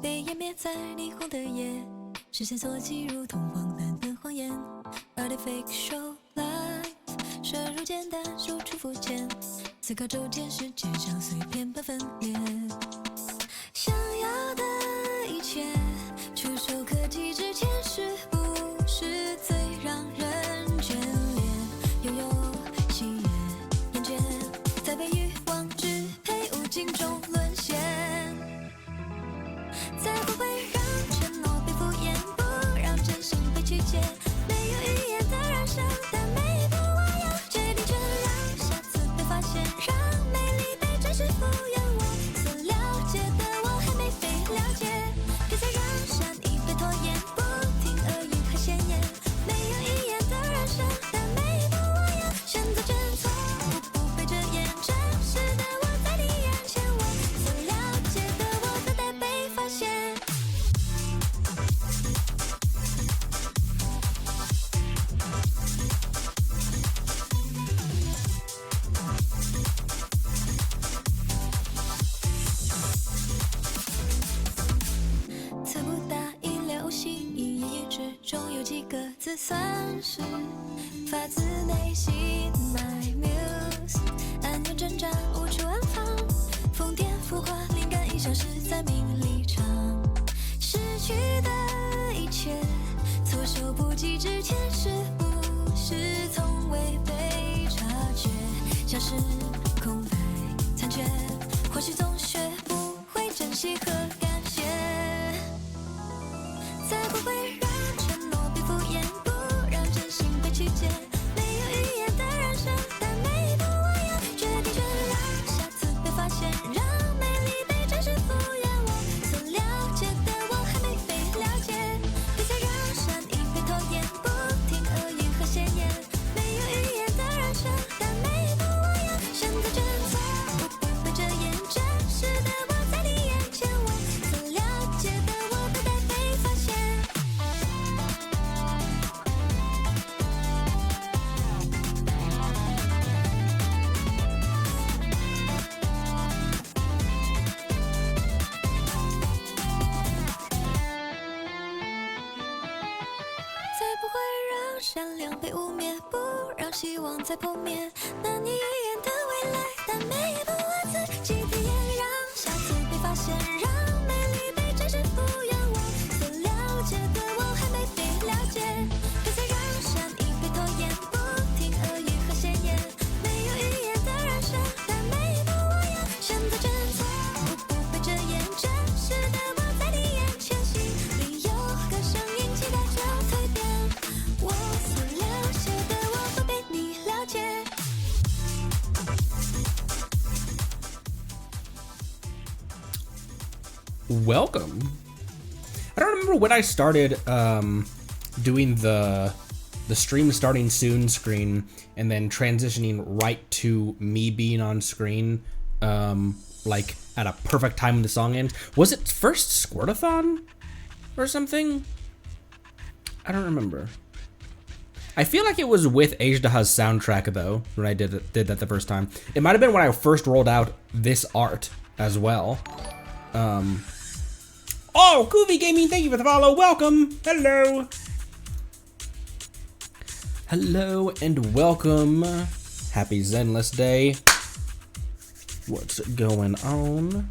被湮灭在霓虹的夜，视线所及如同荒诞的谎言。Artificial show life， 摄入简单，输出肤浅，思考周间世界像碎片般分裂。想要的一切，触手可及之前，是不是最让人眷恋？拥有喜悦，厌倦，在被欲望支配，无尽中沦陷。才不会让承诺被敷衍，不让真心被曲解。没有语言的燃烧，但每一步我要决定权，让下次被发现，让美丽被真实敷衍。我所了解的我还没被了解，别再让善意被拖延，不停恶语和闲言。没有语言的燃烧，但每一步我要选择真错误，不被遮掩。真实的我在你眼前，我所了解的我都得被发现。词不达意流行，言语之中有几个字算是发自内心 My muse， 安远挣扎无处安放，疯癫浮夸灵感已消失在命运里场，失去的一切措手不及之前，是不是从未被察觉？像是空白残缺，或许总学不会珍惜和感谢。才不会让承诺被敷衍，不让真心被曲解。没有语言的燃烧，但每一步我要决定权，让下次被发现，让美丽被真实敷衍。我所了解的我还没被了解，别再让善意被拖延，不停恶语和闲言。没有语言的燃烧，但每一步我要选择真错误，不被遮掩。真实的我在你眼前，我所了解的我都得被发现。才不会让善良被污蔑，不让希望再破灭。难以预言的未来，但每一步我自己体验，让下次被发现，让美丽被真实敷衍。我所了解的我还没被了解，别再让善意被拖延，不停恶语和闲言。没有语言的燃烧，但每一步我要选择真错误，不被遮掩。真实的我在你眼前，心里有个声音期待着蜕变。我所了解的我都被你了解。Welcome. I don't remember when I started doing the stream starting soon screen and then transitioning right to me being on screen like at a perfect time when the song ends. Was it first Squirtathon or something? I don't remember. I feel like it was with Ajdaha's soundtrack though when I did that the first time. It might have been when I first rolled out this art as well. Oh, Kuvi Gaming, thank you for the follow. Welcome. Hello. Hello and welcome. Happy Zenless Day. What's going on?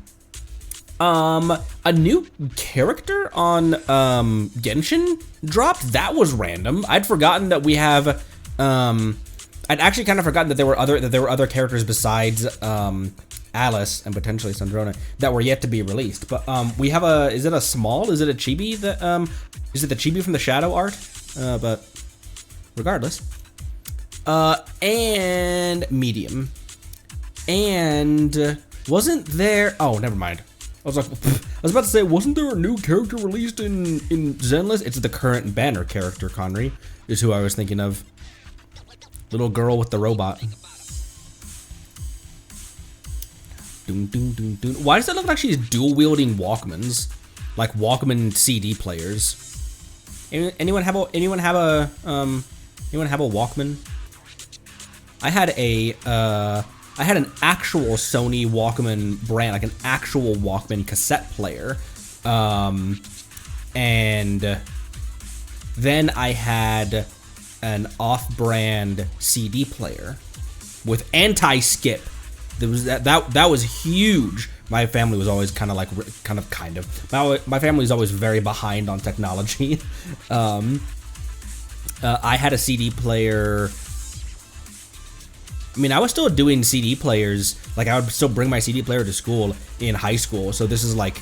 A new character on Genshin dropped. That was random. I'd forgotten that we have I'd actually kind of forgotten that there were other characters besides Alice and potentially Sandrona that were yet to be released. But we have is it a small? Is it a chibi that is it the chibi from the Shadow art? But regardless. And medium. And wasn't there, oh, never mind. I was about to say, wasn't there a new character released in Zenless? It's the current banner character, Conry, is who I was thinking of. Little girl with the robot. Dun, dun, dun, dun. Why does it look like she's dual-wielding Walkmans? Like Walkman CD players. Anyone have a Walkman? I had an actual Sony Walkman brand, like an actual Walkman cassette player And then I had an off-brand CD player with anti-skip. There was that was huge. My family was always kind of. My family is always very behind on technology. I had a CD player. I mean, I was still doing CD players. Like, I would still bring my CD player to school in high school. So this is like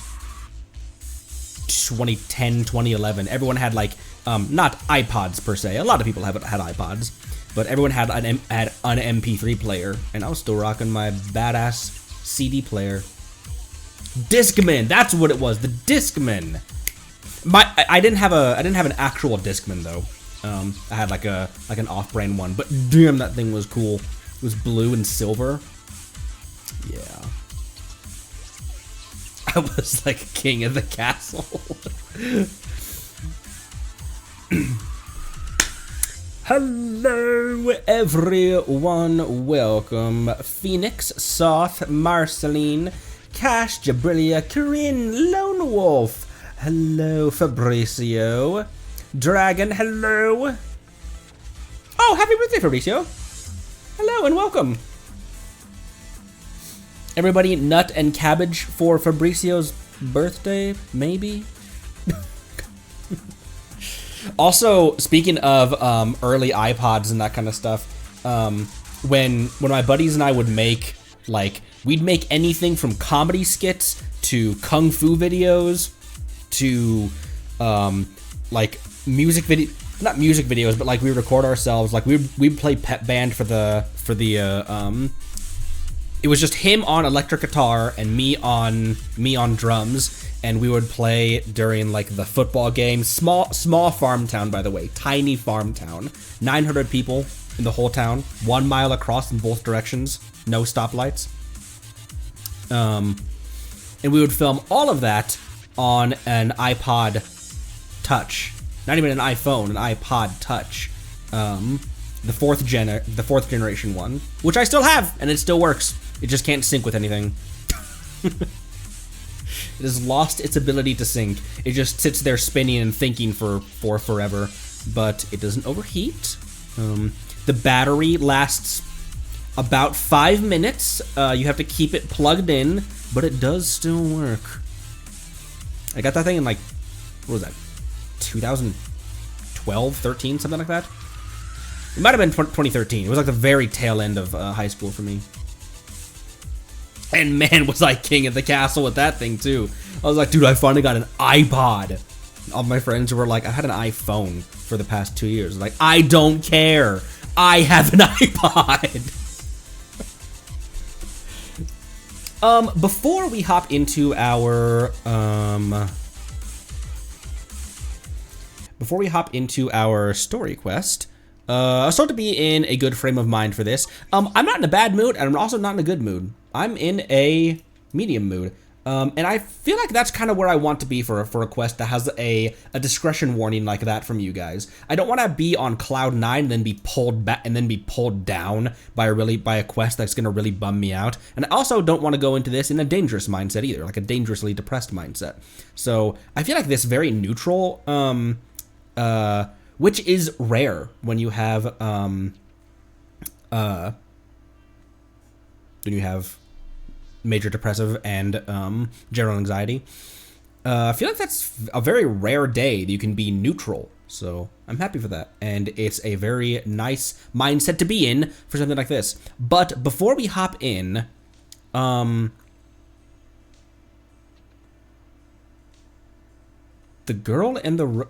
2010, 2011. Everyone had like, not iPods per se. A lot of people had iPods, but everyone had an MP3 player, and I was still rocking my badass CD player. Discman, that's what it was. The Discman. I didn't have an actual Discman though. I had like an off-brand one, but damn, that thing was cool. It was blue and silver. Yeah. I was like king of the castle. Hello everyone, welcome. Phoenix, Soth, Marceline, Cash, Jabrilia, Corinne, Lone Wolf. Hello, Fabricio. Dragon, hello. Oh, happy birthday, Fabricio. Hello and welcome. Everybody, nut and cabbage for Fabricio's birthday, maybe? Also, speaking of early iPods and that kind of stuff, when my buddies and I would make, like, we'd make anything from comedy skits to kung fu videos to, like, not music videos, but like we record ourselves, like we'd play Pep Band for the it was just him on electric guitar and me on drums, and we would play during like the football game. Small farm town, by the way, tiny farm town, 900 people in the whole town, 1 mile across in both directions, no stoplights. And we would film all of that on an iPod Touch. Not even an iPhone, an iPod Touch, the fourth generation one, which I still have, and it still works. It just can't sync with anything. It has lost its ability to sync. It just sits there spinning and thinking for forever, but it doesn't overheat. The battery lasts about 5 minutes. You have to keep it plugged in, but it does still work. I got that thing in like, what was that? 2012, 13, something like that. It might have been 2013. It was like the very tail end of high school for me. And man, was I king of the castle with that thing too. I was like, dude, I finally got an iPod. All my friends were like, I had an iPhone for the past 2 years. Like, I don't care. I have an iPod. Before we hop into our story quest, I start to be in a good frame of mind for this. I'm not in a bad mood, and I'm also not in a good mood. I'm in a medium mood. And I feel like that's kind of where I want to be for a quest that has a discretion warning like that from you guys. I don't want to be on cloud 9 and then be pulled back and then be pulled down by a quest that's going to really bum me out. And I also don't want to go into this in a dangerous mindset either, like a dangerously depressed mindset. So I feel like this very neutral, which is rare when you have major depressive and general anxiety. I feel like that's a very rare day that you can be neutral, so I'm happy for that, and it's a very nice mindset to be in for something like this. But before we hop in, the girl in the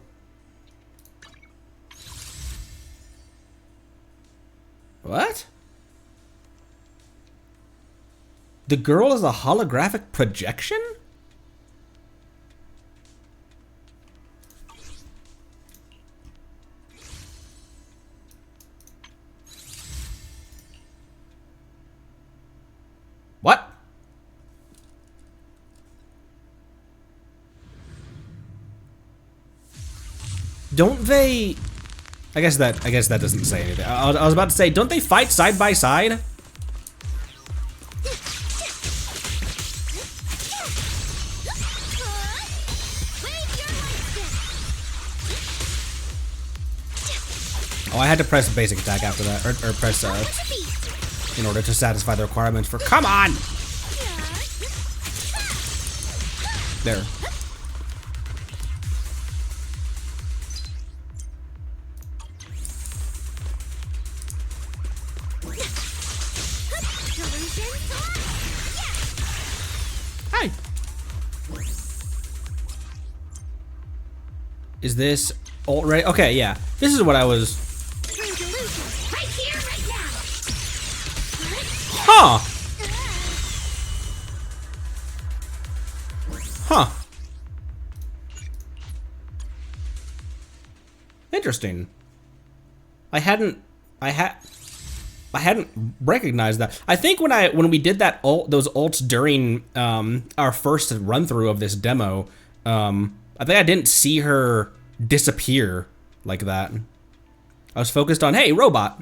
what? The girl is a holographic projection? What? Don't they... I guess that doesn't say anything. I was about to say, don't they fight side by side? Oh, I had to press basic attack after that, or press in order to satisfy the requirements for. Come on. There. Hi. Is this already? Okay, yeah. This is what I was. Huh. Huh. Interesting. I hadn't recognized that. I think when we did that those ults during our first run through of this demo, I think I didn't see her disappear like that. I was focused on, hey, robot.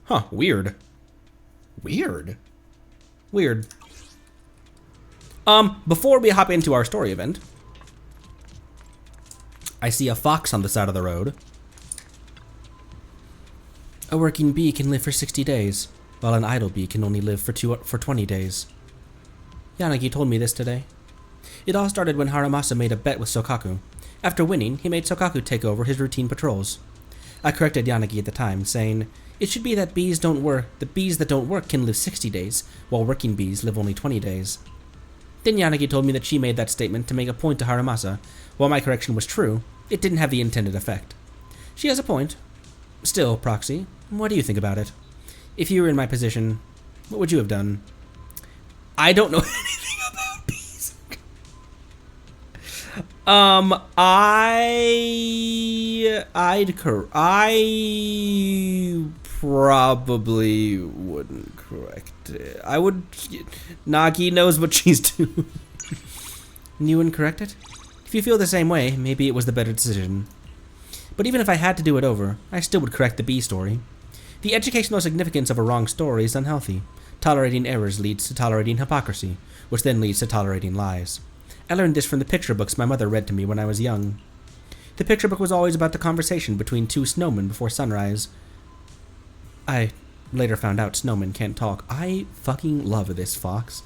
Huh, weird. Weird. Weird. Before we hop into our story event, I see a fox on the side of the road. A working bee can live for 60 days, while an idle bee can only live for 20 days. Yanagi told me this today. It all started when Haramasa made a bet with Sokaku. After winning, he made Sokaku take over his routine patrols. I corrected Yanagi at the time, saying, it should be that the bees that don't work can live 60 days, while working bees live only 20 days. Then Yanagi told me that she made that statement to make a point to Haramasa. While my correction was true, it didn't have the intended effect. She has a point. Still, Proxy, what do you think about it? If you were in my position, what would you have done? I don't know anything about bees. I probably wouldn't correct it. I would. Nagi knows what she's doing. You wouldn't correct it? If you feel the same way, maybe it was the better decision. But even if I had to do it over, I still would correct the bee story. The educational significance of a wrong story is unhealthy. Tolerating errors leads to tolerating hypocrisy, which then leads to tolerating lies. I learned this from the picture books my mother read to me when I was young. The picture book was always about the conversation between two snowmen before sunrise. I later found out snowmen can't talk. I fucking love this fox.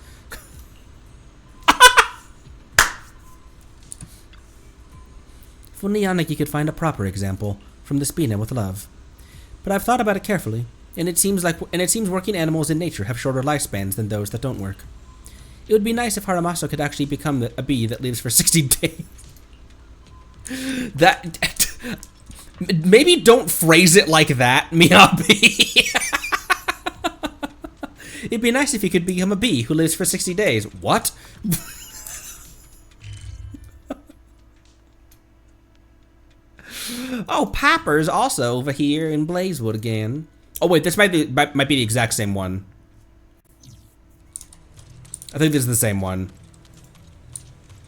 If only Yanagi could find a proper example from the Spina with love. But I've thought about it carefully, and it seems working animals in nature have shorter lifespans than those that don't work. It would be nice if Haramasa could actually become a bee that lives for 60 days. That maybe don't phrase it like that, Miyabi. It'd be nice if you could become a bee who lives for 60 days. What? Oh, Papper's also over here in Blazewood again. Oh wait, this might be the exact same one. I think this is the same one.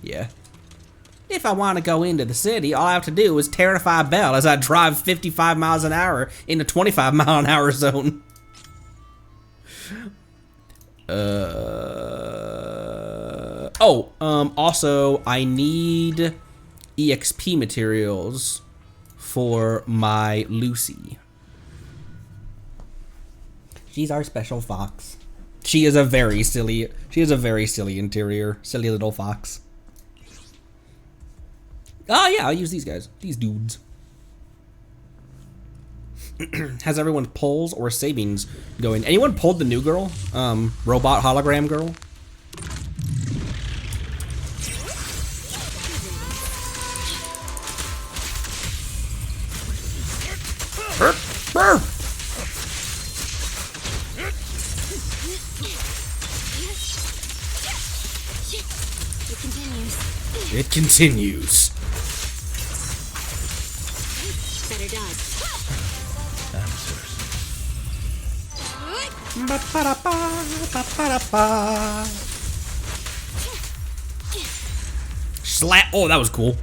Yeah. If I want to go into the city, all I have to do is terrify Belle as I drive 55 miles an hour in a 25 mile an hour zone. Also, I need EXP materials for my Lucy. She's our special fox. She is a very silly interior. Silly little fox. Oh yeah, I'll use these guys. These dudes. Has everyone polls or savings going? Anyone pulled the new girl? Robot hologram girl? It continues. Better dodge. Slap. Oh, that was cool.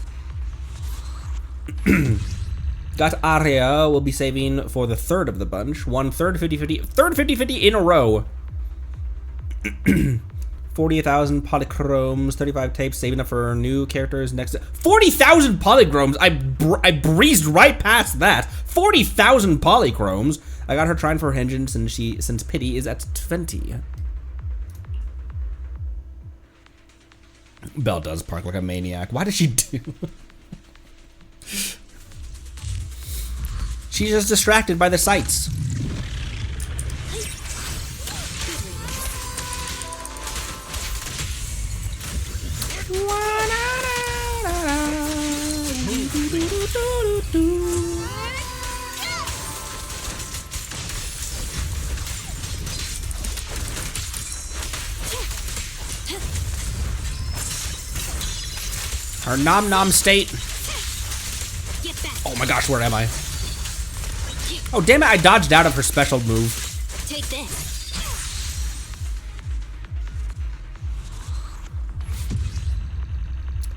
Got Aria will be saving for the third of the bunch. One third 50-50. Third 50-50 in a row. 40,000 polychromes, 35 tapes, saving up for new characters next. 40,000 polychromes. I breezed right past that. 40,000 polychromes. I got her trying for engine since pity is at 20. Belle does park like a maniac. Why does she do? She's just distracted by the sights. Her nom nom state. Oh my gosh, where am I? Oh damn it, I dodged out of her special move. Take this.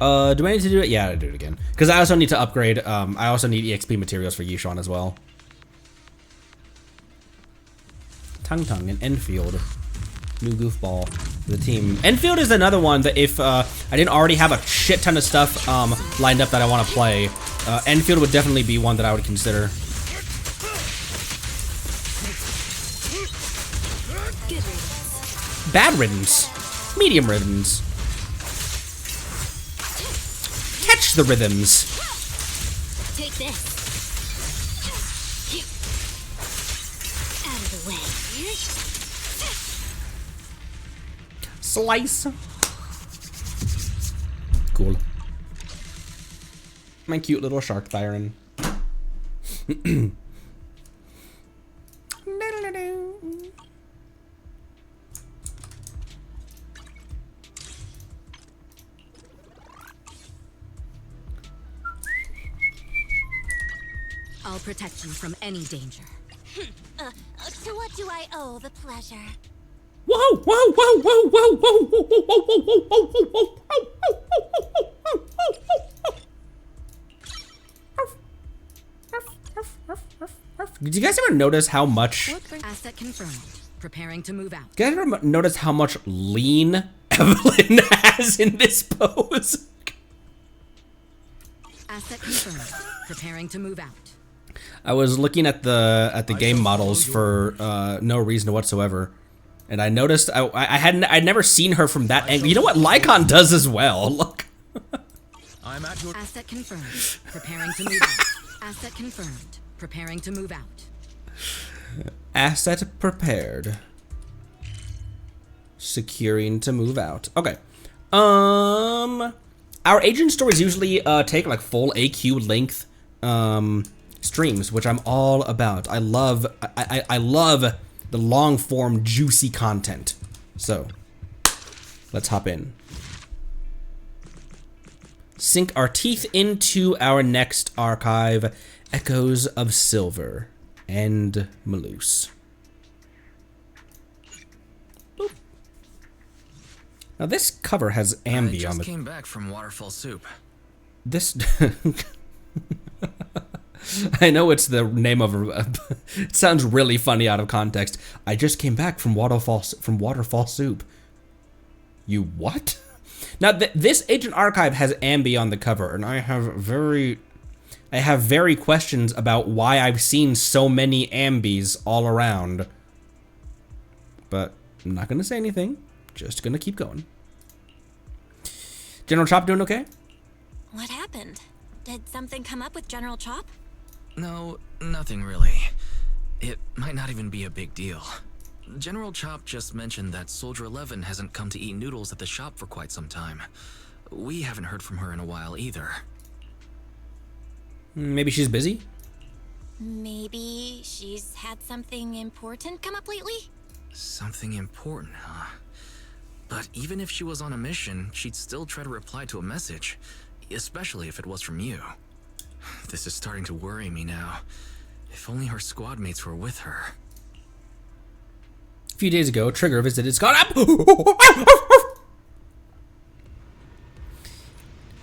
Do I need to do it? Yeah, I do it again. Because I also need to upgrade, I also need EXP materials for Yishuan as well. Tung Tung and Enfield. New goofball for the team. Enfield is another one that if I didn't already have a shit ton of stuff lined up that I want to play, Enfield would definitely be one that I would consider. Bad riddance. Medium riddance. Catch the rhythms. Take this. Out of the way. Slice. Cool. My cute little shark Thyron. I'll protect you from any danger. To what do I owe the pleasure? Whoa, whoa, whoa, whoa, whoa, whoa, whoa, whoa, whoa, whoa, whoa, whoa. Did you guys ever notice how much? Asset confirmed. Preparing to move out. You guys ever notice how much lean Evelyn has in this pose? Asset confirmed. Preparing to move out. I was looking at the game models for no reason whatsoever, and I noticed I'd never seen her from that angle. You know what Lycon does as well? Look. I'm at your Asset confirmed. Preparing to move out. Asset confirmed. Preparing to move out. Asset prepared. Securing to move out. Okay. Our agent stories usually take like full AQ length streams, which I'm all about. I love the long form juicy content. So let's hop in. Sink our teeth into our next archive, Echoes of Silver and Maloose. Boop. Now this cover has Ambi on I the. just came back from Waterfall Soup. This. I know it's the name of a. It sounds really funny out of context. I just came back from Waterfall Soup. You what? Now this Agent Archive has Ambi on the cover, and I have very questions about why I've seen so many Ambis all around. But I'm not gonna say anything. Just gonna keep going. General Chop doing okay? What happened? Did something come up with General Chop? No, nothing really. It might not even be a big deal. General Chop just mentioned that Soldier 11 hasn't come to eat noodles at the shop for quite some time. We haven't heard from her in a while either. Maybe she's busy? Maybe she's had something important come up lately? Something important, huh? But even if she was on a mission, she'd still try to reply to a message, especially if it was from you. This is starting to worry me now. If only her squad mates were with her. A few days ago, Trigger visited Scott.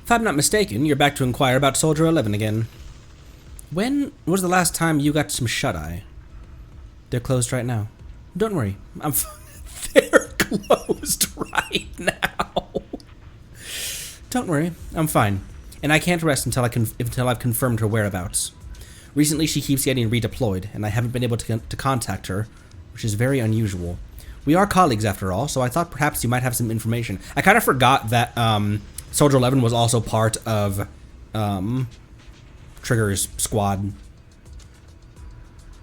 If I'm not mistaken, you're back to inquire about Soldier 11 again. When was the last time you got some shut-eye? They're closed right now. Don't worry, I'm They're closed right now. Don't worry, I'm fine. And I can't rest until I've confirmed her whereabouts. Recently, she keeps getting redeployed, and I haven't been able to contact her, which is very unusual. We are colleagues after all, so I thought perhaps you might have some information. I kind of forgot that Soldier 11 was also part of Trigger's squad.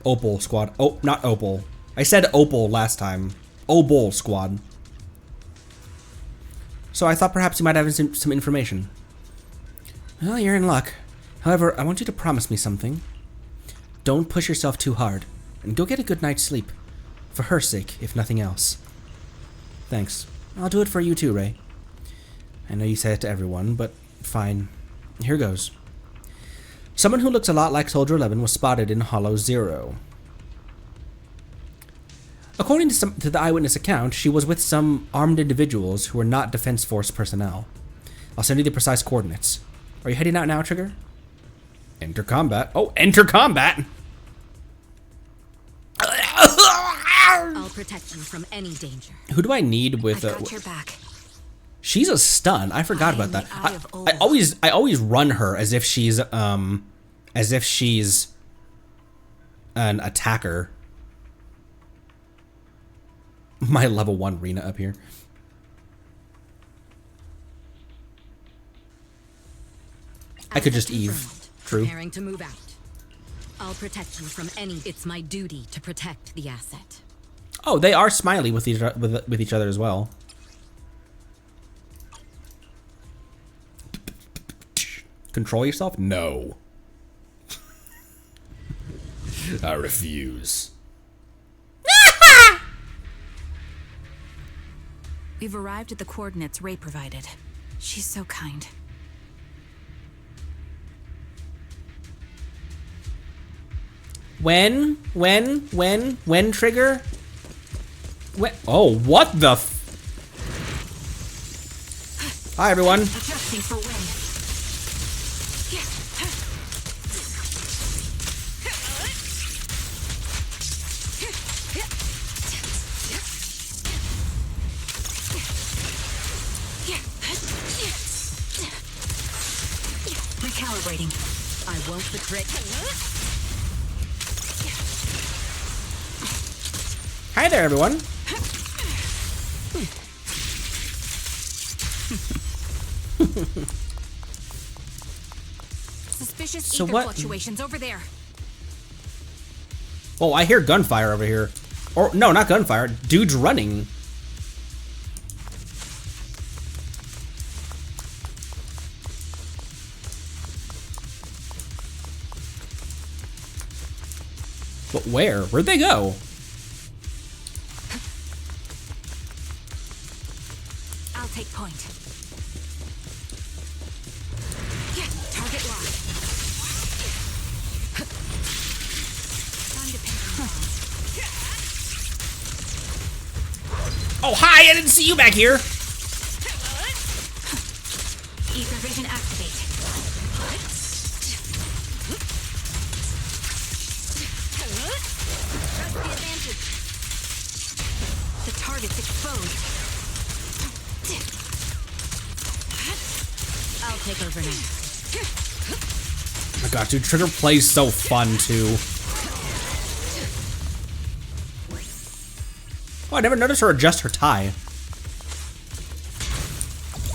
Opal squad. Oh, not Opal. I said Opal last time. Opal squad. So I thought perhaps you might have some information. Well, you're in luck. However, I want you to promise me something. Don't push yourself too hard, and go get a good night's sleep. For her sake, if nothing else. Thanks. I'll do it for you too, Ray. I know you say it to everyone, but fine. Here goes. Someone who looks a lot like Soldier 11 was spotted in Hollow Zero. According to the eyewitness account, she was with some armed individuals who were not Defense Force personnel. I'll send you the precise coordinates. Are you heading out now, Trigger? Enter combat. Oh, enter combat! I'll protect you from any danger. Who do I need with I've got your back. She's a stun. I forgot about that. I am the Eye of I always run her as if she's an attacker. My level 1 Rena up here. I could just Eve. Confirmed. True. Preparing to move out. I'll protect you from any. It's my duty to protect the asset. Oh, they are smiley with each other as well. Control yourself? No. I refuse. We've arrived at the coordinates Ray provided. She's so kind. When, Trigger? When? Oh, what the f- Hi, everyone. Adjusting for wind. Recalibrating. I won't betray. Hi there, everyone. Suspicious So ether what- fluctuations over there. Oh, I hear gunfire over here. Or, no, not gunfire. Dude's running. But where? Where'd they go? I'll take point. Target locked. Time to pin them down. Oh, hi! I didn't see you back here! Ether vision activate. Press the advantage. The target's exposed. I'll take over now. Oh my god, dude, Trigger plays so fun, too. Oh, I never noticed her adjust her tie.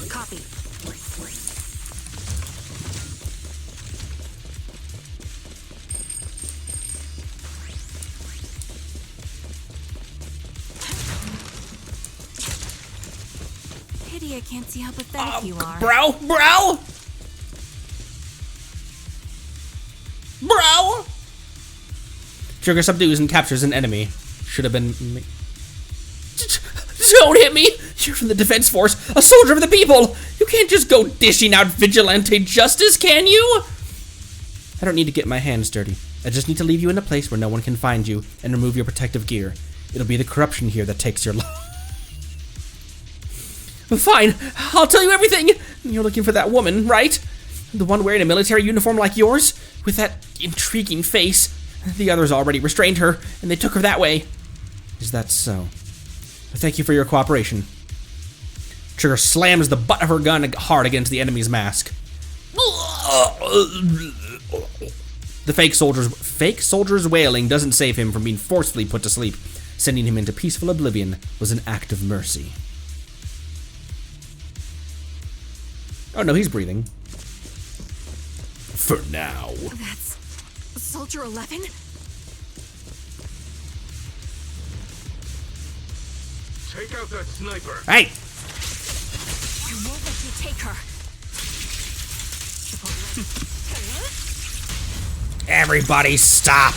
Copy. Pity I can't see how pathetic you are. Bro! Trigger subdues and captures an enemy. Should have been me. Don't hit me! You're from the Defense Force, a soldier of the people! You can't just go dishing out vigilante justice, can you? I don't need to get my hands dirty. I just need to leave you in a place where no one can find you and remove your protective gear. It'll be the corruption here that takes your life. Fine, I'll tell you everything! You're looking for that woman, right? The one wearing a military uniform like yours? With that intriguing face. The others already restrained her, and they took her that way. Is that so? Thank you for your cooperation. Trigger slams the butt of her gun hard against the enemy's mask. The fake soldier's wailing doesn't save him from being forcefully put to sleep. Sending him into peaceful oblivion was an act of mercy. Oh no, he's breathing. For now. That's Soldier 11? Take out that sniper. Hey! I won't let you take her. Everybody stop!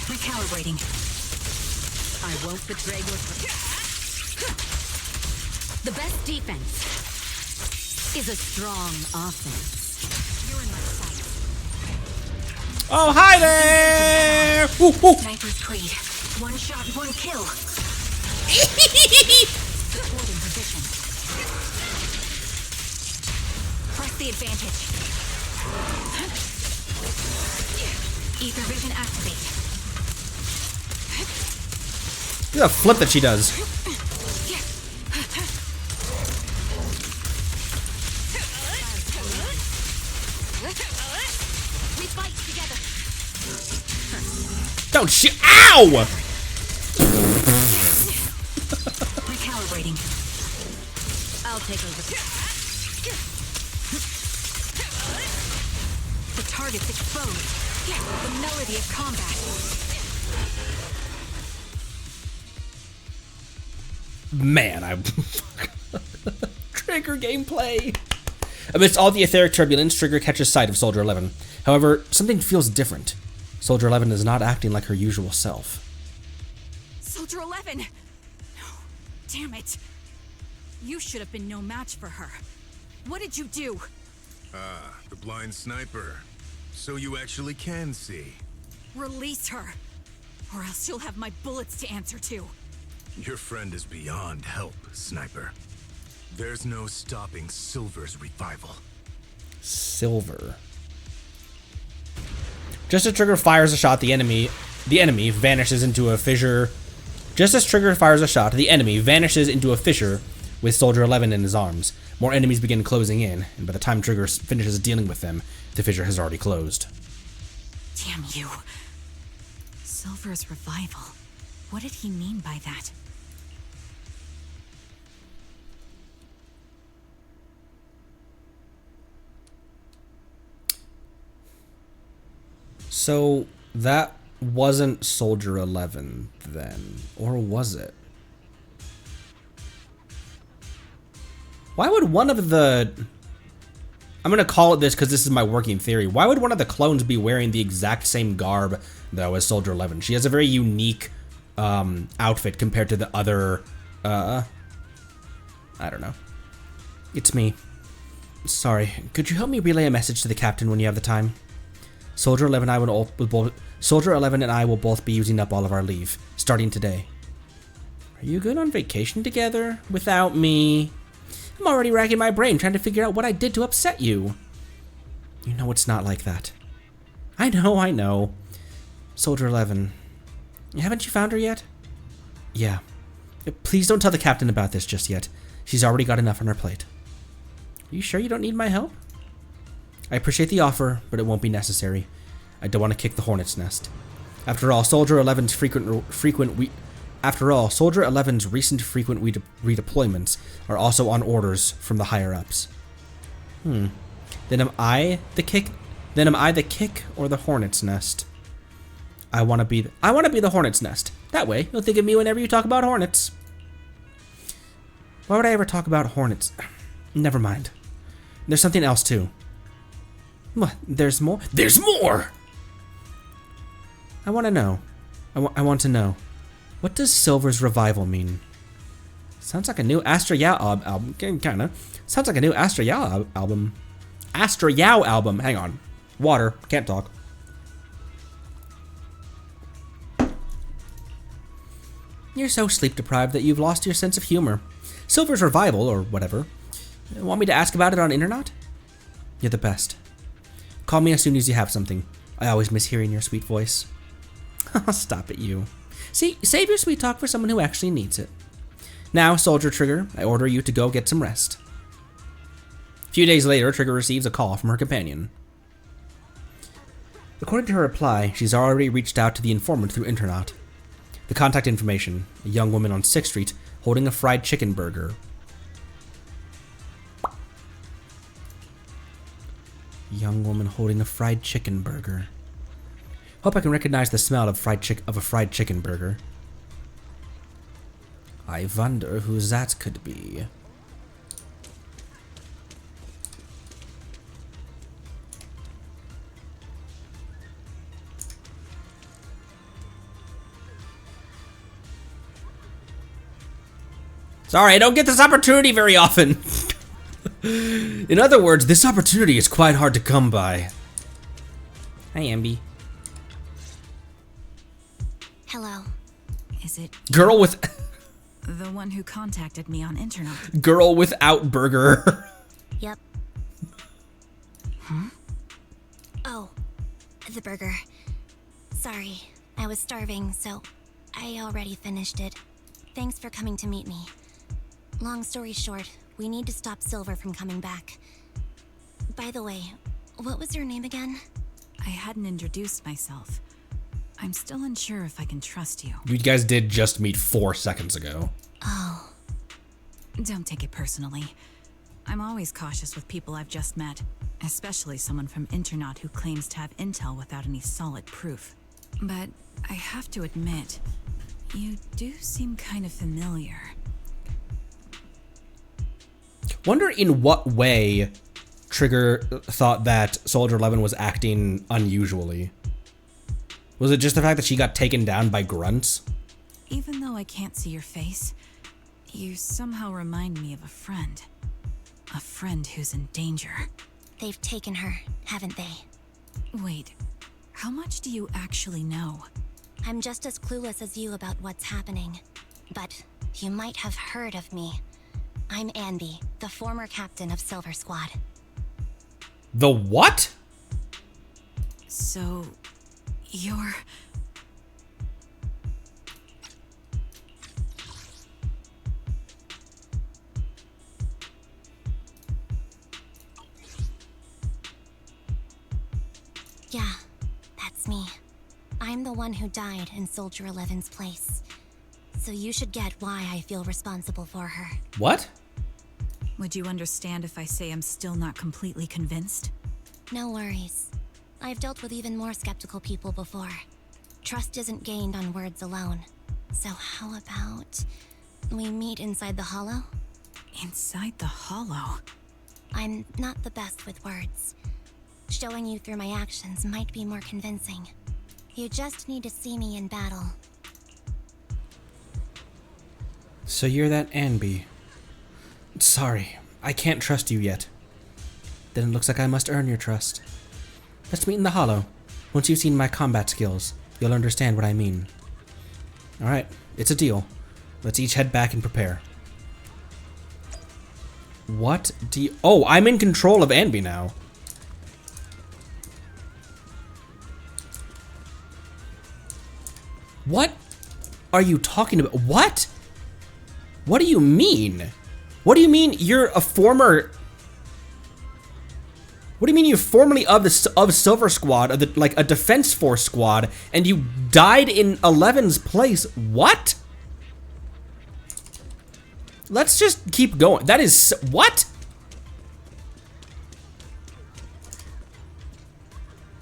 Recalibrating. I won't betray your... The best defense is a strong offense. You're in my sight. Oh, hi there! Ooh, ooh. Sniper's Creed. One shot, one kill. Holding position. Press the advantage. Ether vision activate. Look at the flip that she does. We fight together. Don't shoot! Ow! Recalibrating. I'll take over. The target's exposed. The melody of combat. Man, Trigger gameplay. Amidst all the etheric turbulence, Trigger catches sight of Soldier 11. However, something feels different. Soldier 11 is not acting like her usual self. Soldier 11! No. Damn it. You should have been no match for her. What did you do? The blind sniper. So you actually can see. Release her. Or else you'll have my bullets to answer to. Your friend is beyond help, Sniper. There's no stopping Silver's revival. Silver. Just as Trigger fires a shot, the enemy vanishes into a fissure. Just as Trigger fires a shot, the enemy vanishes into a fissure with Soldier 11 in his arms. More enemies begin closing in, and by the time Trigger finishes dealing with them, the fissure has already closed. Damn you. Silver's revival. What did he mean by that? So that wasn't Soldier 11 then, or was it? Why would one of the... I'm going to call it this because this is my working theory. Why would one of the clones be wearing the exact same garb though as Soldier 11? She has a very unique outfit compared to the other... I don't know. It's me. Sorry. Could you help me relay a message to the captain when you have the time? Soldier 11 and I will both be using up all of our leave, starting today. Are you good on vacation together? Without me? I'm already racking my brain trying to figure out what I did to upset you. You know it's not like that. I know. Soldier 11. Haven't you found her yet? Yeah. Please don't tell the captain about this just yet. She's already got enough on her plate. Are you sure you don't need my help? I appreciate the offer, but it won't be necessary. I don't want to kick the hornet's nest. After all, Soldier 11's recent frequent redeployments are also on orders from the higher ups. Then am I the kick or the hornet's nest? I want to be the hornet's nest. That way, you'll think of me whenever you talk about hornets. Why would I ever talk about hornets? Never mind. There's something else too. What? There's more? There's more! I want to know. I want to know. What does Silver's revival mean? Sounds like a new Astra Yao album. Kinda. Sounds like a new Astra Yao album. Astra Yao album. Hang on. Water. Can't talk. You're so sleep deprived that you've lost your sense of humor. Silver's revival, or whatever. Want me to ask about it on internet? You're the best. Call me as soon as you have something. I always miss hearing your sweet voice. Stop it, you. See, save your sweet talk for someone who actually needs it. Now, Soldier Trigger, I order you to go get some rest. A few days later, Trigger receives a call from her companion. According to her reply, she's already reached out to the informant through Internet. The contact information, a young woman on 6th Street holding a fried chicken burger. Young woman holding a fried chicken burger. Hope I can recognize the smell of a fried chicken burger. I wonder who that could be. Sorry, I don't get this opportunity very often. In other words, this opportunity is quite hard to come by. Hi, Ambi. Hello. Is it Girl with the one who contacted me on internet? girl without burger. Yep. Oh, the burger. Sorry, I was starving, so I already finished it. Thanks for coming to meet me. Long story short, we need to stop Silver from coming back. By the way, what was your name again? I hadn't introduced myself. I'm still unsure if I can trust you. You guys did just meet 4 seconds ago. Oh, Don't take it personally. I'm always cautious with people I've just met, especially someone from Internet who claims to have intel without any solid proof. But I have to admit, you do seem kind of familiar. Wonder in what way Trigger thought that Soldier 11 was acting unusually. Was it just the fact that she got taken down by grunts? Even though I can't see your face, you somehow remind me of a friend. A friend who's in danger. they've taken her, haven't they? Wait, how much do you actually know? I'm just as clueless as you about what's happening. But you might have heard of me. I'm Anby, the former captain of Silver Squad. The what? So, you're... Yeah, that's me. I'm the one who died in Soldier 11's place. So you should get why I feel responsible for her. What? Would you understand if I say I'm still not completely convinced? No worries. I've dealt with even more skeptical people before. Trust isn't gained on words alone. So how about we meet inside the hollow? Inside the hollow? I'm not the best with words. Showing you through my actions might be more convincing. You just need to see me in battle. So you're that Anby. Sorry, I can't trust you yet. Then it looks like I must earn your trust. Let's meet in the hollow. Once you've seen my combat skills, you'll understand what I mean. Alright, it's a deal. Let's each head back and prepare. What do you... Oh, I'm in control of Anby now. What are you talking about? What? What do you mean? What do you mean you're a former... What do you mean you're formerly of Silver Squad, of the, like a Defense Force squad, and you died in 11's place? What? Let's just keep going. That is... What?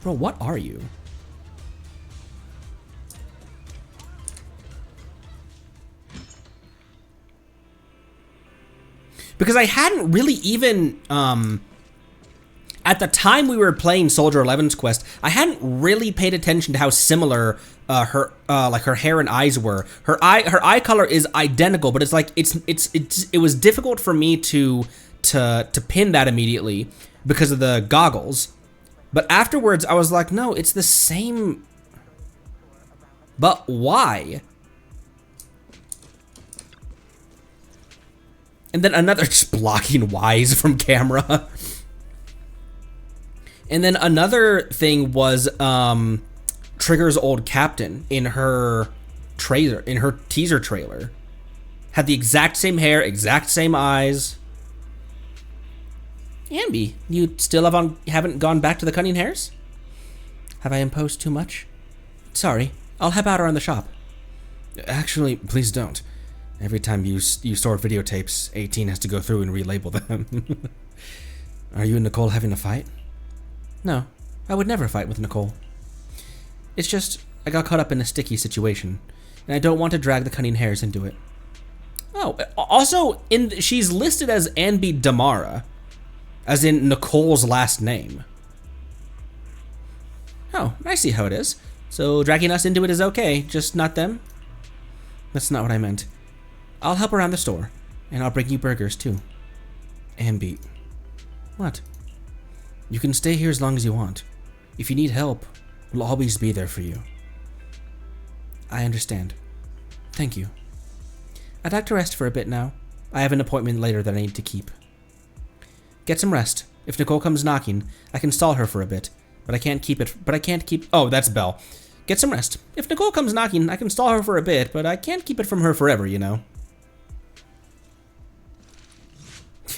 Bro, what are you? Because I hadn't really even, at the time we were playing Soldier 11's quest, I hadn't really paid attention to how similar her hair and eyes were. Her eye color is identical, but it's like it was difficult for me to pin that immediately because of the goggles. But afterwards, I was like, no, it's the same. But why? And then another, just blocking Y's from camera. And then another thing was Trigger's old captain in her trailer, in her teaser trailer. Had the exact same hair, exact same eyes. Ambi, you still haven't gone back to the cunning hairs? Have I imposed too much? Sorry, I'll help out around the shop. Actually, please don't. Every time you store videotapes, 18 has to go through and relabel them. Are you and Nicole having a fight? No, I would never fight with Nicole. It's just, I got caught up in a sticky situation, and I don't want to drag the cunning hairs into it. Oh, also, she's listed as Anby Damara, as in Nicole's last name. Oh, I see how it is. So dragging us into it is okay, just not them? That's not what I meant. I'll help around the store, and I'll bring you burgers too. Ambi. What? You can stay here as long as you want. If you need help, we'll always be there for you. I understand. Thank you. I'd like to rest for a bit now. I have an appointment later that I need to keep. Get some rest. If Nicole comes knocking, I can stall her for a bit, but I can't keep. Oh, that's Belle. Get some rest. If Nicole comes knocking, I can stall her for a bit, but I can't keep it from her forever, you know.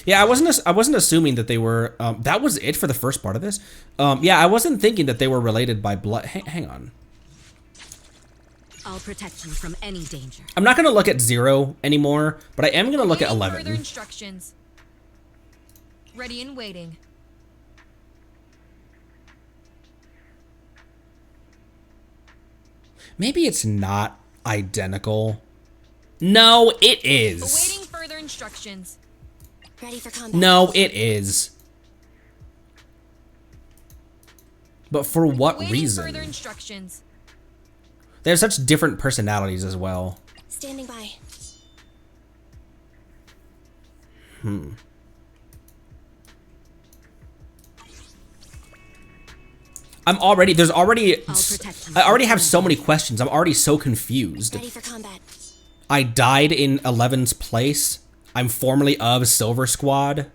Yeah, I wasn't assuming that they were. That was it for the first part of this. Yeah, I wasn't thinking that they were related by blood. Hang on. I'll protect you from any danger. I'm not gonna look at 0 anymore, but I am gonna look at 11. Further instructions. Ready and waiting. Maybe it's not identical. No, it is. Awaiting further instructions. Ready for combat. No, it is. But for what Awaiting reason? further instructions. They have such different personalities as well. Standing by. I already have so many questions. I'm already so confused. Ready for combat. I died in 11's place. I'm formerly of Silver Squad.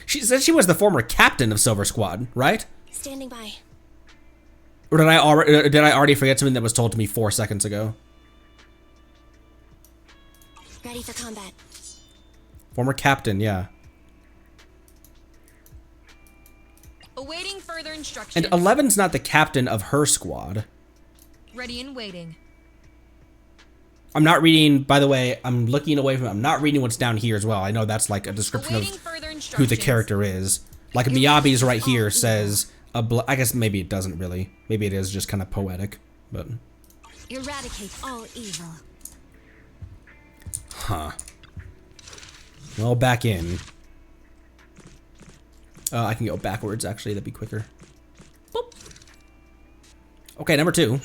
She said she was the former captain of Silver Squad, right? Standing by. Or did I already forget something that was told to me 4 seconds ago? Ready for combat. Former captain, yeah. Awaiting further instructions. And 11's not the captain of her squad. Ready and waiting. I'm not reading, by the way, I'm looking away from it. I'm not reading what's down here as well. I know that's like a description Awaiting of further who the instructions. character is. Like Miyabi's right here says, I guess maybe it doesn't really. Maybe it is just kind of poetic, but. Eradicate all evil. Huh. Well, back in. I can go backwards, actually. That'd be quicker. Boop. Okay, number 2.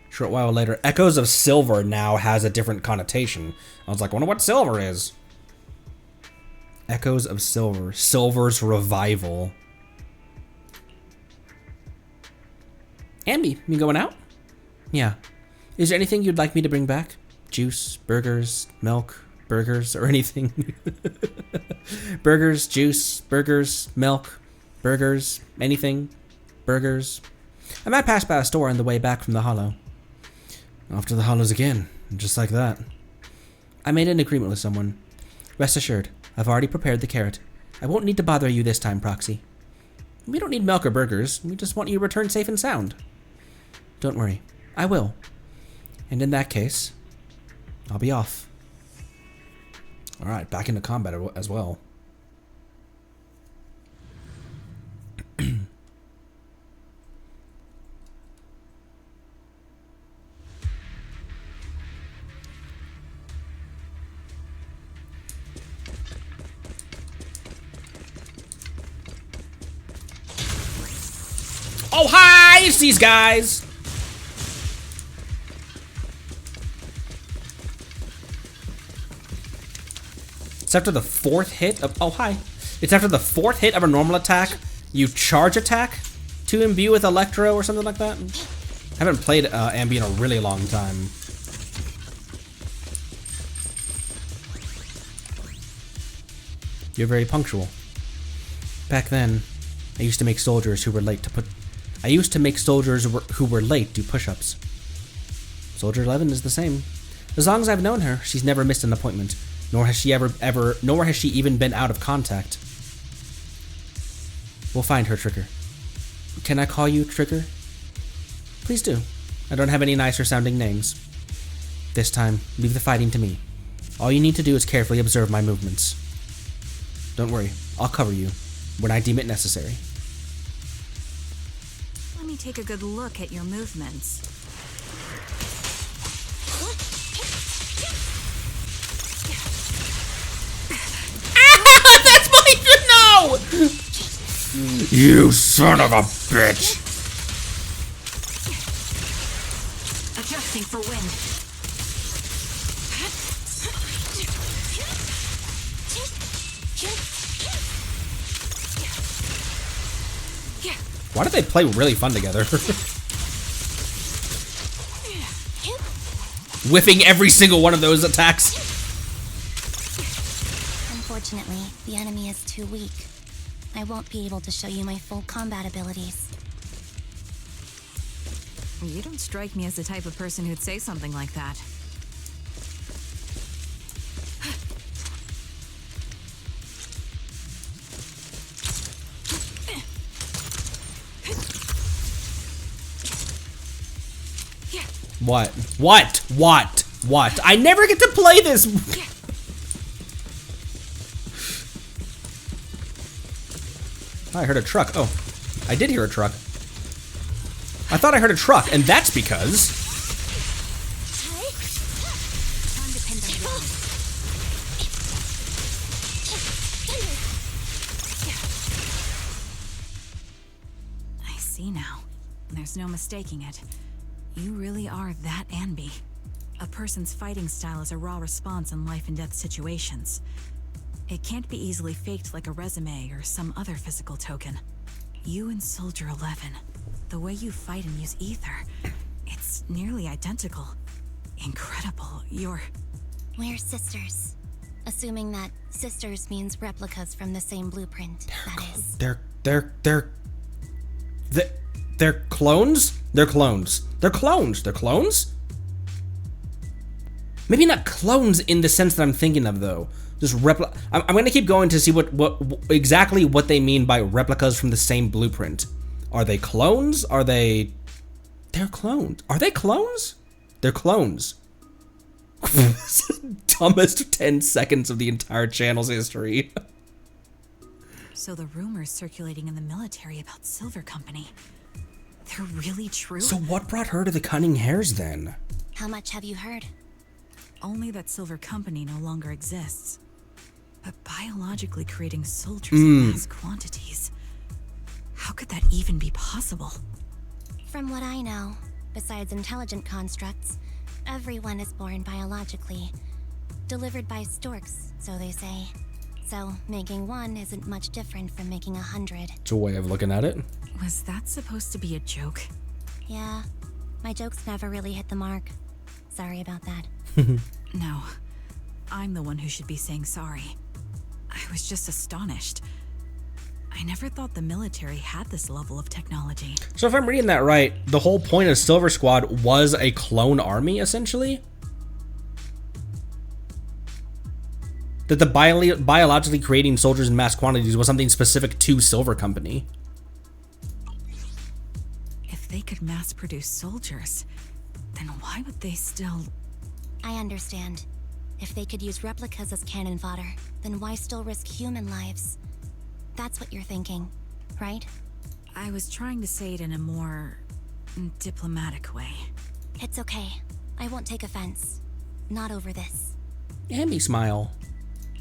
Short while later, Echoes of Silver now has a different connotation. I was like, wonder what silver is. Echoes of Silver. Silver's revival. Ambi, you going out? Yeah. Is there anything you'd like me to bring back? Juice, burgers, milk, burgers, or anything? Burgers, juice, burgers, milk, burgers, anything, burgers. I might pass by a store on the way back from the Hollow. Off to the Hollows again, just like that. I made an agreement with someone. Rest assured, I've already prepared the carrot. I won't need to bother you this time, Proxy. We don't need milk or burgers. We just want you to return safe and sound. Don't worry, I will. And in that case, I'll be off. Alright, back into combat as well. Oh, hi! It's these guys! It's after the 4th hit of... Oh, hi. It's after the 4th hit of a normal attack, you charge attack to imbue with Electro or something like that. I haven't played Ambi in a really long time. You're very punctual. Back then, I used to make soldiers who were late do push-ups. Soldier 11 is the same. As long as I've known her, she's never missed an appointment, nor has she even been out of contact. We'll find her, Trigger. Can I call you Trigger? Please do. I don't have any nicer sounding names. This time, leave the fighting to me. All you need to do is carefully observe my movements. Don't worry, I'll cover you when I deem it necessary. Let me take a good look at your movements. That's my no! You son of a bitch! Adjusting for wind. Why do they play really fun together? Whiffing every single one of those attacks. Unfortunately, the enemy is too weak. I won't be able to show you my full combat abilities. You don't strike me as the type of person who'd say something like that. What? I never get to play this! I heard a truck. Oh, I did hear a truck. I thought I heard a truck, and that's because... I see now. There's no mistaking it. You really are that Anby. A person's fighting style is a raw response in life and death situations. It can't be easily faked like a resume or some other physical token. You and Soldier 11, the way you fight and use ether, it's nearly identical. Incredible. We're sisters. Assuming that sisters means replicas from the same blueprint, that is. They're clones? They're clones. They're clones. They're clones? Maybe not clones in the sense that I'm thinking of, though. Just I'm gonna keep going to see what exactly what they mean by replicas from the same blueprint. Are they clones? They're clones. Are they clones? They're clones. Dumbest 10 seconds of the entire channel's history. So the rumors circulating in the military about Silver Company, they're really true? So what brought her to the Cunning Hares then? How much have you heard? Only that Silver Company no longer exists. But biologically creating soldiers in mass quantities. How could that even be possible? From what I know, besides intelligent constructs, everyone is born biologically. Delivered by storks, so they say. So, making one isn't much different from making 100. It's a way of looking at it. Was that supposed to be a joke? Yeah, my jokes never really hit the mark. Sorry about that. No, I'm the one who should be saying sorry. I was just astonished. I never thought the military had this level of technology. So if I'm reading that right, the whole point of Silver Squad was a clone army, essentially? That the biologically creating soldiers in mass quantities was something specific to Silver Company. If they could mass produce soldiers, then why would they still... I understand. If they could use replicas as cannon fodder, then why still risk human lives? That's what you're thinking, right? I was trying to say it in a more diplomatic way. It's okay. I won't take offense. Not over this. Andy smile.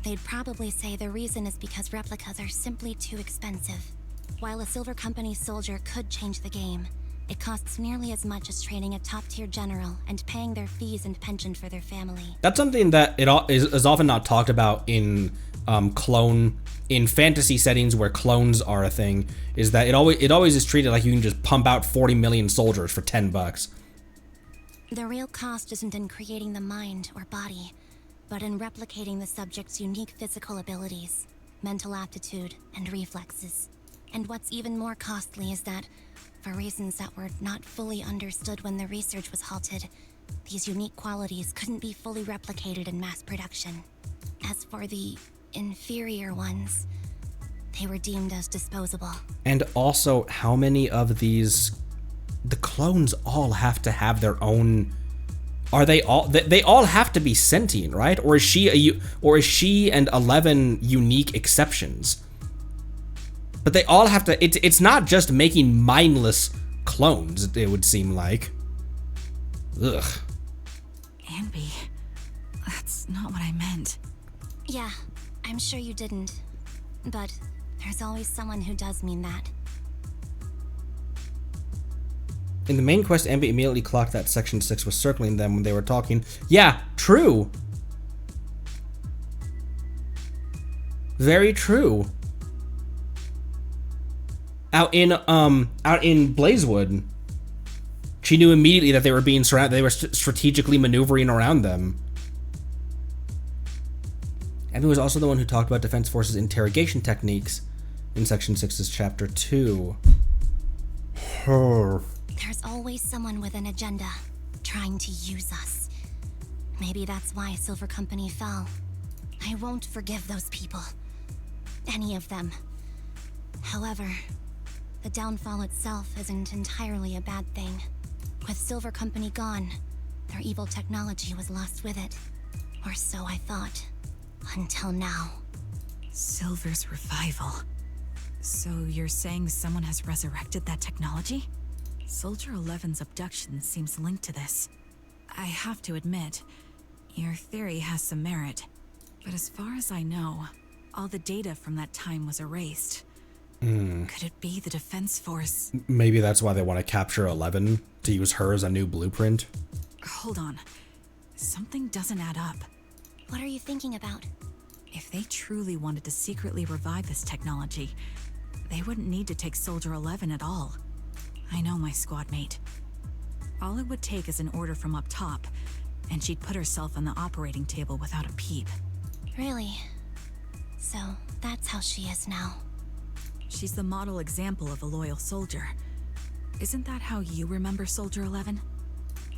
They'd probably say the reason is because replicas are simply too expensive. While a Silver Company soldier could change the game, it costs nearly as much as training a top-tier general and paying their fees and pension for their family. That's something that is often not talked about in in fantasy settings where clones are a thing, is that it always is treated like you can just pump out 40 million soldiers for $10. The real cost isn't in creating the mind or body, but in replicating the subject's unique physical abilities, mental aptitude, and reflexes. And what's even more costly is that, for reasons that were not fully understood when the research was halted, these unique qualities couldn't be fully replicated in mass production. As for the inferior ones, they were deemed as disposable. And also, how many of these... The clones all have to have their own... Are they all... They all have to be sentient, right? Or is she and 11 unique exceptions? But they all have to... It's not just making mindless clones, it would seem like. Ugh. Ambi, that's not what I meant. Yeah, I'm sure you didn't. But there's always someone who does mean that. In the main quest, Ambi immediately clocked that Section 6 was circling them when they were talking. Yeah, true. Very true. Out in Blazewood, she knew immediately that they were being surrounded. They were strategically maneuvering around them. Ambi was also the one who talked about Defense Force's interrogation techniques in Section 6's Chapter 2. There's always someone with an agenda, trying to use us. Maybe that's why Silver Company fell. I won't forgive those people. Any of them. However, the downfall itself isn't entirely a bad thing. With Silver Company gone, their evil technology was lost with it. Or so I thought. Until now. Silver's revival. So you're saying someone has resurrected that technology? Soldier 11's abduction seems linked to this. I have to admit, your theory has some merit. But as far as I know, all the data from that time was erased. Could it be the Defense Force? Maybe that's why they want to capture 11, to use her as a new blueprint. Hold on. Something doesn't add up. What are you thinking about? If they truly wanted to secretly revive this technology, they wouldn't need to take Soldier 11 at all. I know my squad mate. All it would take is an order from up top, and she'd put herself on the operating table without a peep. Really? So, that's how she is now. She's the model example of a loyal soldier. Isn't that how you remember Soldier 11?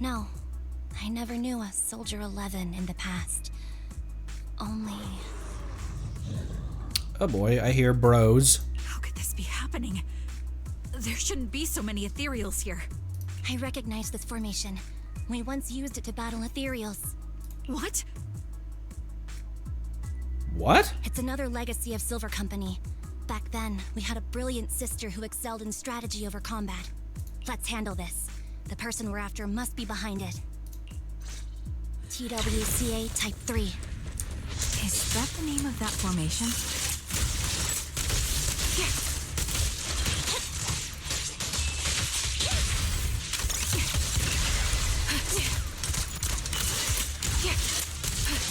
No, I never knew a Soldier 11 in the past. Only... Oh boy, I hear bros. How could this be happening? There shouldn't be so many ethereals here. I recognize this formation. We once used it to battle ethereals. What? What? It's another legacy of Silver Company. Back then, we had a brilliant sister who excelled in strategy over combat. Let's handle this. The person we're after must be behind it. TWCA Type 3. Is that the name of that formation?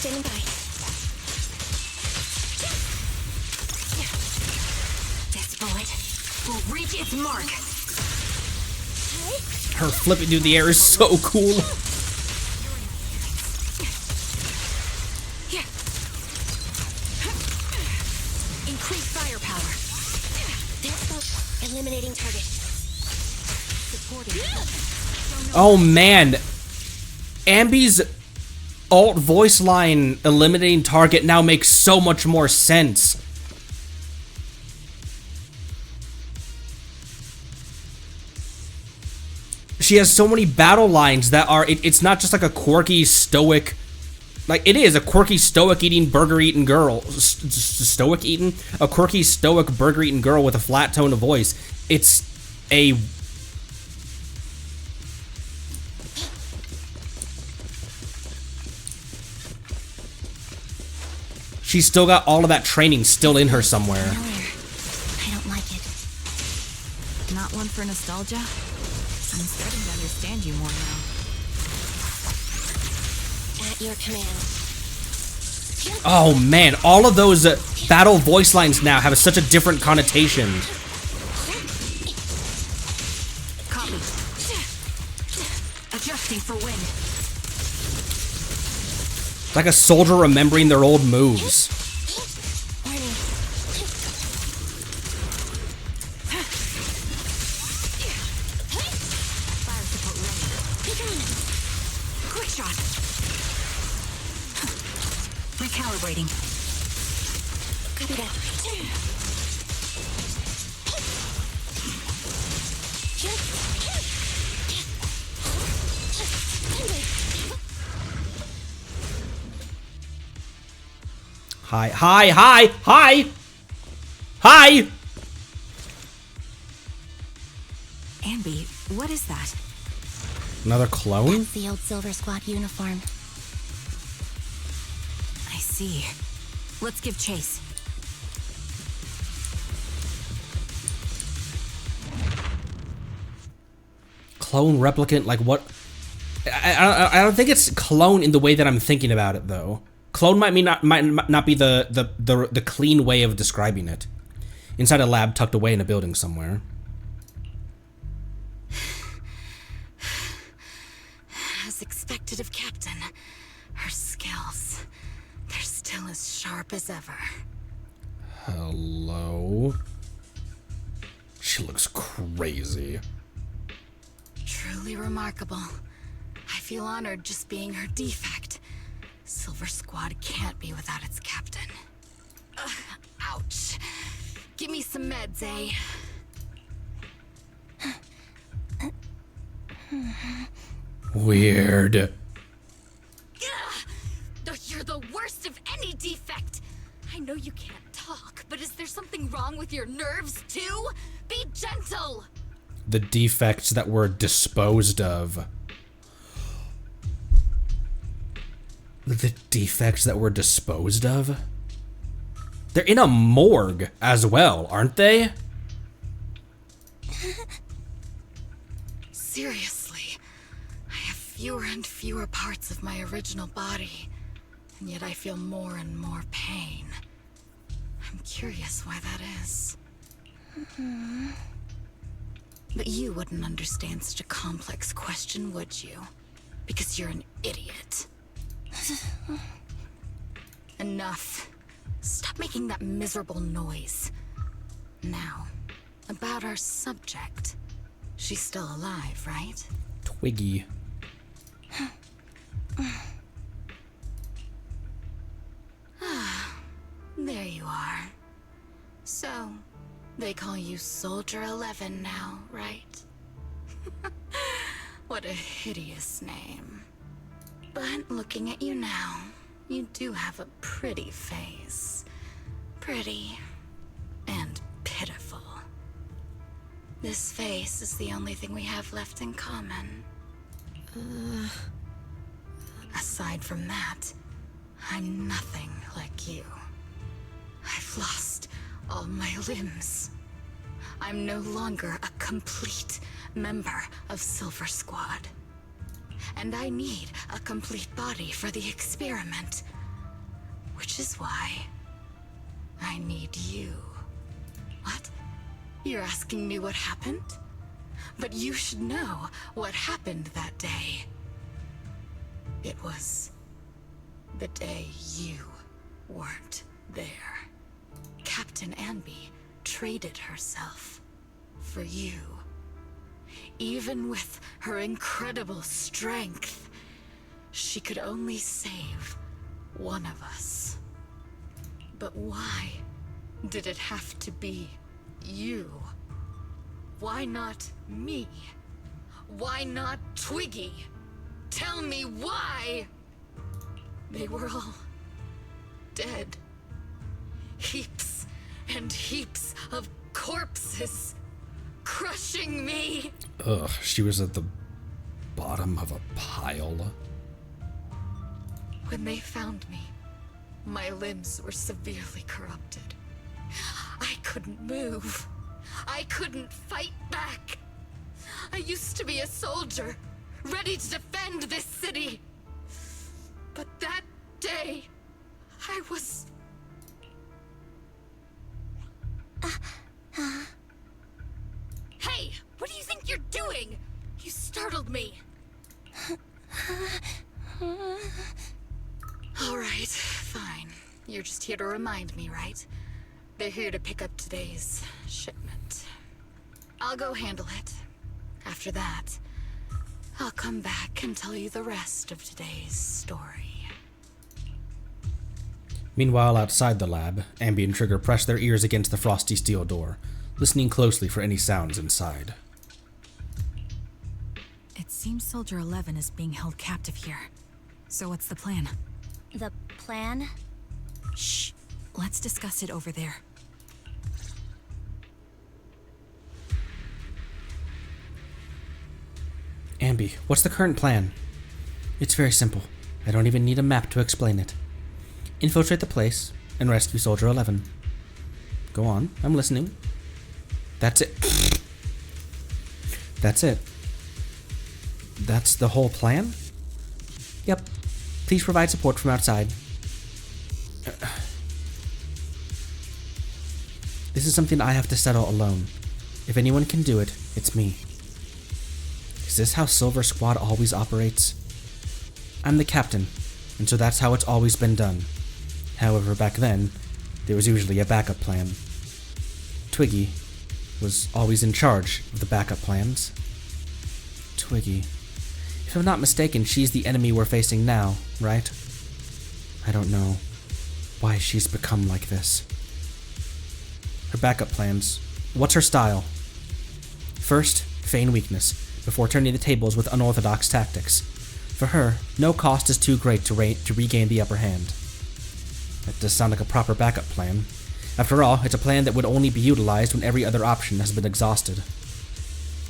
Standing by. This bullet will reach its mark. Her flipping through the air is so cool. Increase firepower. There's eliminating target. Supporting. Oh man. Ambi's alt voice line eliminating target now makes so much more sense. She has so many battle lines that are, it's not just like a quirky stoic, like it is a quirky stoic eating burger eating girl, stoic eating? A quirky stoic burger eating girl with a flat tone of voice. It's a... She's still got all of that training still in her somewhere. I don't like it. Not one for nostalgia? I'm starting to understand you more now. At your command. Oh man, all of those battle voice lines now have such a different connotation. Copy. Adjusting for wind. Like a soldier remembering their old moves. Quick shot. Recalibrating. Copy that. Hi, hi, hi, hi! Hi! Anby, what is that? Another clone? That's the old Silver Squad uniform. I see. Let's give chase. Clone replicant, like what? I don't think it's clone in the way that I'm thinking about it, though. Clone might not be the clean way of describing it. Inside a lab tucked away in a building somewhere. As expected of Captain, her skills, they're still as sharp as ever. Hello? She looks crazy. Truly remarkable. I feel honored just being her defect. Silver Squad can't be without its captain. Ouch. Give me some meds, eh? Weird. You're the worst of any defect. I know you can't talk, but is there something wrong with your nerves, too? Be gentle. The defects that were disposed of. The defects that were disposed of? They're in a morgue as well, aren't they? Seriously, I have fewer and fewer parts of my original body, and yet I feel more and more pain. I'm curious why that is. But you wouldn't understand such a complex question, would you? Because you're an idiot. Enough. Stop making that miserable noise. Now, about our subject. She's still alive, right? Twiggy. There you are. So, they call you Soldier 11 now, right? What a hideous name. But looking at you now, you do have a pretty face. Pretty and pitiful. This face is the only thing we have left in common. Aside from that, I'm nothing like you. I've lost all my limbs. I'm no longer a complete member of Silver Squad. And I need a complete body for the experiment. Which is why I need you. What? You're asking me what happened? But you should know what happened that day. It was the day you weren't there. Captain Anby traded herself for you. Even with her incredible strength, she could only save one of us. But why did it have to be you? Why not me? Why not Twiggy? Tell me why! They were all dead. Heaps and heaps of corpses crushing me. Ugh, she was at the bottom of a pile. When they found me, my limbs were severely corrupted. I couldn't move. I couldn't fight back. I used to be a soldier, ready to defend this city. But that day, I was... Hey, what do you think you're doing? You startled me. All right, fine. You're just here to remind me, right? They're here to pick up today's shipment. I'll go handle it. After that, I'll come back and tell you the rest of today's story. Meanwhile, outside the lab, Ambi and Trigger press their ears against the frosty steel door, listening closely for any sounds inside. It seems Soldier 11 is being held captive here. So what's the plan? The plan? Shh. Let's discuss it over there. Ambi, what's the current plan? It's very simple. I don't even need a map to explain it. Infiltrate the place and rescue Soldier 11. Go on, I'm listening. That's it. That's it. That's the whole plan? Yep. Please provide support from outside. This is something I have to settle alone. If anyone can do it, it's me. Is this how Silver Squad always operates? I'm the captain, and so that's how it's always been done. However, back then, there was usually a backup plan. Twiggy was always in charge of the backup plans. Twiggy. If I'm not mistaken, she's the enemy we're facing now, right? I don't know why she's become like this. Her backup plans. What's her style? First, feign weakness, before turning the tables with unorthodox tactics. For her, no cost is too great to regain the upper hand. That does sound like a proper backup plan. After all, it's a plan that would only be utilized when every other option has been exhausted.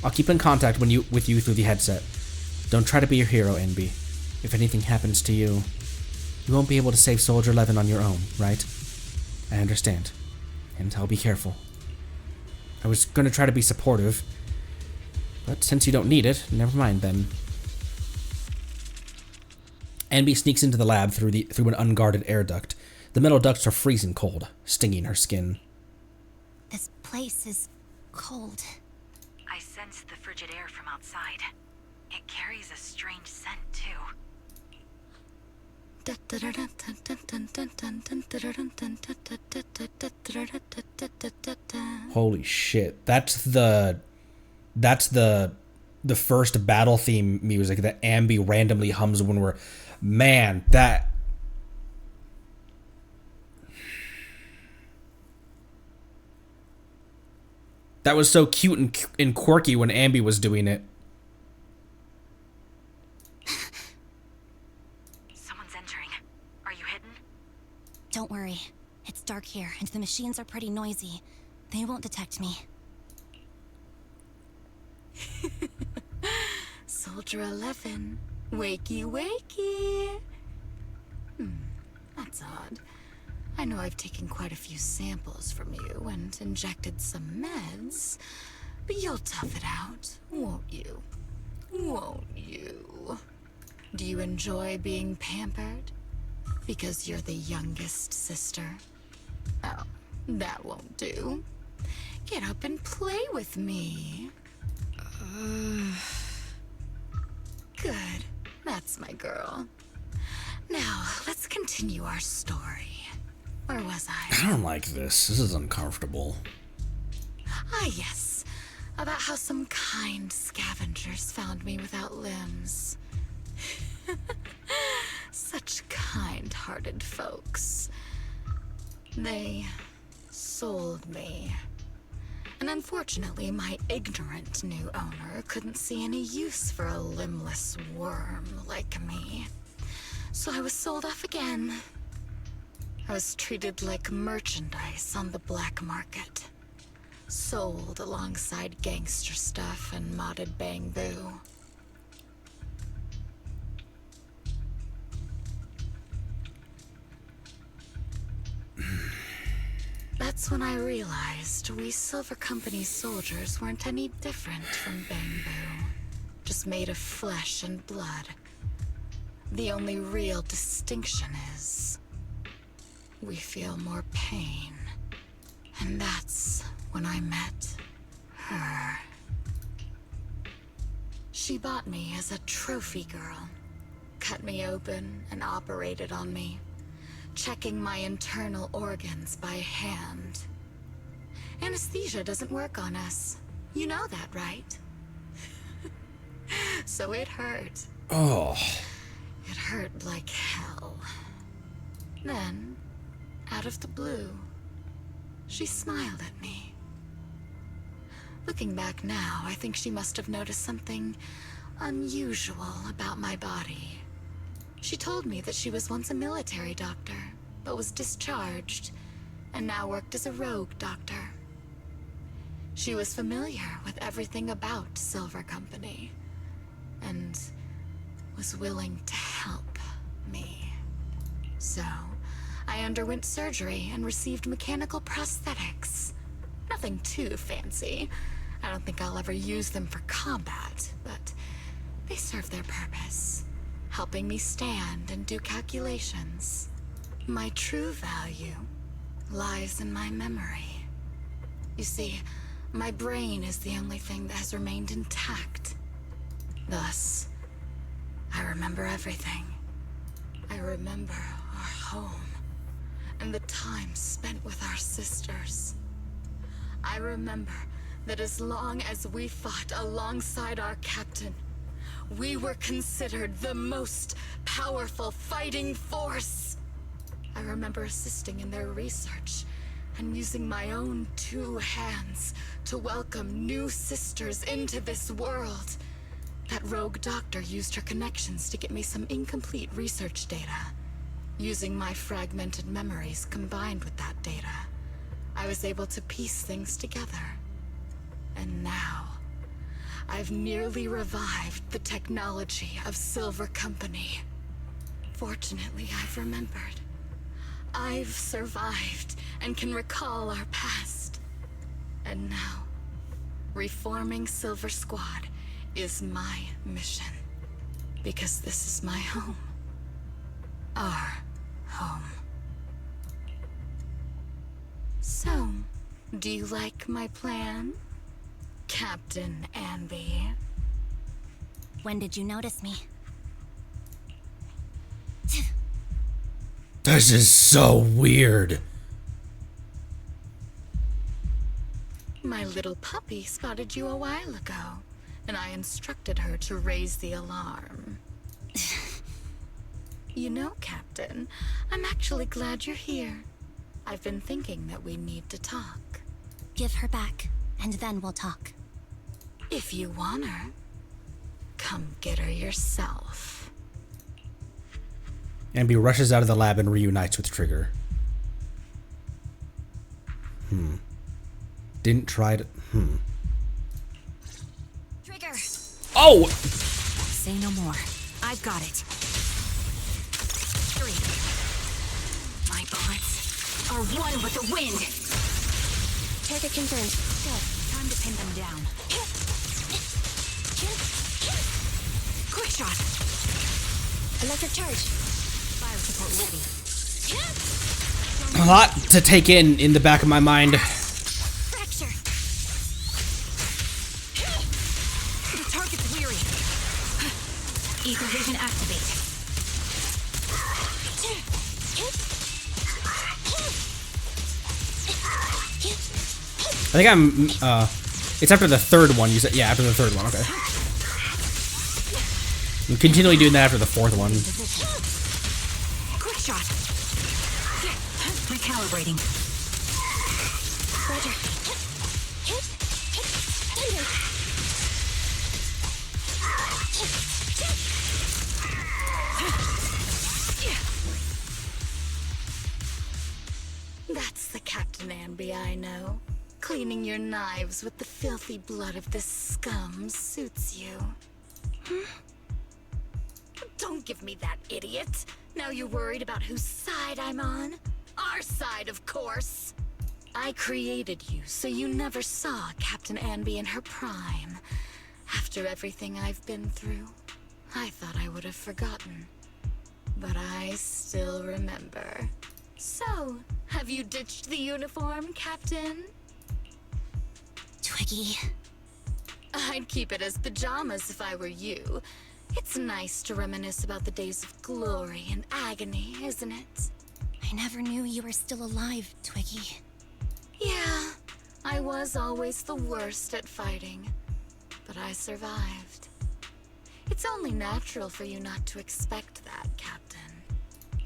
I'll keep in contact with you through the headset. Don't try to be your hero, NB. If anything happens to you, you won't be able to save Soldier 11 on your own, right? I understand. And I'll be careful. I was gonna try to be supportive, but since you don't need it, never mind then. NB sneaks into the lab through an unguarded air duct. The metal ducts are freezing cold, stinging her skin. This place is cold. I sense the frigid air from outside. It carries a strange scent, too. Holy shit. That's the first battle theme music that Ambi randomly hums when we're... Man, that... That was so cute and quirky when Ambi was doing it. Someone's entering. Are you hidden? Don't worry. It's dark here, and the machines are pretty noisy. They won't detect me. Soldier 11. Wakey, wakey. That's odd. I know I've taken quite a few samples from you and injected some meds, but you'll tough it out, won't you? Won't you? Do you enjoy being pampered? Because you're the youngest sister? Oh, that won't do. Get up and play with me. Good. That's my girl. Now, let's continue our story. Where was I? I don't like this. This is uncomfortable. Ah, yes. About how some kind scavengers found me without limbs. Such kind-hearted folks. They sold me. And unfortunately, my ignorant new owner couldn't see any use for a limbless worm like me. So I was sold off again. I was treated like merchandise on the black market. Sold alongside gangster stuff and modded bamboo. That's when I realized we Silver Company soldiers weren't any different from bamboo. Just made of flesh and blood. The only real distinction is we feel more pain. And that's when I met her. She bought me as a trophy girl. Cut me open and operated on me, checking my internal organs by hand. Anesthesia doesn't work on us. You know that, right? So it hurt. Oh. It hurt like hell. Then, out of the blue, she smiled at me. Looking back now, I think she must have noticed something unusual about my body. She told me that she was once a military doctor, but was discharged, and now worked as a rogue doctor. She was familiar with everything about Silver Company, and was willing to help me. So, I underwent surgery and received mechanical prosthetics. Nothing too fancy. I don't think I'll ever use them for combat, but they serve their purpose, helping me stand and do calculations. My true value lies in my memory. You see, my brain is the only thing that has remained intact. Thus, I remember everything. I remember our home, and the time spent with our sisters. I remember that as long as we fought alongside our captain, we were considered the most powerful fighting force. I remember assisting in their research and using my own 2 hands to welcome new sisters into this world. That rogue doctor used her connections to get me some incomplete research data. Using my fragmented memories combined with that data, I was able to piece things together. And now, I've nearly revived the technology of Silver Company. Fortunately, I've remembered. I've survived and can recall our past. And now, reforming Silver Squad is my mission. Because this is my home. Our home. So, do you like my plan, Captain Anby? When did you notice me? This is so weird. My little puppy spotted you a while ago, and I instructed her to raise the alarm. You know, Captain, I'm actually glad you're here. I've been thinking that we need to talk. Give her back, and then we'll talk. If you want her, come get her yourself. Anby rushes out of the lab and reunites with Trigger. Didn't try to... Trigger! Oh! Say no more. I've got it. 3. My bullets are one with the wind. Target confirmed. Go. Time to pin them down. Quick shot. Electric charge. Fire support ready. A lot to take in the back of my mind. Fracture. The target's weary. Ether vision activate. I think I'm, it's after the 3rd one, you said? Yeah, after the 3rd one, okay. I'm continually doing that after the 4th one. Quick shot. Recalibrating. Roger. That's the Captain Anby I know. Cleaning your knives with the filthy blood of this scum suits you. Don't give me that, idiot. Now you're worried about whose side I'm on? Our side, of course. I created you so you never saw Captain Anby in her prime. After everything I've been through, I thought I would have forgotten. But I still remember. So, have you ditched the uniform, Captain? Twiggy. I'd keep it as pajamas if I were you. It's nice to reminisce about the days of glory and agony, isn't it? I never knew you were still alive, Twiggy. Yeah, I was always the worst at fighting, but I survived. It's only natural for you not to expect that, Captain.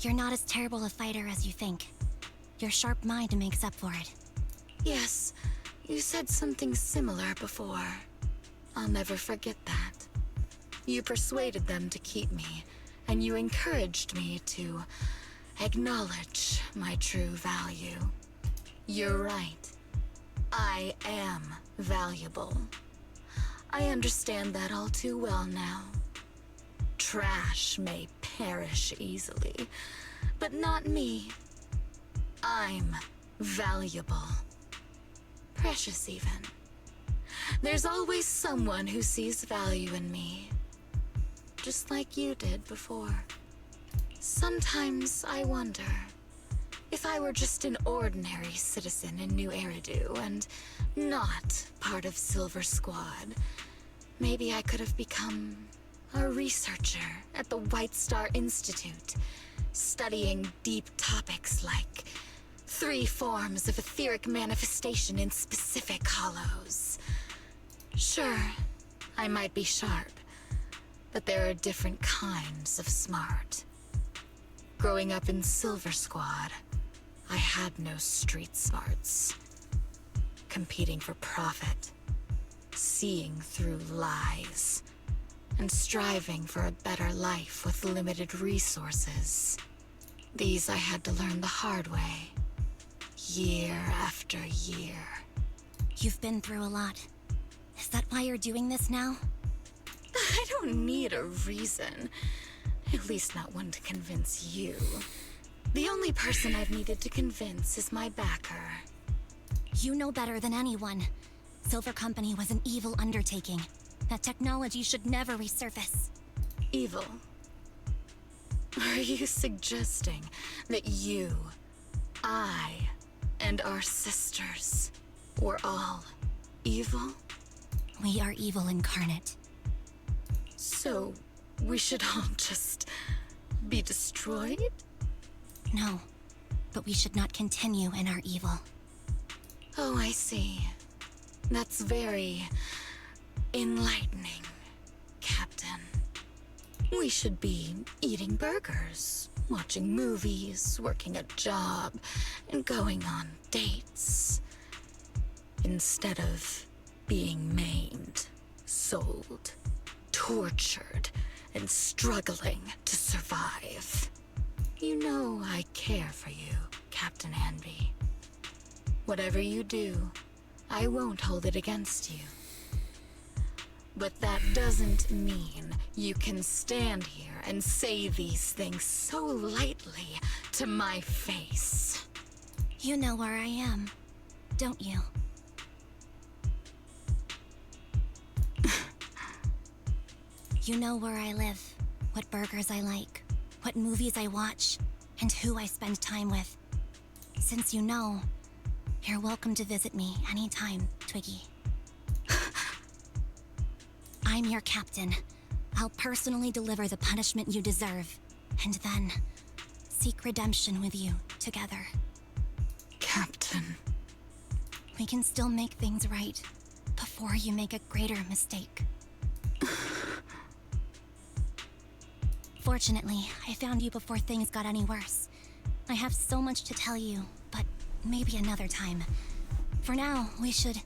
You're not as terrible a fighter as you think. Your sharp mind makes up for it. Yes, you said something similar before. I'll never forget that. You persuaded them to keep me, and you encouraged me to acknowledge my true value. You're right. I am valuable. I understand that all too well now. Trash may perish easily, but not me. I'm valuable. Precious even. There's always someone who sees value in me, just like you did before. Sometimes I wonder, if I were just an ordinary citizen in New Eridu and not part of Silver Squad, maybe I could have become a researcher at the White Star Institute, studying deep topics like 3 forms of etheric manifestation in specific hollows. Sure, I might be sharp, but there are different kinds of smart. Growing up in Silver Squad, I had no street smarts. Competing for profit, seeing through lies, and striving for a better life with limited resources. These I had to learn the hard way, year after year. You've been through a lot. Is that why you're doing this now? I don't need a reason. At least not one to convince you. The only person I've needed to convince is my backer. You know better than anyone. Silver Company was an evil undertaking. That technology should never resurface. Evil? Are you suggesting that you, I, and our sisters were all evil? We are evil incarnate. So, we should all just be destroyed? No, but we should not continue in our evil. Oh, I see. That's very enlightening, Captain. We should be eating burgers, watching movies, working a job, and going on dates. Instead of being maimed, sold, tortured, and struggling to survive. You know I care for you, Captain Anby. Whatever you do, I won't hold it against you. But that doesn't mean you can stand here and say these things so lightly to my face. You know where I am, don't you? You know where I live, what burgers I like, what movies I watch, and who I spend time with. Since you know, you're welcome to visit me anytime, Twiggy. I'm your captain. I'll personally deliver the punishment you deserve, and then seek redemption with you together. Captain. We can still make things right before you make a greater mistake. Fortunately, I found you before things got any worse. I have so much to tell you, but maybe another time. For now, we should...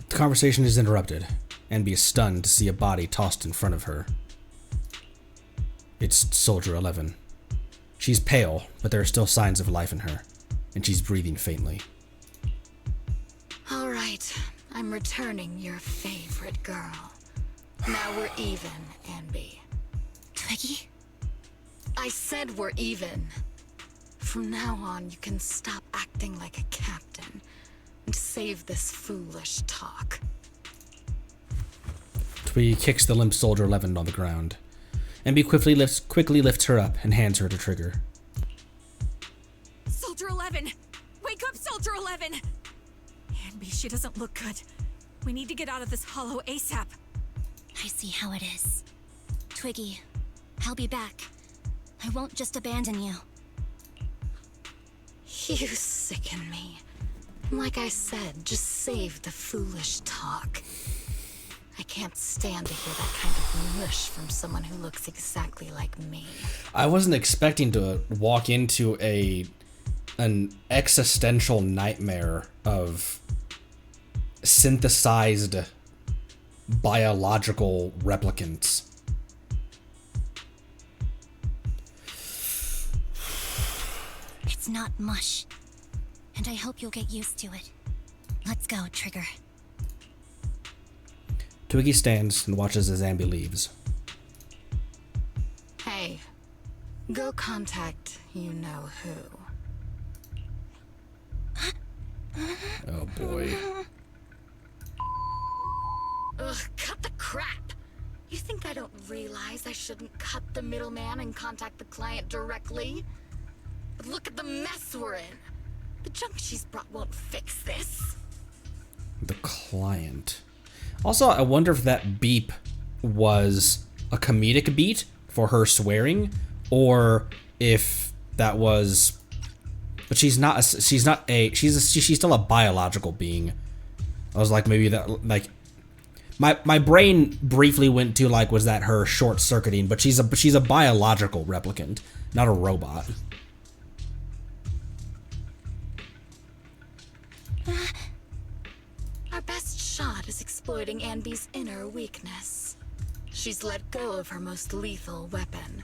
The conversation is interrupted. Enby is stunned to see a body tossed in front of her. It's Soldier 11. She's pale, but there are still signs of life in her, and she's breathing faintly. All right, I'm returning your favorite girl. Now we're even, Anby. Twiggy? I said we're even. From now on, you can stop acting like a captain and save this foolish talk. Twiggy kicks the limp Soldier 11 on the ground. Enby quickly lifts her up and hands her to Trigger. Soldier 11! Wake up, Soldier 11! Anby, she doesn't look good. We need to get out of this hollow ASAP. I see how it is. Twiggy, I'll be back. I won't just abandon you. You sicken me. Like I said, just save the foolish talk. I can't can't stand to hear that kind of mush from someone who looks exactly like me. I wasn't expecting to walk into an existential nightmare of synthesized biological replicants. It's not mush. And I hope you'll get used to it. Let's go, Trigger. Twiggy stands and watches as Ambi leaves. Hey, go contact you-know-who. Oh boy. Ugh, cut the crap! You think I don't realize I shouldn't cut the middleman and contact the client directly? But look at the mess we're in! The junk she's brought won't fix this. The client. Also, I wonder if that beep was a comedic beat for her swearing, or if that was. But she's still a biological being. I was like, maybe that, like, my brain briefly went to, like, was that her short circuiting? But she's a biological replicant, not a robot. Our best shot is exploiting Anby's inner weakness. She's let go of her most lethal weapon,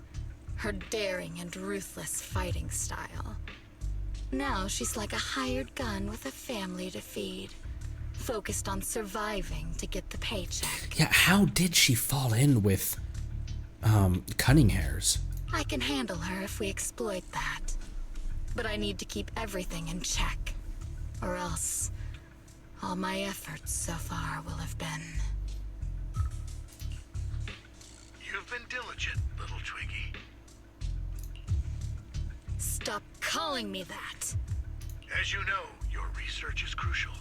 her daring and ruthless fighting style. Now she's like a hired gun with a family to feed, focused on surviving to get the paycheck. Yeah, how did she fall in with, cunning hairs? I can handle her if we exploit that. But I need to keep everything in check, or else all my efforts so far will have been... You've been diligent, little Twiggy. Stop calling me that! As you know, your research is crucial.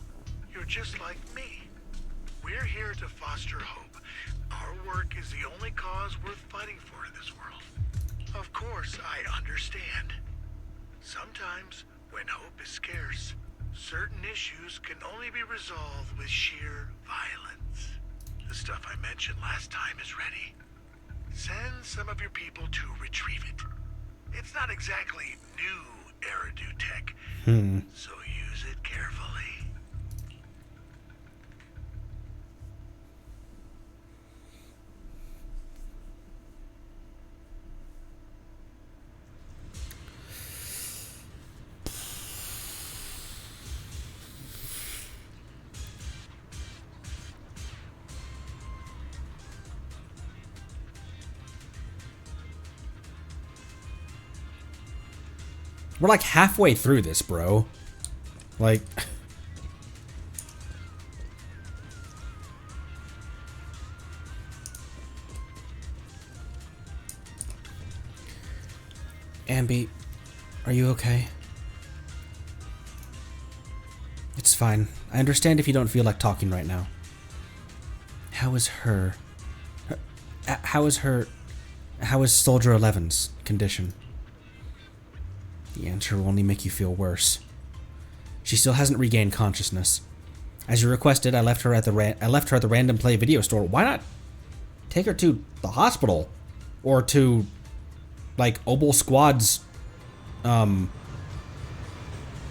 You're just like me. We're here to foster hope. Our work is the only cause worth fighting for in this world. Of course, I understand. Sometimes, when hope is scarce, certain issues can only be resolved with sheer violence. The stuff I mentioned last time is ready. Send some of your people to retrieve it. It's not exactly new Eridu tech, so use it carefully. We're like halfway through this, bro. Like... Ambi, are you okay? It's fine. I understand if you don't feel like talking right now. How is how is Soldier 11's condition? The answer will only make you feel worse. She still hasn't regained consciousness. As you requested, I left her at the Random Play video store. Why not take her to the hospital or to like Obel Squad's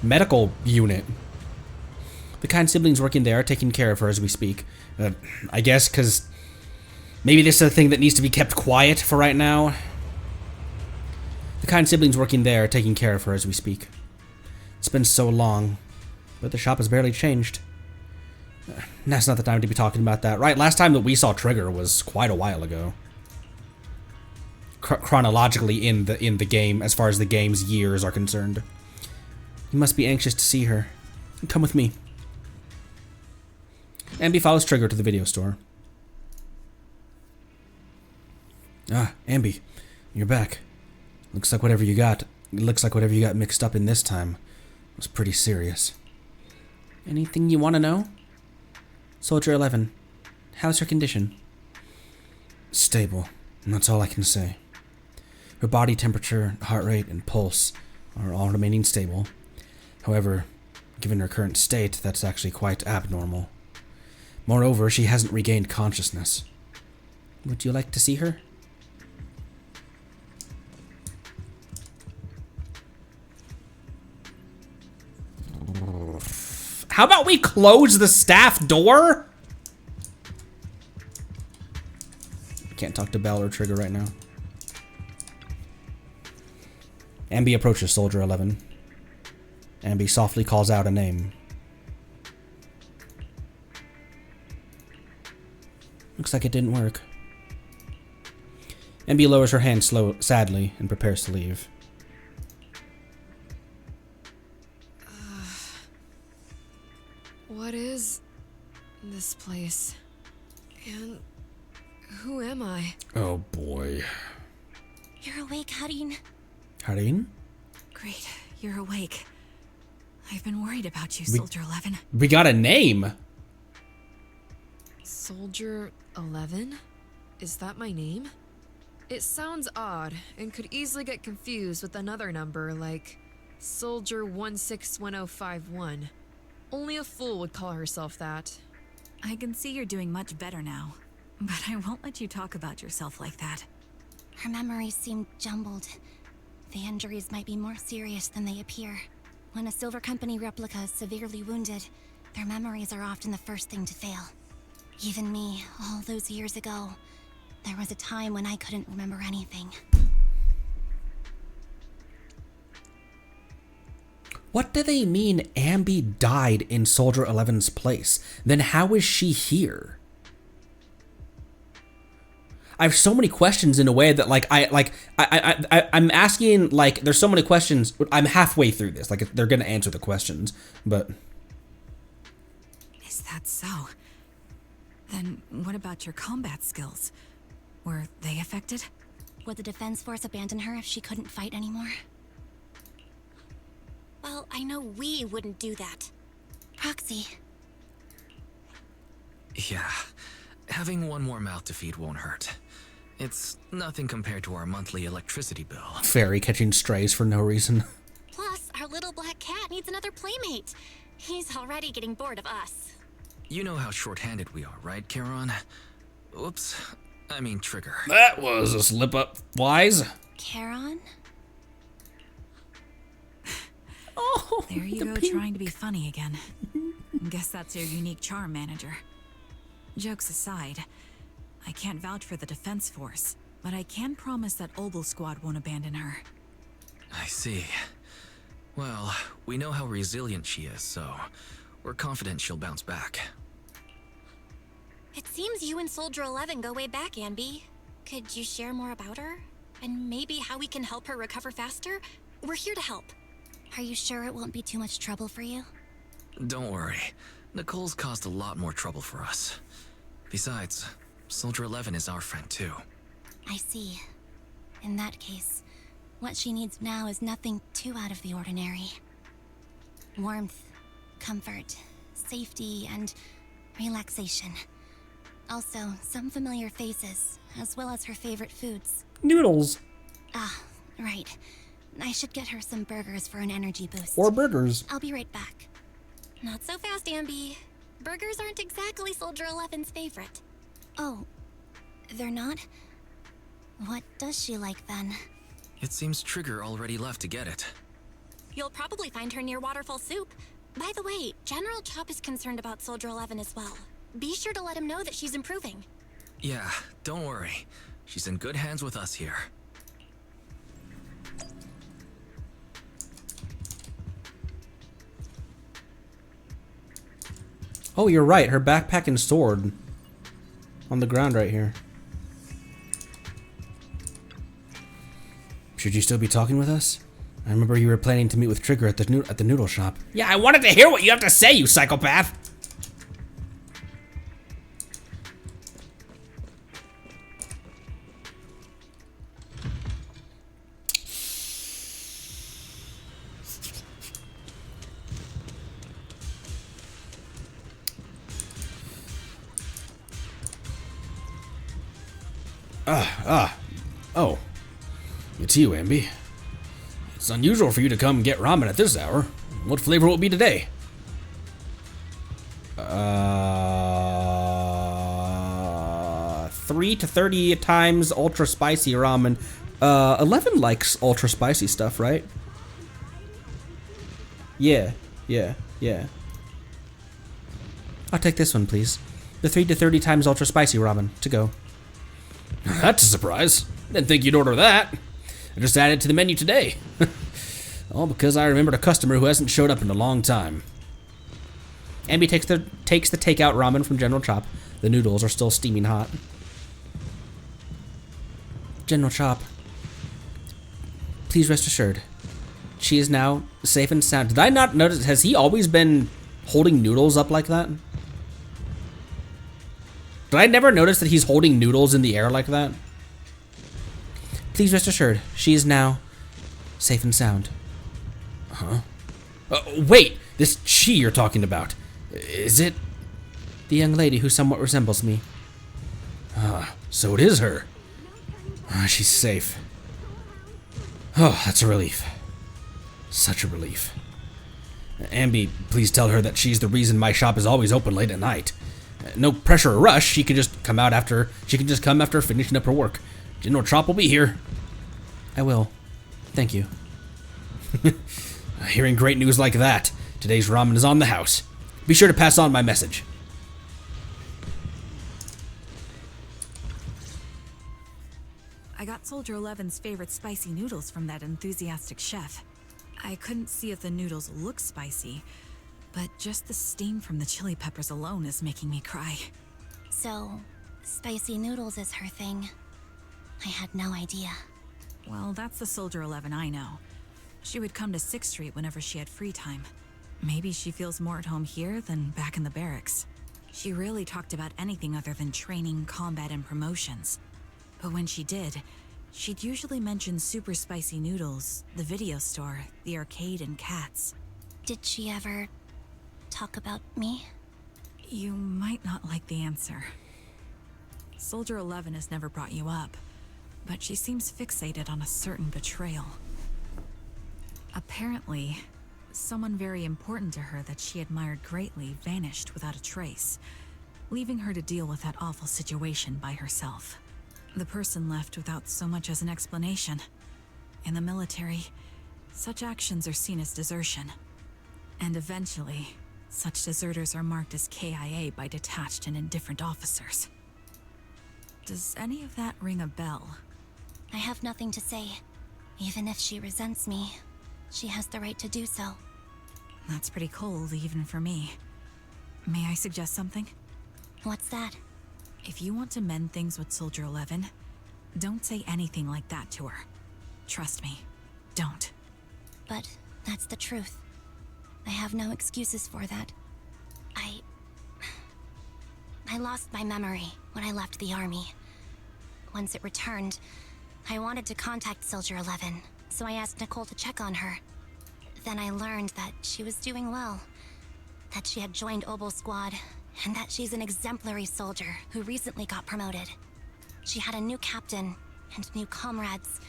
medical unit? The kind siblings working there are taking care of her as we speak. I guess because maybe this is a thing that needs to be kept quiet for right now. The kind siblings working there are taking care of her as we speak. It's been so long, but the shop has barely changed. Now's not the time to be talking about that, right? Last time that we saw Trigger was quite a while ago. Chronologically in the game, as far as the game's years are concerned. You must be anxious to see her. Come with me. Ambi follows Trigger to the video store. Ah, Ambi, you're back. Looks like whatever you got mixed up in this time was pretty serious. Anything you want to know? Soldier 11, how's her condition? Stable, and that's all I can say. Her body temperature, heart rate, and pulse are all remaining stable. However, given her current state, that's actually quite abnormal. Moreover, she hasn't regained consciousness. Would you like to see her? How about we close the staff door? Can't talk to Bell or Trigger right now. Ambi approaches Soldier 11. Ambi softly calls out a name. Looks like it didn't work. Ambi lowers her hand sadly and prepares to leave. What is this place? And who am I? Oh boy. You're awake, Harin. Harin? Great, you're awake. I've been worried about you, Soldier 11. We got a name. Soldier 11? Is that my name? It sounds odd and could easily get confused with another number like Soldier 161051. Only a fool would call herself that. I can see you're doing much better now, but I won't let you talk about yourself like that. Her memories seem jumbled. The injuries might be more serious than they appear. When a Silver Company replica is severely wounded, their memories are often the first thing to fail. Even me, all those years ago, there was a time when I couldn't remember anything. What do they mean Ambi died in Soldier 11's place? Then how is she here? I have so many questions in a way that I'm asking, like, there's so many questions. I'm halfway through this. Like, they're gonna answer the questions, but Is that so? Then what about your combat skills? Were they affected? Would the Defense Force abandon her if she couldn't fight anymore? Well, I know we wouldn't do that. Proxy. Yeah, having one more mouth to feed won't hurt. It's nothing compared to our monthly electricity bill. Fairy catching strays for no reason. Plus, our little black cat needs another playmate. He's already getting bored of us. You know how short-handed we are, right, Charon? Oops, I mean Trigger. That was a slip up, Wise. Charon? Oh, There you the go, pink. trying to be funny again. Guess that's your unique charm, manager. Jokes aside, I can't vouch for the Defense Force, but I can promise that Obel Squad won't abandon her. I see. Well, we know how resilient she is, so we're confident she'll bounce back. It seems you and Soldier 11 go way back, Ambi. Could you share more about her? And maybe how we can help her recover faster? We're here to help. Are you sure it won't be too much trouble for you? Don't worry. Nicole's caused a lot more trouble for us. Besides, Soldier 11 is our friend too. I see. In that case, what she needs now is nothing too out of the ordinary. Warmth, comfort, safety, and relaxation. Also, some familiar faces, as well as her favorite foods. Noodles. Ah, right. I should get her some burgers for an energy boost. Or burgers. I'll be right back. Not so fast, Ambi. Burgers aren't exactly Soldier 11's favorite. Oh, they're not? What does she like then? It seems Trigger already left to get it. You'll probably find her near Waterfall Soup. By the way, General Chop is concerned about Soldier 11 as well. Be sure to let him know that she's improving. Yeah, don't worry. She's in good hands with us here. Oh, you're right. Her backpack and sword on the ground right here. Should you still be talking with us? I remember you were planning to meet with Trigger at the noodle shop. Yeah, I wanted to hear what you have to say, you psychopath. Oh. It's you, Ambi. It's unusual for you to come get ramen at this hour. What flavor will it be today? 3 to 30 times ultra spicy ramen. 11 likes ultra spicy stuff, right? Yeah. I'll take this one, please. The 3 to 30 times ultra spicy ramen to go. That's a surprise. Didn't think you'd order that. I just added it to the menu today. All because I remembered a customer who hasn't showed up in a long time. Ambi takes the takeout ramen from General Chop. The noodles are still steaming hot. General Chop, please rest assured, she is now safe and sound. Did I not notice? Has he always been holding noodles up like that? Did I never notice that he's holding noodles in the air like that? Please rest assured, she is now safe and sound. Huh? Wait, this she you're talking about. Is it the young lady who somewhat resembles me? So it is her. She's safe. Oh, that's a relief. Such a relief. Ambi, please tell her that she's the reason my shop is always open late at night. No pressure or rush. She can just come after finishing up her work. General Chop will be here. I will. Thank you. Hearing great news like that, today's ramen is on the house. Be sure to pass on my message. I got Soldier 11's favorite spicy noodles from that enthusiastic chef. I couldn't see if the noodles look spicy, but just the steam from the chili peppers alone is making me cry. So, spicy noodles is her thing. I had no idea. Well, that's the Soldier 11 I know. She would come to 6th Street whenever she had free time. Maybe she feels more at home here than back in the barracks. She rarely talked about anything other than training, combat, and promotions. But when she did, she'd usually mention super spicy noodles, the video store, the arcade, and cats. Did she ever talk about me? You might not like the answer. Soldier 11 has never brought you up, but she seems fixated on a certain betrayal. Apparently, someone very important to her that she admired greatly vanished without a trace, leaving her to deal with that awful situation by herself. The person left without so much as an explanation. In the military, such actions are seen as desertion. And eventually, such deserters are marked as KIA by detached and indifferent officers. Does any of that ring a bell? I have nothing to say. Even if she resents me, she has the right to do so. That's pretty cold, even for me. May I suggest something? What's that? If you want to mend things with Soldier 11, don't say anything like that to her. Trust me, don't. But that's the truth. I have no excuses for that. I lost my memory when I left the army. Once it returned, I wanted to contact Soldier 11, so I asked Nicole to check on her. Then I learned that she was doing well, that she had joined Obel Squad, and that she's an exemplary soldier who recently got promoted. She had a new captain and new comrades,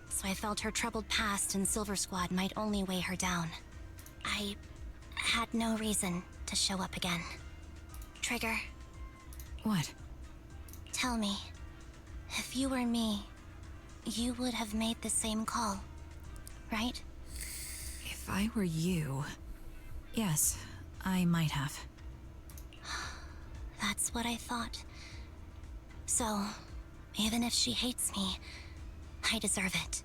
so I felt her troubled past in Silver Squad might only weigh her down. I had no reason to show up again. Trigger, What? tell me, if you were me, you would have made the same call, right? If I were you... Yes, I might have. That's what I thought. So, even if she hates me, I deserve it.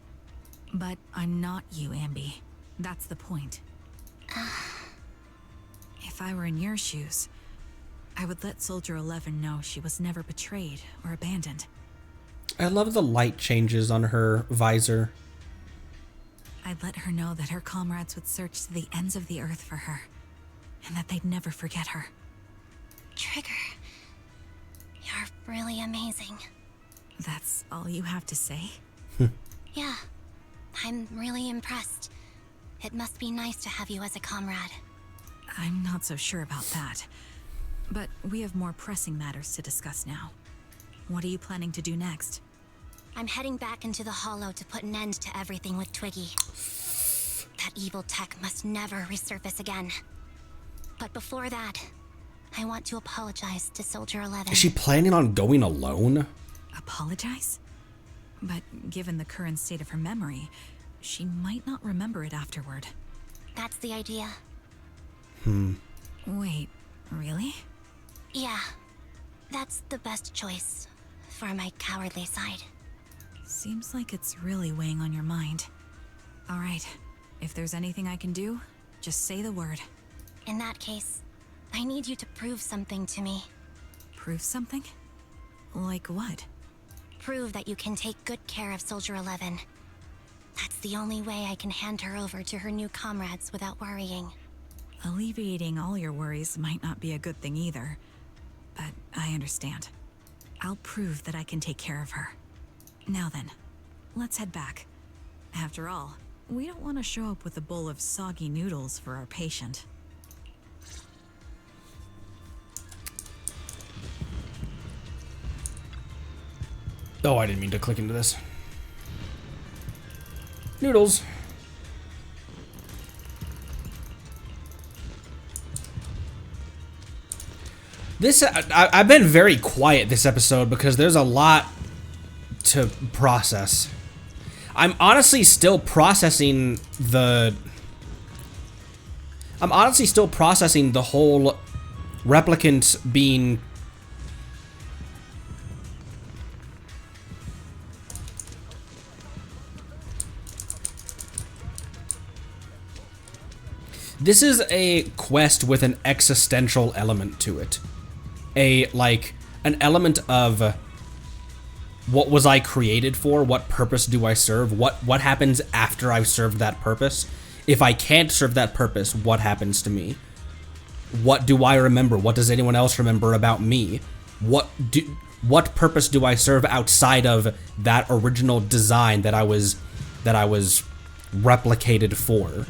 But I'm not you, Ambi. That's the point. If I were in your shoes, I would let Soldier 11 know she was never betrayed or abandoned. I love the light changes on her visor. I'd let her know that her comrades would search to the ends of the earth for her, and that they'd never forget her. Trigger, you're really amazing. That's all you have to say? Yeah, I'm really impressed. It must be nice to have you as a comrade. I'm not so sure about that. But we have more pressing matters to discuss now. What are you planning to do next? I'm heading back into the Hollow to put an end to everything with Twiggy. That evil tech must never resurface again. But before that, I want to apologize to Soldier 11. Is she planning on going alone? Apologize? But given the current state of her memory, she might not remember it afterward. That's the idea. Wait, really? Yeah. That's the best choice for my cowardly side. Seems like it's really weighing on your mind. All right, if there's anything I can do, just say the word. In that case, I need you to prove something to me. Prove something? Like what? Prove that you can take good care of Soldier 11. That's the only way I can hand her over to her new comrades without worrying. Alleviating all your worries might not be a good thing either. But I understand. I'll prove that I can take care of her. Now then, let's head back. After all, we don't want to show up with a bowl of soggy noodles for our patient. Oh, I didn't mean to click into this. Noodles. This I've been very quiet this episode because there's a lot to process. I'm honestly still processing the whole replicant being This is a quest with an existential element to it. An element of what was I created for? What purpose do I serve? What happens after I've served that purpose? If I can't serve that purpose, what happens to me? What do I remember? What does anyone else remember about me? What purpose do I serve outside of that original design that I was replicated for?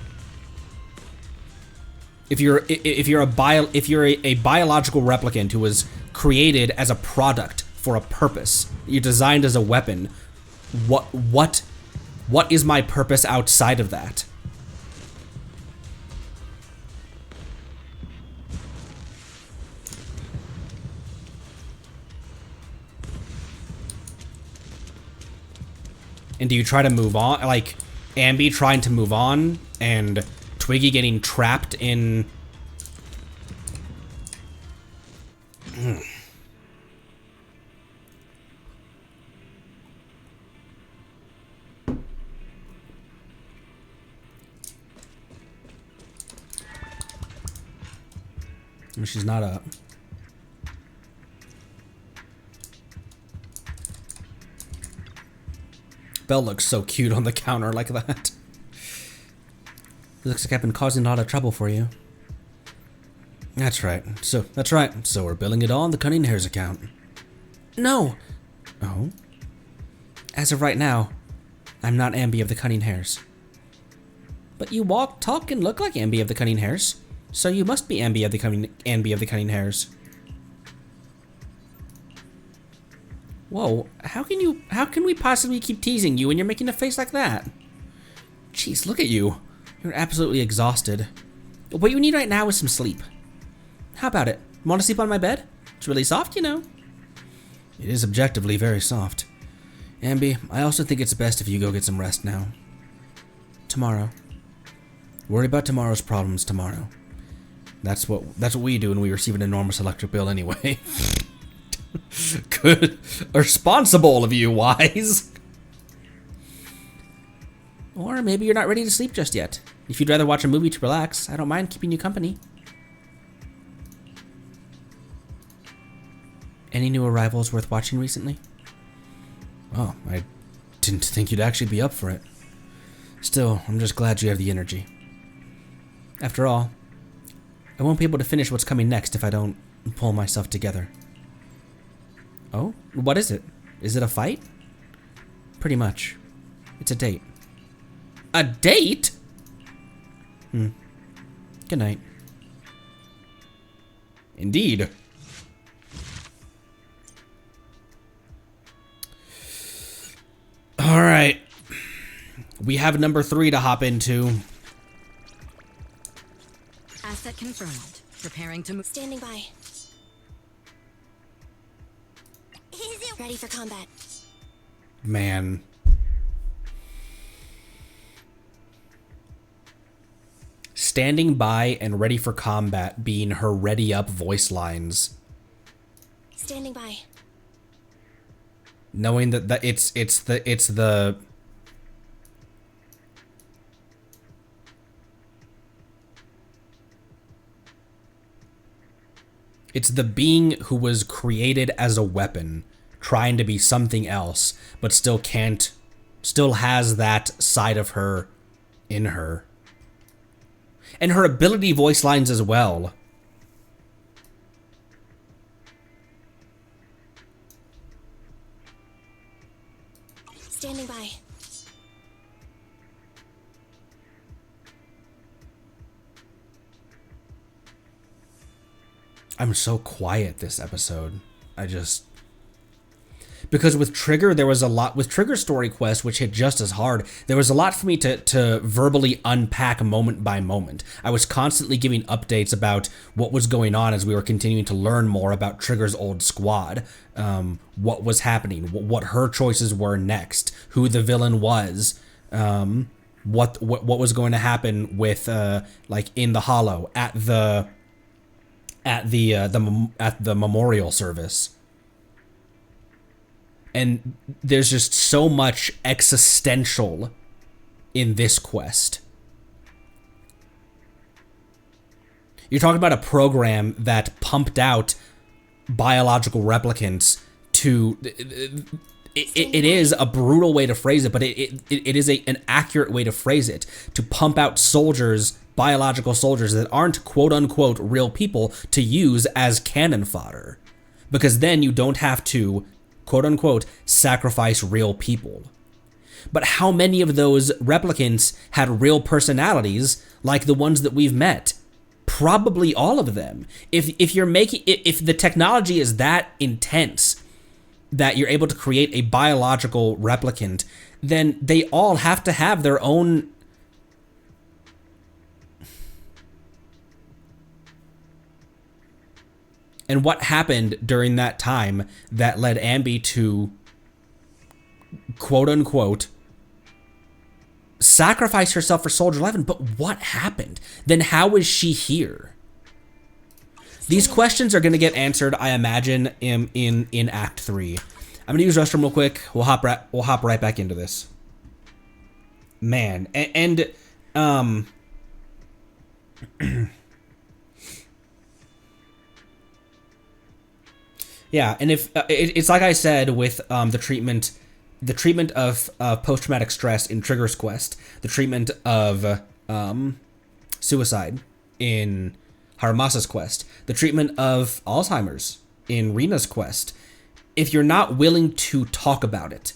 If you're a biological replicant who was created as a product for a purpose, you're designed as a weapon, what is my purpose outside of that? And do you try to move on, like Ambi trying to move on and Twiggy getting trapped in... She's not up. Belle looks so cute on the counter like that. Looks like I've been causing a lot of trouble for you. That's right. So we're billing it all on the Cunning Hares account. No. Oh. As of right now, I'm not Ambi of the Cunning Hares. But you walk, talk, and look like Ambi of the Cunning Hares. So you must be Ambi of the Cunning Hares. Whoa, how can we possibly keep teasing you when you're making a face like that? Jeez, look at you. You're absolutely exhausted. What you need right now is some sleep. How about it? Want to sleep on my bed? It's really soft, you know. It is objectively very soft. Ambi, I also think it's best if you go get some rest now. Tomorrow. Worry about tomorrow's problems tomorrow. That's what we do when we receive an enormous electric bill anyway. Good. Responsible of you, Wise. Or maybe you're not ready to sleep just yet. If you'd rather watch a movie to relax, I don't mind keeping you company. Any new arrivals worth watching recently? Oh, I didn't think you'd actually be up for it. Still, I'm just glad you have the energy. After all, I won't be able to finish what's coming next if I don't pull myself together. Oh? What is it? Is it a fight? Pretty much. It's a date. A date? Good night. Indeed. All right. We have number 3 to hop into. Asset confirmed. Preparing to move. Standing by. Ready for combat. Man. Standing by and ready for combat being her ready up voice lines. Standing by. Knowing that it's the it's the being who was created as a weapon, trying to be something else, but still has that side of her in her. And her ability voice lines as well. Standing by. I'm so quiet this episode. Because with Trigger, there was a lot. With Trigger Story Quest, which hit just as hard, there was a lot for me to verbally unpack moment by moment. I was constantly giving updates about what was going on as we were continuing to learn more about Trigger's old squad, what was happening, what her choices were next, who the villain was, what was going to happen with like in the Hollow at the memorial service. And there's just so much existential in this quest. You're talking about a program that pumped out biological replicants to... It is a brutal way to phrase it, but it is an accurate way to phrase it. To pump out soldiers, biological soldiers that aren't quote-unquote real people to use as cannon fodder. Because then you don't have to... quote-unquote, sacrifice real people. But how many of those replicants had real personalities like the ones that we've met? Probably all of them. If the technology is that intense that you're able to create a biological replicant, then they all have to have their own... And what happened during that time that led Ambi to, quote-unquote, sacrifice herself for Soldier 11? But what happened? Then how is she here? These questions are going to get answered, I imagine, in Act 3. I'm going to use restroom real quick. We'll hop right back into this. Man, and yeah, and if it's like I said with the treatment of post-traumatic stress in Trigger's Quest, the treatment of suicide in Haramasa's Quest, the treatment of Alzheimer's in Rina's Quest. If you're not willing to talk about it,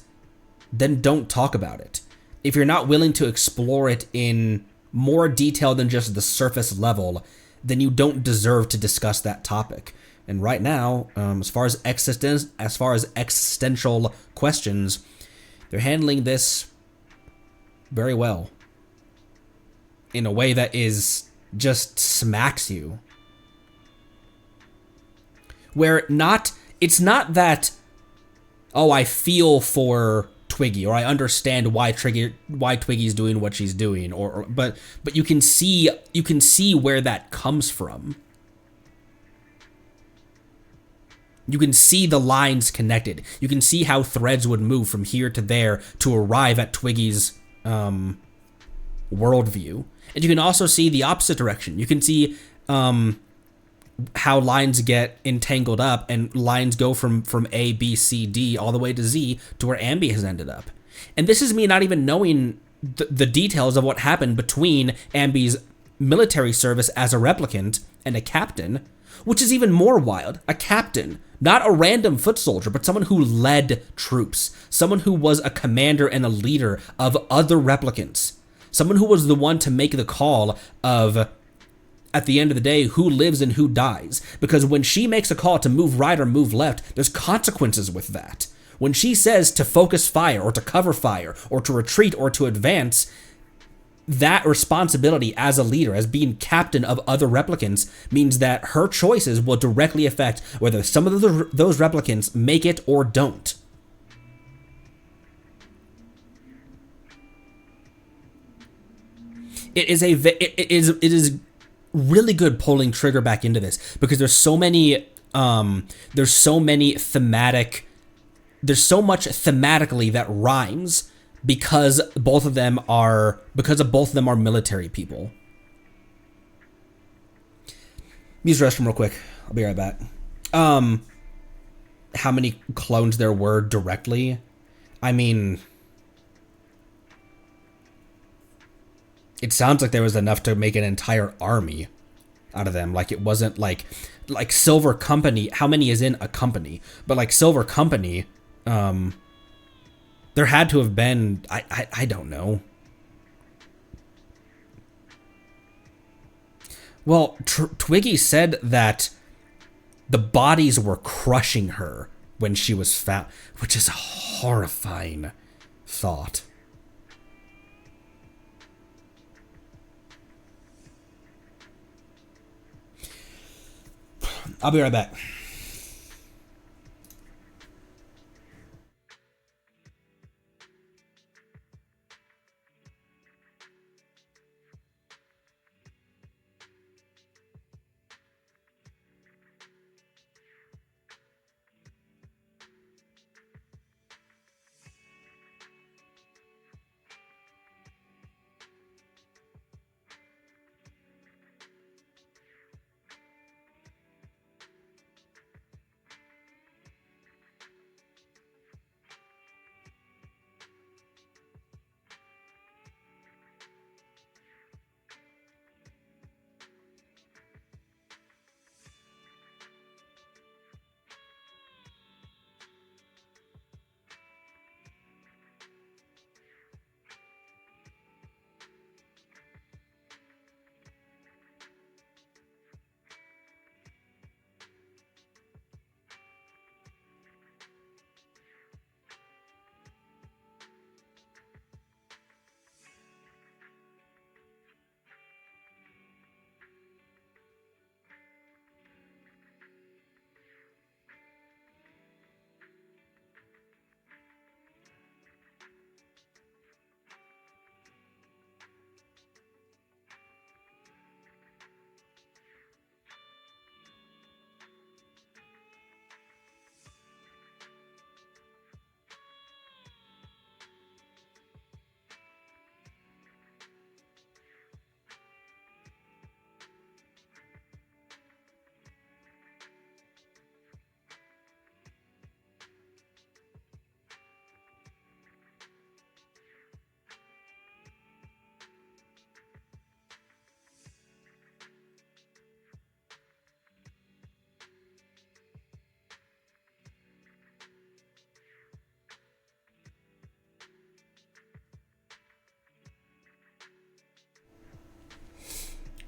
then don't talk about it. If you're not willing to explore it in more detail than just the surface level, then you don't deserve to discuss that topic. And right now, as far as existential questions, they're handling this very well. In a way that is just smacks you. Where it's not that, oh, I feel for Twiggy, or I understand why Twiggy's doing what she's doing, but you can see where that comes from. You can see the lines connected. You can see how threads would move from here to there to arrive at Twiggy's worldview. And you can also see the opposite direction. You can see how lines get entangled up and lines go from A, B, C, D all the way to Z to where Ambi has ended up. And this is me not even knowing the details of what happened between Ambi's military service as a replicant and a captain, which is even more wild. A captain, not a random foot soldier, but someone who led troops, someone who was a commander and a leader of other replicants, someone who was the one to make the call of, at the end of the day, who lives and who dies. Because when she makes a call to move right or move left, there's consequences with that. When she says to focus fire or to cover fire or to retreat or to advance, that responsibility as a leader, as being captain of other replicants, means that her choices will directly affect whether some of those replicants make it or don't. It is really good pulling Trigger back into this, because there's so many thematic, there's so much thematically that rhymes because both of them are military people. Use the restroom real quick. I'll be right back. How many clones there were directly? I mean, it sounds like there was enough to make an entire army out of them. Like, it wasn't like Silver Company. How many is in a company? But like Silver Company, there had to have been, I don't know. Well, Twiggy said that the bodies were crushing her when she was found, which is a horrifying thought. I'll be right back.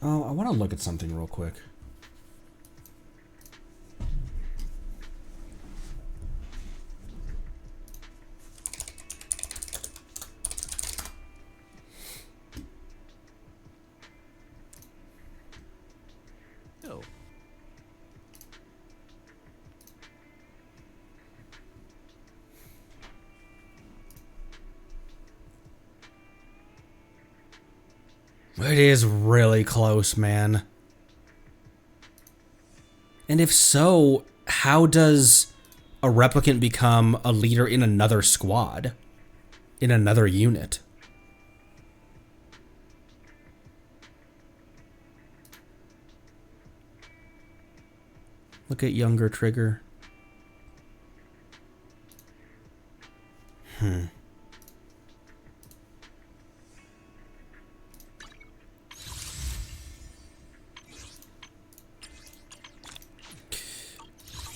Oh, I want to look at something real quick. Oh. It is really close, man. And if so, how does a replicant become a leader in another squad? In another unit? Look at younger Trigger.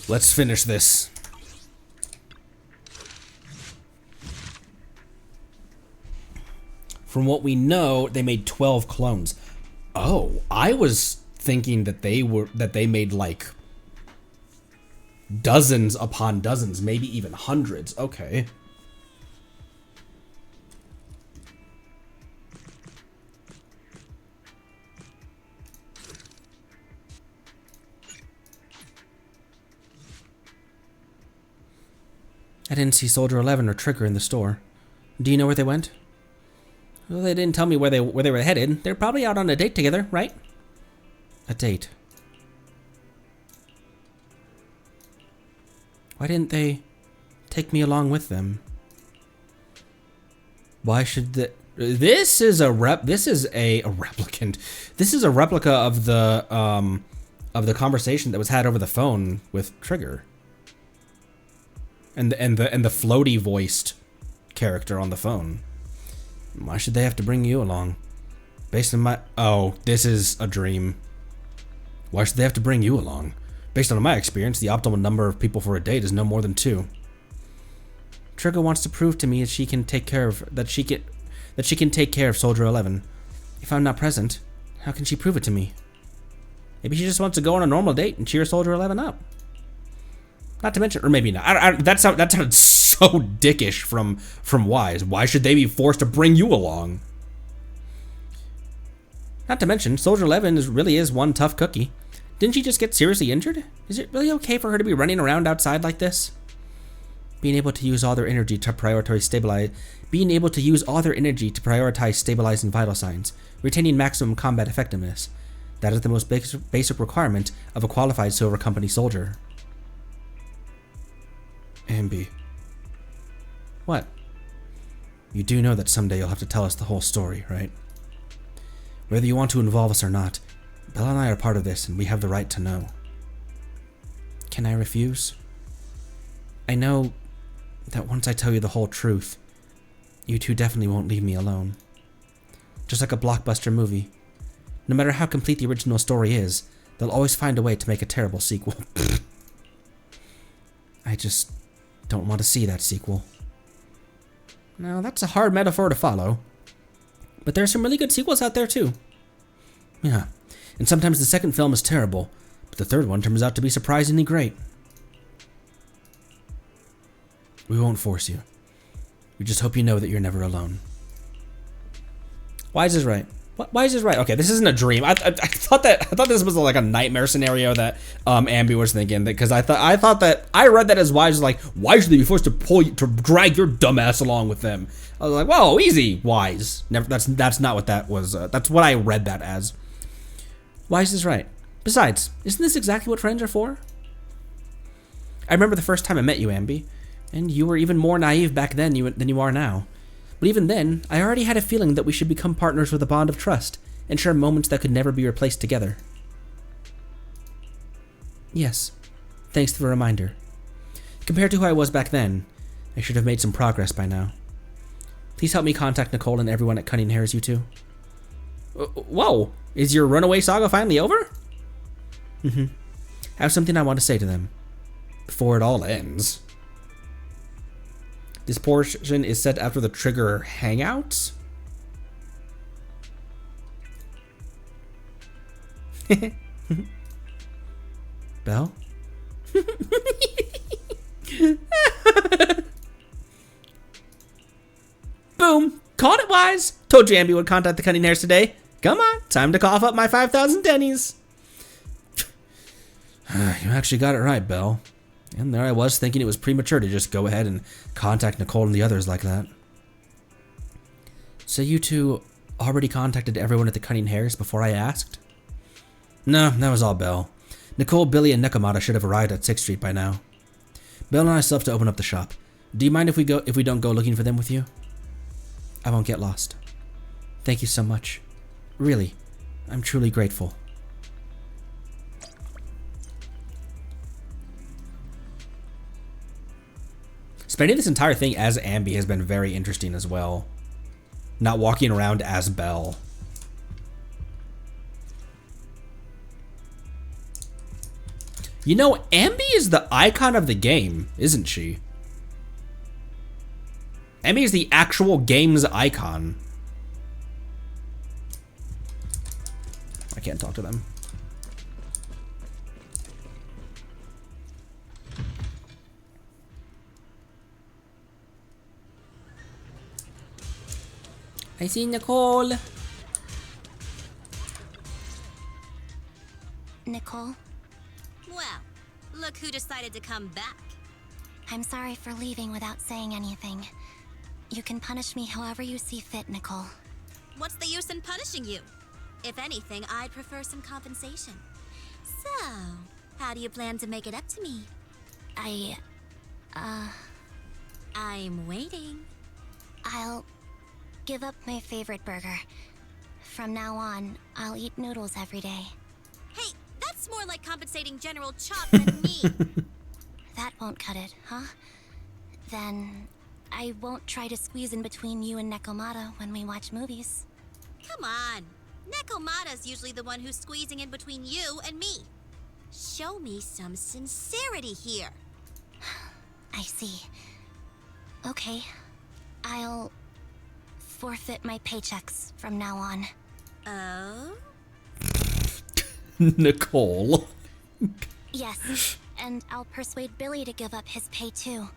Let's finish this. From what we know, they made 12 clones. Oh, I was thinking that they made like dozens upon dozens, maybe even hundreds. Okay. I didn't see Soldier 11 or Trigger in the store. Do you know where they went? Well, they didn't tell me where they were headed. They're probably out on a date together, right? A date. Why didn't they take me along with them? Why should the... This is a replicant. This is a replica of the conversation that was had over the phone with Trigger. And the floaty voiced character on the phone. Why should they have to bring you along? Based on my... Oh, this is a dream. Why should they have to bring you along? Based on my experience, the optimal number of people for a date is no more than 2. Trigger wants to prove to me that she can take care of Soldier 11. If I'm not present, how can she prove it to me? Maybe she just wants to go on a normal date and cheer Soldier 11 up. Not to mention, or maybe not. That sounded so dickish from Wise. Why should they be forced to bring you along? Not to mention, Soldier 11 really is one tough cookie. Didn't she just get seriously injured? Is it really okay for her to be running around outside like this? Being able to use all their energy to prioritize stabilizing vital signs, retaining maximum combat effectiveness. That is the most basic requirement of a qualified Silver Company soldier. Ambi. What? You do know that someday you'll have to tell us the whole story, right? Whether you want to involve us or not, Bella and I are part of this, and we have the right to know. Can I refuse? I know that once I tell you the whole truth, you two definitely won't leave me alone. Just like a blockbuster movie. No matter how complete the original story is, they'll always find a way to make a terrible sequel. I just don't want to see that sequel. Now, that's a hard metaphor to follow. But there's some really good sequels out there, too. Yeah, and sometimes the second film is terrible, but the third one turns out to be surprisingly great. We won't force you. We just hope you know that you're never alone. Wise is right. Wise is right. Okay, this isn't a dream. I thought this was like a nightmare scenario that Ambi was thinking, because I thought that I read that as Wise was like, why should they be forced to drag your dumbass along with them? I was like, whoa, easy, Wise. Never. That's not what that was. That's what I read that as. Wise is right. Besides, isn't this exactly what friends are for? I remember the first time I met you, Ambi, and you were even more naive back then than you are now. But even then, I already had a feeling that we should become partners with a bond of trust and share moments that could never be replaced together. Yes, thanks for the reminder. Compared to who I was back then, I should have made some progress by now. Please help me contact Nicole and everyone at Cunning Hares, you two. Whoa, is your runaway saga finally over? I have something I want to say to them. Before it all ends. This portion is set after the Trigger Hangouts. Belle? Boom! Caught it, Wise! Told you Ambi would contact the Cunning Hares today. Come on, time to cough up my 5,000 pennies. You actually got it right, Belle. And there I was thinking it was premature to just go ahead and contact Nicole and the others like that. So you two already contacted everyone at the Cunning Hares before I asked? No, that was all Belle. Nicole, Billy, and Nekomata should have arrived at 6th Street by now. Belle and I still have to open up the shop. Do you mind if we don't go looking for them with you? I won't get lost. Thank you so much. Really, I'm truly grateful. Spending this entire thing as Ambi has been very interesting as well. Not walking around as Belle. You know, Ambi is the icon of the game, isn't she? Ambi is the actual game's icon. I can't talk to them. I see Nicole. Nicole? Well, look who decided to come back. I'm sorry for leaving without saying anything. You can punish me however you see fit, Nicole. What's the use in punishing you? If anything, I'd prefer some compensation. So, how do you plan to make it up to me? I'm waiting. I'll give up my favorite burger. From now on, I'll eat noodles every day. Hey, that's more like compensating General Chop than me. That won't cut it, huh? Then I won't try to squeeze in between you and Nekomata when we watch movies. Come on. Nekomata's usually the one who's squeezing in between you and me. Show me some sincerity here. I see. Okay. I'll forfeit my paychecks from now on. Oh? Nicole. Yes, and I'll persuade Billy to give up his pay too.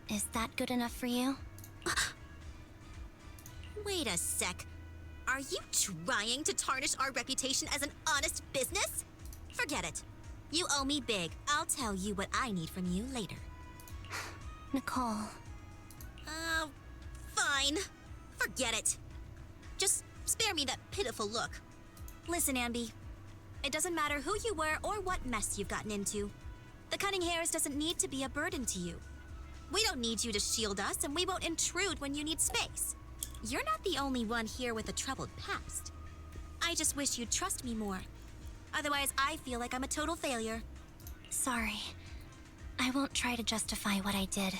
Is that good enough for you? Wait a sec. Are you trying to tarnish our reputation as an honest business? Forget it. You owe me big. I'll tell you what I need from you later. Nicole. Fine. Forget it. Just spare me that pitiful look. Listen, Ambi. It doesn't matter who you were or what mess you've gotten into. The Cunning Hairs doesn't need to be a burden to you. We don't need you to shield us, and we won't intrude when you need space. You're not the only one here with a troubled past. I just wish you'd trust me more. Otherwise, I feel like I'm a total failure. Sorry. I won't try to justify what I did.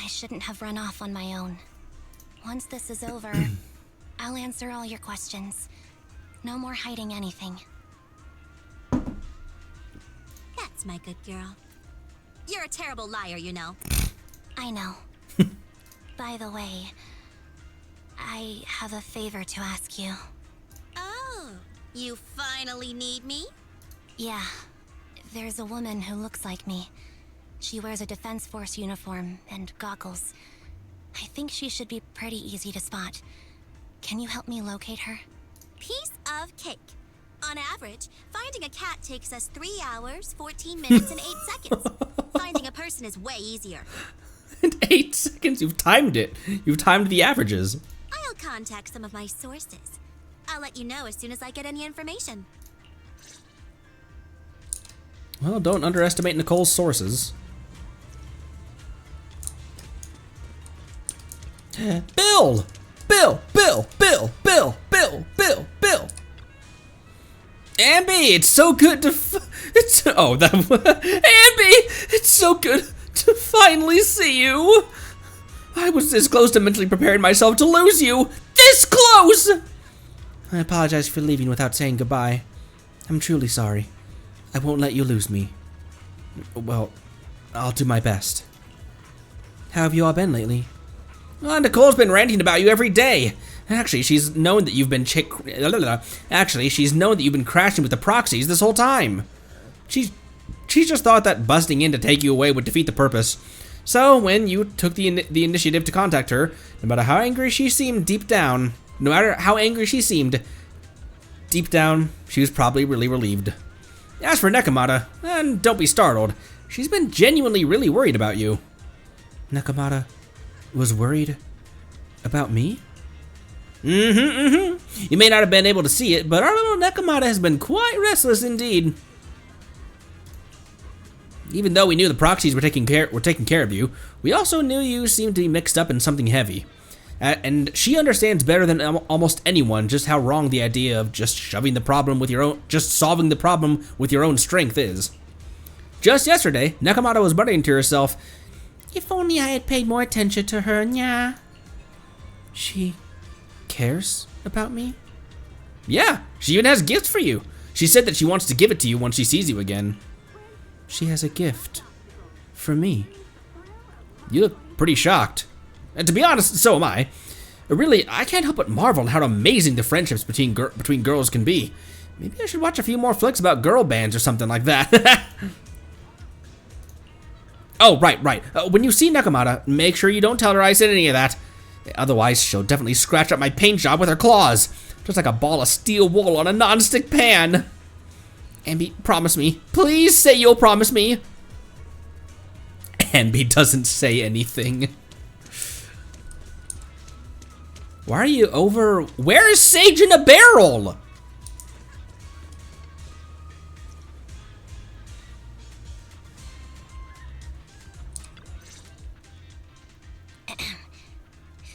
I shouldn't have run off on my own. Once this is over, I'll answer all your questions. No more hiding anything. That's my good girl. You're a terrible liar, you know. I know. By the way, I have a favor to ask you. Oh, you finally need me? Yeah. There's a woman who looks like me. She wears a Defense Force uniform and goggles. I think she should be pretty easy to spot. Can you help me locate her? Piece of cake. On average, finding a cat takes us 3 hours, 14 minutes, and 8 seconds. Finding a person is way easier. In 8 seconds, you've timed it. You've timed the averages. I'll contact some of my sources. I'll let you know as soon as I get any information. Well, don't underestimate Nicole's sources. Bill! Bill! Bill! Bill! Bill! Bill! Bill! Bill! Ambi, it's so good to Ambi, it's so good to finally see you. I was this close to mentally preparing myself to lose you. This close! I apologize for leaving without saying goodbye. I'm truly sorry. I won't let you lose me. Well, I'll do my best. How have you all been lately? Well, Nicole's been ranting about you every day. Actually, she's known that you've been she's known that you've been crashing with the proxies this whole time. She's just thought that busting in to take you away would defeat the purpose. So when you took the initiative to contact her, no matter how angry she seemed deep down, deep down, she was probably really relieved. As for Nekomata, and don't be startled, she's been genuinely really worried about you. Nekomata was worried about me? You may not have been able to see it, but our little Nekomata has been quite restless indeed. Even though we knew the proxies were taking care of you, we also knew you seemed to be mixed up in something heavy. And she understands better than almost anyone just how wrong the idea of just solving the problem with your own strength is. Just yesterday, Nekomata was muttering to herself, "If only I had paid more attention to her, nya." She cares about me? Yeah, she even has gifts for you. She said that she wants to give it to you once she sees you again. She has a gift for me. You look pretty shocked. And to be honest, so am I. Really, I can't help but marvel at how amazing the friendships between girls can be. Maybe I should watch a few more flicks about girl bands or something like that. Oh, right. When you see Nekomata, make sure you don't tell her I said any of that. Otherwise, she'll definitely scratch up my paint job with her claws. Just like a ball of steel wool on a non-stick pan. Ambi, promise me. Please say you'll promise me. Hanby doesn't say anything. Why are you over? Where is Sage in a barrel?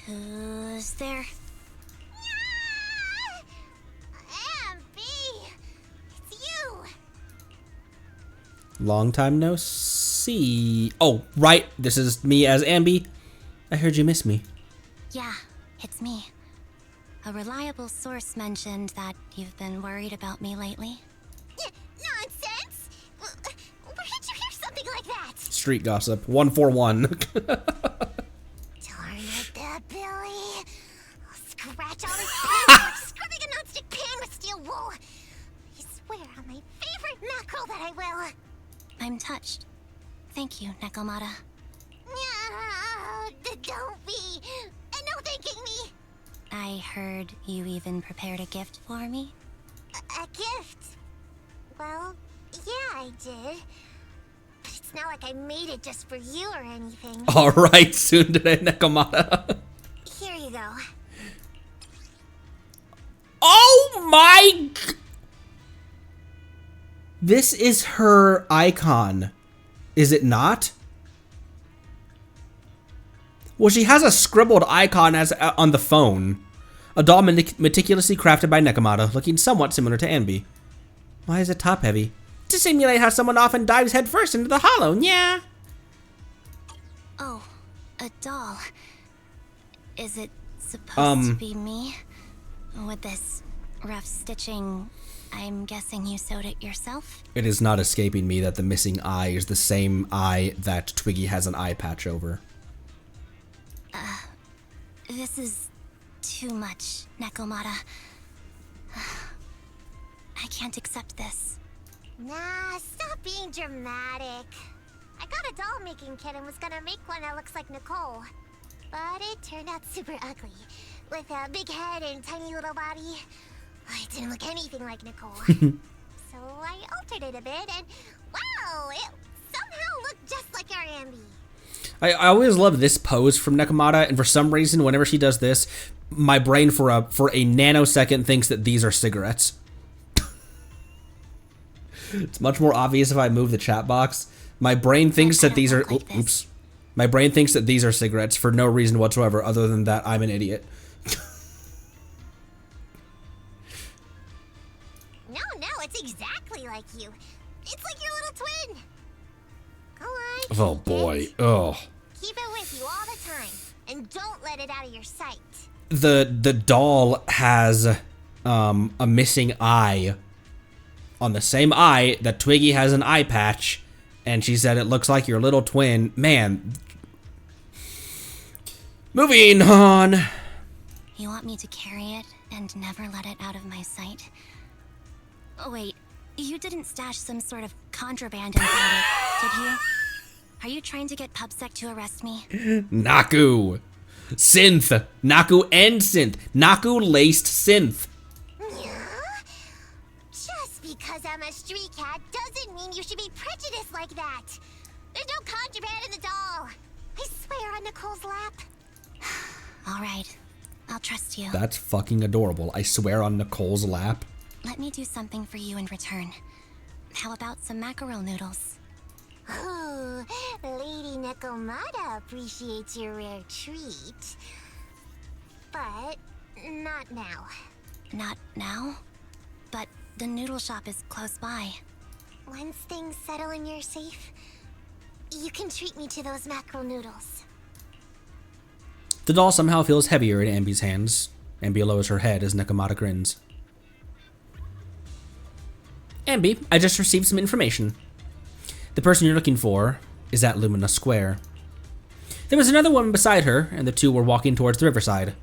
Who's there? It's you. Long time no see. Oh, right. This is me as Ambi. I heard you miss me. Yeah, it's me. A reliable source mentioned that you've been worried about me lately. Nonsense! Where did you hear something like that? Street gossip. 141. Darn it, that Billy. I'll scratch all his pants like scrubbing a nonstick pan with steel wool. I swear on my favorite mackerel that I will. I'm touched. Thank you, Nekomata. Don't be. No thanking me. I heard you even prepared a gift for me. A gift? Well, yeah, I did. But it's not like I made it just for you or anything. Alright, tsundere Nekomata. Here you go. Oh my... This is her icon. Is it not? Well, she has a scribbled icon as on the phone. A doll meticulously crafted by Nekomata, looking somewhat similar to Anby. Why is it top heavy? To simulate how someone often dives headfirst into the hollow, yeah. Oh, a doll. Is it supposed to be me? With this rough stitching, I'm guessing you sewed it yourself? It is not escaping me that the missing eye is the same eye that Twiggy has an eye patch over. This is too much, Nekomata. I can't accept this. Nah, stop being dramatic. I got a doll making kit and was gonna make one that looks like Nicole. But it turned out super ugly. With a big head and tiny little body. It didn't look anything like Nicole. So I altered it a bit and wow, it somehow looked just like our Ambi. I always love this pose from Nekomata, and for some reason, whenever she does this, my brain for a nanosecond thinks that these are cigarettes. It's much more obvious if I move the chat box. My brain thinks that these are oops. My brain thinks that these are cigarettes for no reason whatsoever, other than that I'm an idiot. No, it's exactly like you. It's like your little twin. Go on. Oh boy. Oh. Keep it with you all the time, and don't let it out of your sight. The doll has a missing eye on the same eye that Twiggy has an eye patch, and she said it looks like your little twin. Man. Moving on. You want me to carry it and never let it out of my sight? Oh wait, you didn't stash some sort of contraband inside it, did you? Are you trying to get PubSec to arrest me? Naku. Synth. Naku and synth. Naku laced synth. Just because I'm a street cat doesn't mean you should be prejudiced like that. There's no contraband in the doll. I swear on Nicole's lap. All right, I'll trust you. That's fucking adorable. I swear on Nicole's lap. Let me do something for you in return. How about some mackerel noodles? Ooh, Lady Nekomata appreciates your rare treat. But not now. Not now? But the noodle shop is close by. Once things settle and you're safe, you can treat me to those mackerel noodles. The doll somehow feels heavier in Ambi's hands. Ambi lowers her head as Nekomata grins. Ambi, I just received some information. The person you're looking for is at Lumina Square. There was another woman beside her, and the two were walking towards the riverside.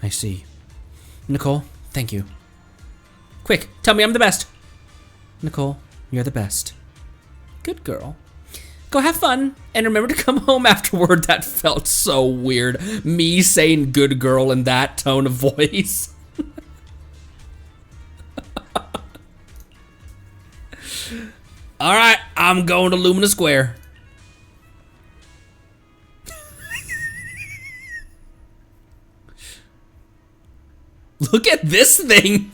I see. Nicole, thank you. Quick, tell me I'm the best. Nicole, you're the best. Good girl. Go have fun, and remember to come home afterward. That felt so weird. Me saying good girl in that tone of voice. Alright, I'm going to Lumina Square. Look at this thing.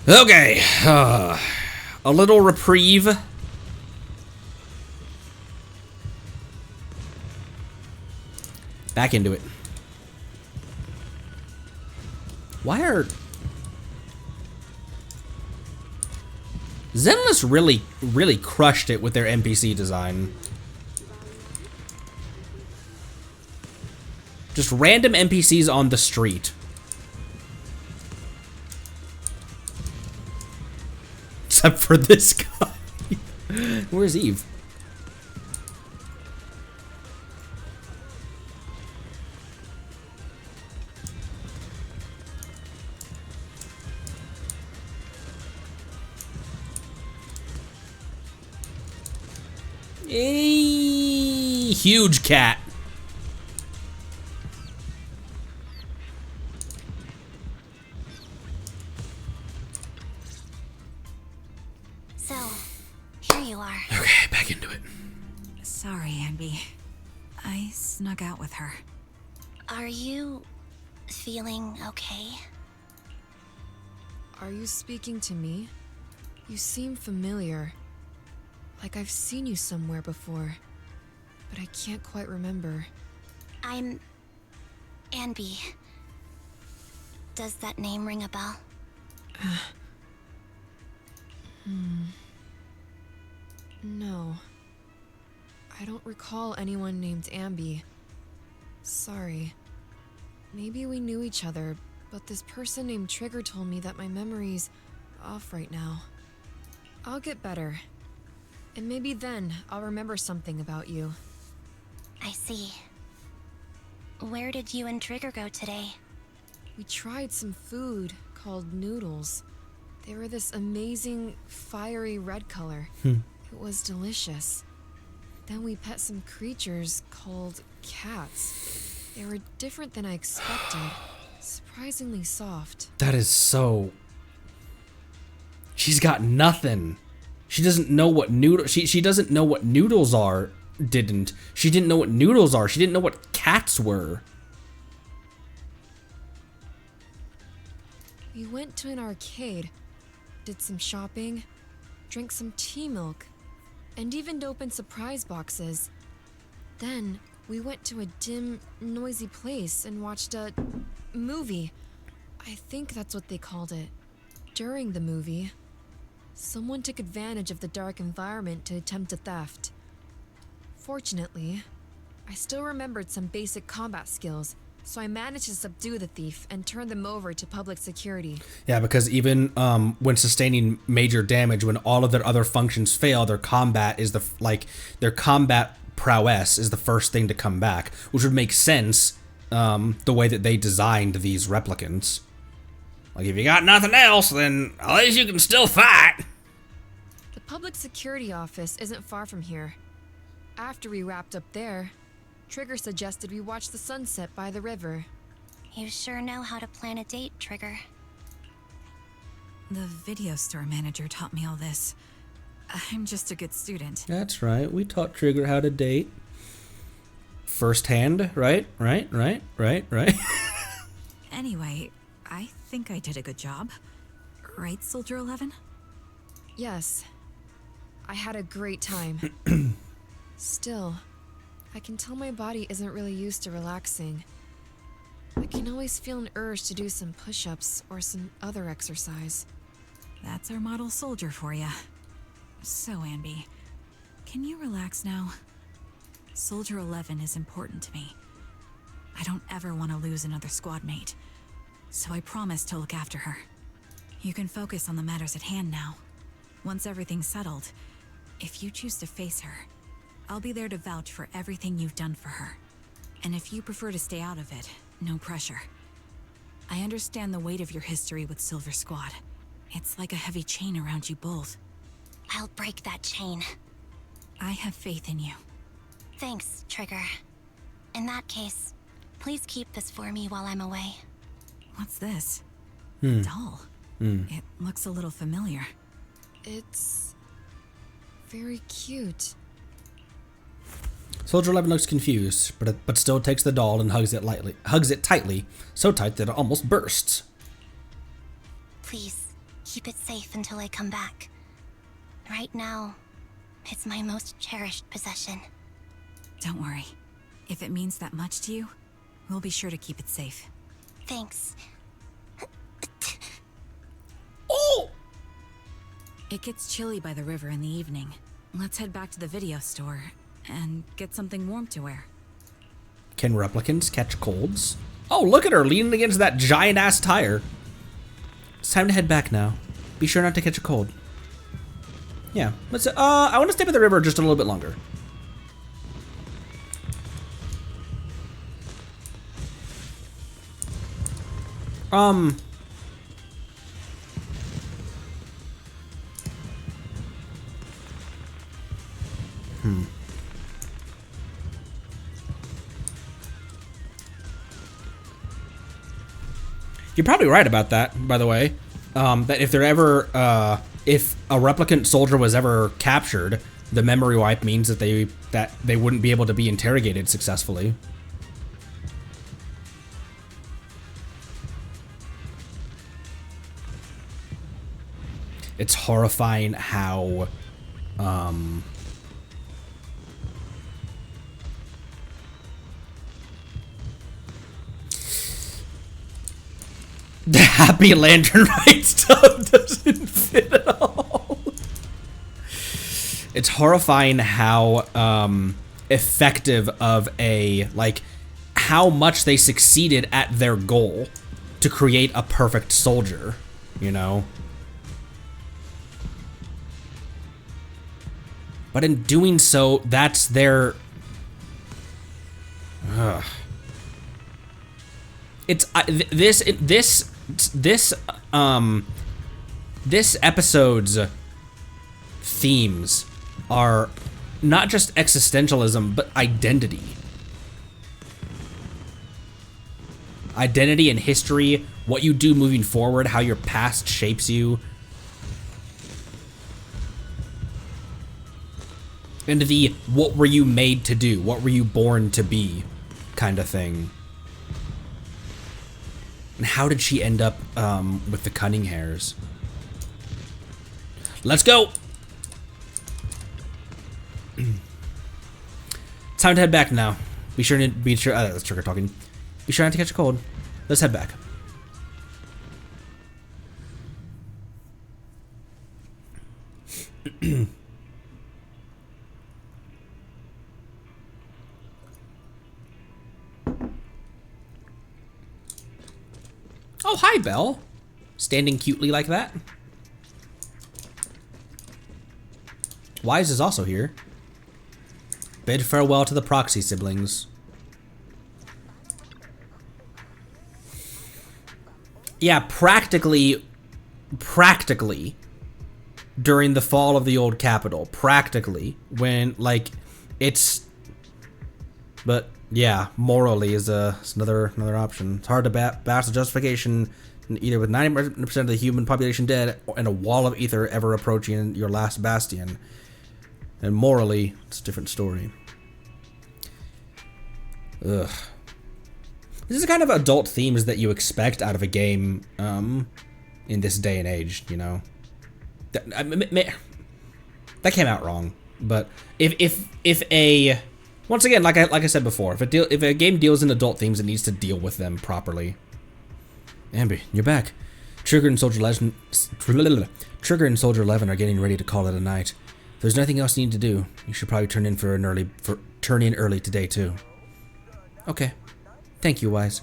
Okay. A little reprieve. Back into it. Why are... Zenless really crushed it with their NPC design. Just random NPCs on the street. Except for this guy. Where's Eve? A huge cat. So, here you are. Okay, back into it. Sorry, Anby. I snuck out with her. Are you feeling okay? Are you speaking to me? You seem familiar. Like I've seen you somewhere before, but I can't quite remember. I'm Anby. Does that name ring a bell? No. I don't recall anyone named Ambi. Sorry. Maybe we knew each other, but this person named Trigger told me that my memory's off right now. I'll get better. And maybe then I'll remember something about you. I see. Where did you and Trigger go today? We tried some food called noodles. They were this amazing, fiery red color. It was delicious. Then we pet some creatures called cats. They were different than I expected. Surprisingly soft. That is so... She's got nothing. She doesn't know what she doesn't know what noodles are. She didn't know what noodles are. She didn't know what cats were. We went to an arcade, did some shopping, drank some tea milk, and even opened surprise boxes. Then we went to a dim, noisy place and watched a movie. I think that's what they called it. During the movie, someone took advantage of the dark environment to attempt a theft. Fortunately, I still remembered some basic combat skills, so I managed to subdue the thief and turn them over to public security. Yeah, because even when sustaining major damage, when all of their other functions fail, their combat is their combat prowess is the first thing to come back, which would make sense the way that they designed these replicants. Like, if you got nothing else, then at least you can still fight. The public security office isn't far from here. After we wrapped up there, Trigger suggested we watch the sunset by the river. You sure know how to plan a date, Trigger. The video store manager taught me all this. I'm just a good student. That's right. We taught Trigger how to date. Firsthand, right? Anyway, I think I did a good job. Right, Soldier 11? Yes. I had a great time. Still, I can tell my body isn't really used to relaxing. I can always feel an urge to do some push-ups or some other exercise. That's our model soldier for ya. So, Anby, can you relax now? Soldier 11 is important to me. I don't ever want to lose another squad mate, so I promise to look after her. You can focus on the matters at hand now. Once everything's settled, if you choose to face her, I'll be there to vouch for everything you've done for her. And if you prefer to stay out of it, no pressure. I understand the weight of your history with Silver Squad. It's like a heavy chain around you both. I'll break that chain. I have faith in you. Thanks, Trigger. In that case, please keep this for me while I'm away. What's this? Doll. It looks a little familiar. It's very cute. Soldier 11 looks confused, but still takes the doll and hugs it tightly, so tight that it almost bursts. Please, keep it safe until I come back. Right now, it's my most cherished possession. Don't worry. If it means that much to you, we'll be sure to keep it safe. Thanks. Oh! It gets chilly by the river in the evening. Let's head back to the video store and get something warm to wear. Can replicants catch colds? Oh, look at her leaning against that giant-ass tire. It's time to head back now. Be sure not to catch a cold. Yeah, let's. I want to stay by the river just a little bit longer. You're probably right about that, by the way. That if if a replicant soldier was ever captured, the memory wipe means that they wouldn't be able to be interrogated successfully. It's horrifying how, the Happy Lantern Right stuff doesn't fit at all. It's horrifying how effective of how much they succeeded at their goal to create a perfect soldier, you know? But in doing so, that's their... It's this episode's themes are not just existentialism, but identity. Identity and history, what you do moving forward, how your past shapes you. And the what were you made to do, what were you born to be kind of thing. And how did she end up with the cunning hairs? Let's go! Time to head back now. Be sure that's Trigger talking. Be sure not to catch a cold. Let's head back. Oh, hi, Belle. Standing cutely like that. Wise is also here. Bid farewell to the proxy siblings. Yeah, practically, during the fall of the old capital. Practically, when, like, it's... But... yeah, morally is another option. It's hard to bash the justification either with 90% of the human population dead and a wall of ether ever approaching your last bastion. And morally, it's a different story. Ugh. This is the kind of adult themes that you expect out of a game in this day and age, you know. That came out wrong, but if a... Once again, like I said before, if a game deals in adult themes, it needs to deal with them properly. Ambi, you're back. Trigger and Soldier 11 are getting ready to call it a night. If there's nothing else you need to do, you should probably turn in early today too. Okay. Thank you, Wise.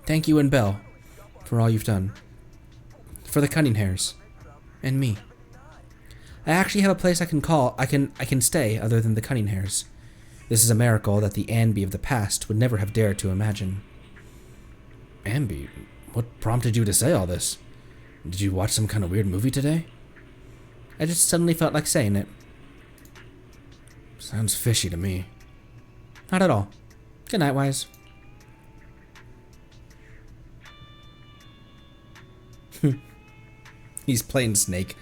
Thank you and Belle for all you've done. For the Cunning Hairs and me. I actually have a place I can stay other than the Cunning Hairs. This is a miracle that the Ambi of the past would never have dared to imagine. Ambi? What prompted you to say all this? Did you watch some kind of weird movie today? I just suddenly felt like saying it. Sounds fishy to me. Not at all. Good night, Wise. He's playing Snake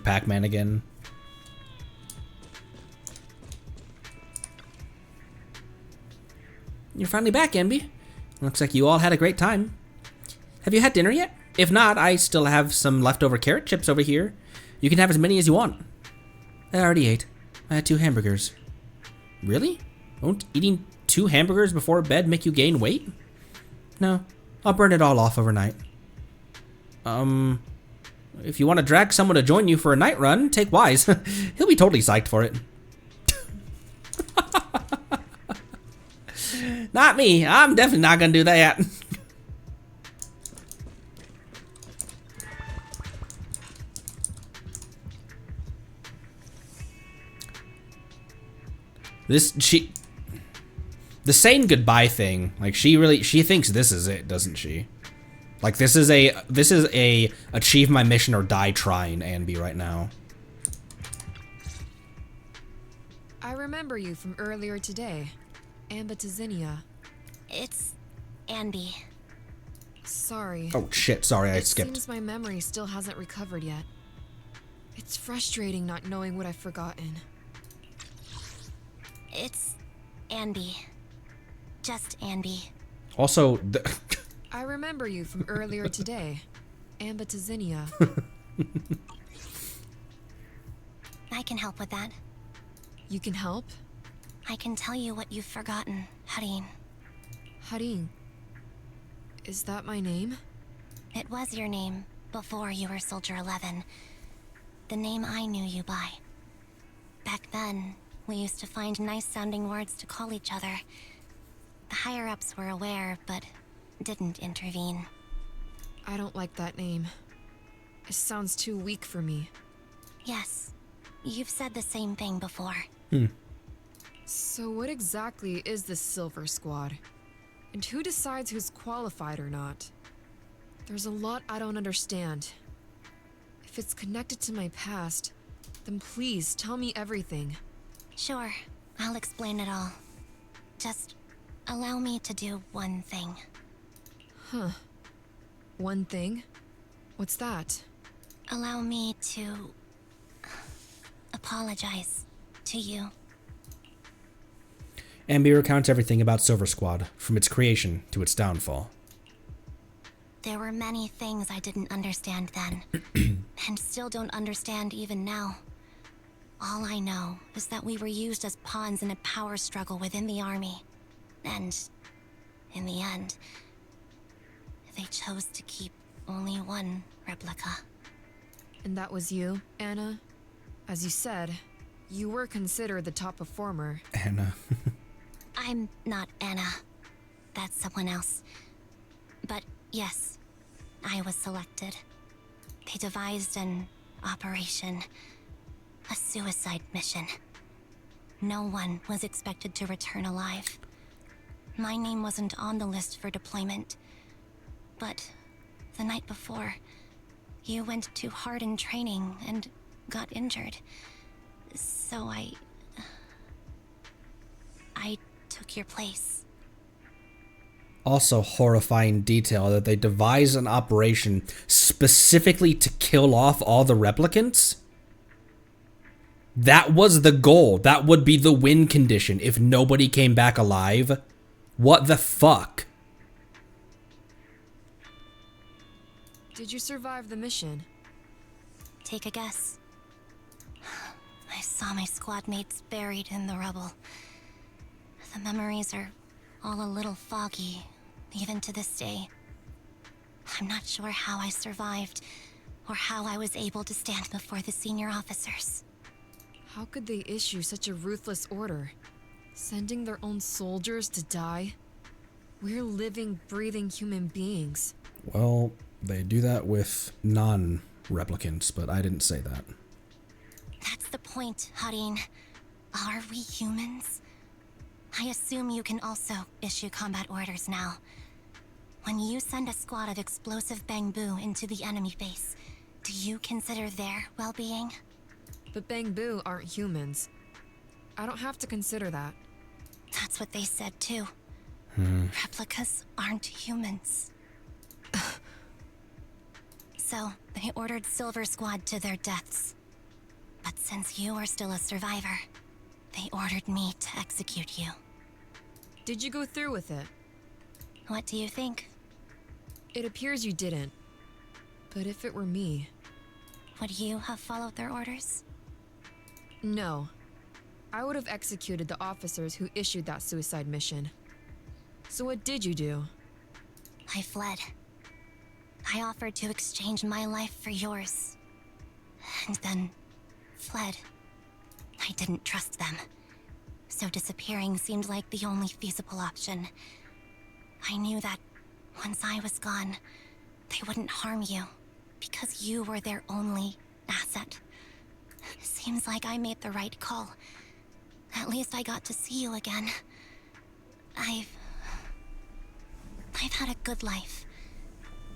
Pac-Man again. You're finally back, Envy. Looks like you all had a great time. Have you had dinner yet? If not, I still have some leftover carrot chips over here. You can have as many as you want. I already ate. I had 2 hamburgers. Really? Won't eating 2 hamburgers before bed make you gain weight? No, I'll burn it all off overnight. If you want to drag someone to join you for a night run, take Wise. He'll be totally psyched for it. Not me. I'm definitely not gonna do that. The saying goodbye thing, like she thinks this is it, doesn't she? Like this is a achieve my mission or die trying Anby right now. I remember you from earlier today. Ambitizinia. It's Anby. Sorry. Oh shit, sorry, I It skipped. seems my memory still hasn't recovered yet. It's frustrating not knowing what I've forgotten. It's Anby. Just Anby. Also, I remember you from earlier today. Ambitizinia. I can help with that. You can help? I can tell you what you've forgotten, Harin. Harin. Is that my name? It was your name before you were Soldier 11. The name I knew you by. Back then, we used to find nice-sounding words to call each other. The higher-ups were aware, but didn't intervene. I don't like that name. It sounds too weak for me. Yes, you've said the same thing before. So what exactly is this Silver Squad? And who decides who's qualified or not? There's a lot I don't understand. If it's connected to my past, then please tell me everything. Sure, I'll explain it all. Just allow me to do one thing. Huh. One thing? What's that? Allow me to apologize to you. Anby recounts everything about Silver Squad, from its creation to its downfall. There were many things I didn't understand then, and still don't understand even now. All I know is that we were used as pawns in a power struggle within the army. And, in the end, they chose to keep only one replica. And that was you, Anna? As you said, you were considered the top performer. Anna. I'm not Anna. That's someone else. But yes, I was selected. They devised an operation. A suicide mission. No one was expected to return alive. My name wasn't on the list for deployment. But the night before, you went too hard in training and got injured. So I took your place. Also horrifying detail that they devised an operation specifically to kill off all the replicants. That was the goal. That would be the win condition if nobody came back alive. What the fuck? Did you survive the mission? Take a guess. I saw my squad mates buried in the rubble. The memories are all a little foggy, even to this day. I'm not sure how I survived, or how I was able to stand before the senior officers. How could they issue such a ruthless order? Sending their own soldiers to die? We're living, breathing human beings. Well, they do that with non-replicants, but I didn't say that. That's the point, Harin. Are we humans? I assume you can also issue combat orders now. When you send a squad of explosive bamboo into the enemy base, do you consider their well-being? But Bangbu aren't humans. I don't have to consider that. That's what they said too. Replicas aren't humans. So, they ordered Silver Squad to their deaths. But since you are still a survivor, they ordered me to execute you. Did you go through with it? What do you think? It appears you didn't. But if it were me... Would you have followed their orders? No. I would have executed the officers who issued that suicide mission. So what did you do? I fled. I offered to exchange my life for yours. And then fled. I didn't trust them. So disappearing seemed like the only feasible option. I knew that once I was gone, they wouldn't harm you, because you were their only asset. Seems like I made the right call. At least I got to see you again. I've had a good life,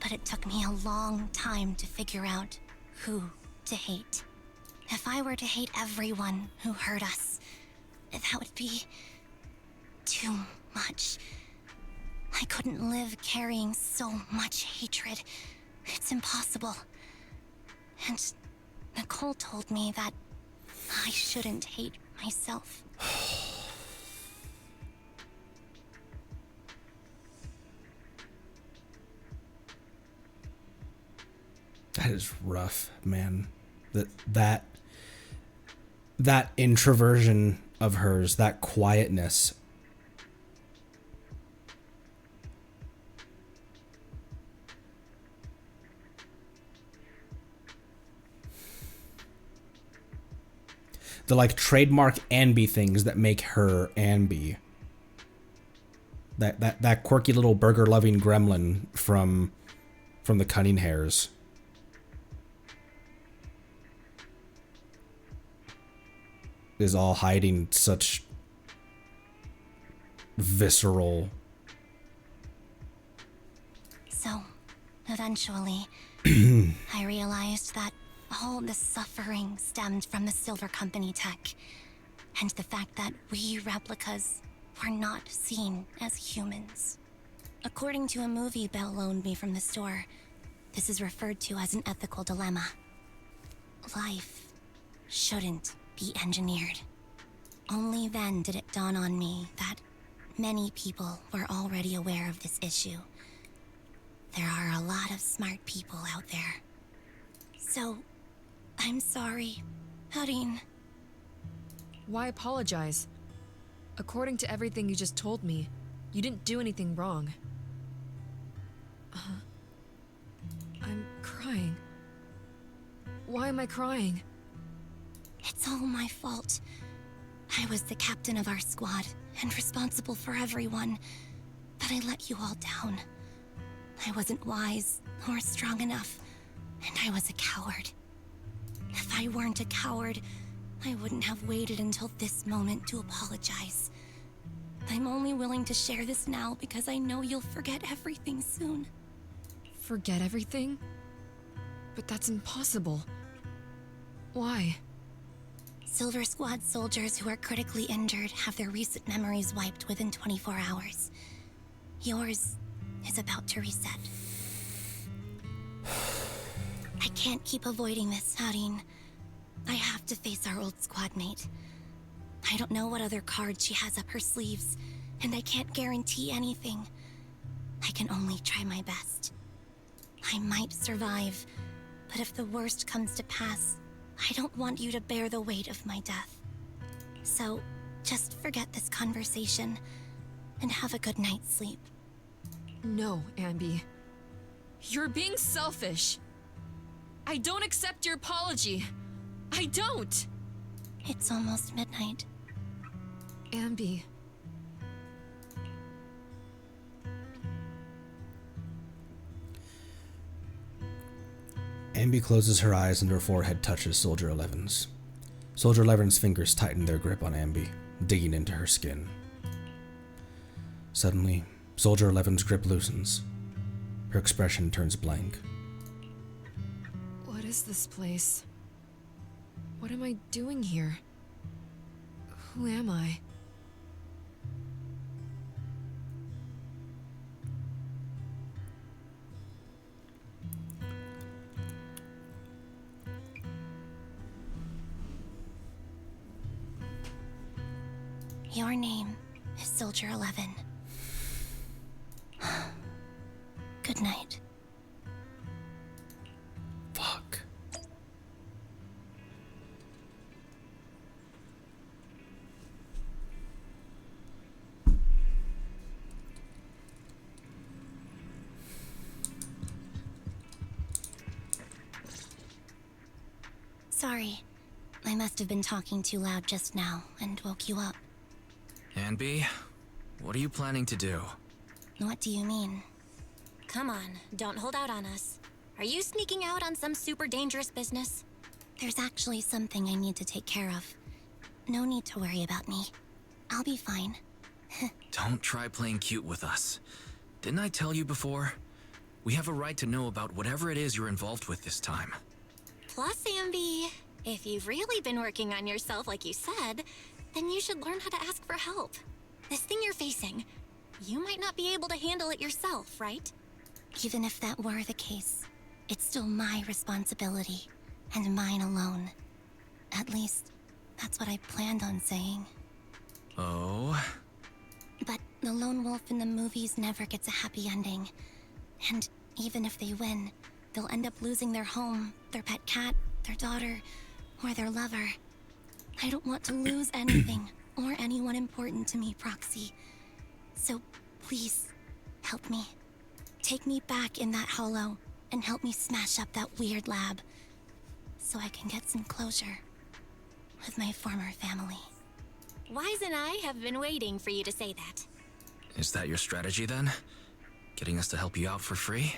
but it took me a long time to figure out who to hate. If I were to hate everyone who hurt us, that would be too much. I couldn't live carrying so much hatred. It's impossible. And Nicole told me that I shouldn't hate myself. That is rough, man. That introversion of hers, that quietness. The like trademark Anby things that make her Anby. That quirky little burger loving gremlin from the Cunning Hares. Is all hiding such visceral. So, eventually, I realized that all the suffering stemmed from the Silver Company tech, and the fact that we replicas were not seen as humans. According to a movie Belle loaned me from the store, this is referred to as an ethical dilemma. Life shouldn't be engineered. Only then did it dawn on me that many people were already aware of this issue. There are a lot of smart people out there. So, I'm sorry, Harin. Why apologize? According to everything you just told me, you didn't do anything wrong. I'm crying. Why am I crying? It's all my fault. I was the captain of our squad and responsible for everyone, but I let you all down. I wasn't wise or strong enough, and I was a coward. If I weren't a coward, I wouldn't have waited until this moment to apologize. I'm only willing to share this now because I know you'll forget everything soon. Forget everything? But that's impossible. Why? Silver Squad soldiers who are critically injured have their recent memories wiped within 24 hours. Yours is about to reset. I can't keep avoiding this, Harin. I have to face our old squad mate. I don't know what other cards she has up her sleeves, and I can't guarantee anything. I can only try my best. I might survive, but if the worst comes to pass, I don't want you to bear the weight of my death. So, just forget this conversation, and have a good night's sleep. No, Anby. You're being selfish. I don't accept your apology. I don't! It's almost midnight. Anby. Anby closes her eyes and her forehead touches Soldier 11's. Soldier 11's fingers tighten their grip on Anby, digging into her skin. Suddenly, Soldier 11's grip loosens. Her expression turns blank. What is this place? What am I doing here? Who am I? Your name is Soldier 11. Good night. Fuck. Sorry. I must have been talking too loud just now and woke you up. Anby, what are you planning to do? What do you mean? Come on, don't hold out on us. Are you sneaking out on some super dangerous business? There's actually something I need to take care of. No need to worry about me. I'll be fine. Don't try playing cute with us. Didn't I tell you before? We have a right to know about whatever it is you're involved with this time. Plus, Ambi, if you've really been working on yourself like you said, then you should learn how to ask for help. This thing you're facing, you might not be able to handle it yourself, right? Even if that were the case, it's still my responsibility, and mine alone. At least, that's what I planned on saying. Oh? But the lone wolf in the movies never gets a happy ending. And even if they win, they'll end up losing their home, their pet cat, their daughter, or their lover. I don't want to lose anything, or anyone important to me, Proxy. So, please, help me. Take me back in that hollow, and help me smash up that weird lab, so I can get some closure with my former family. Wise and I have been waiting for you to say that. Is that your strategy then? Getting us to help you out for free?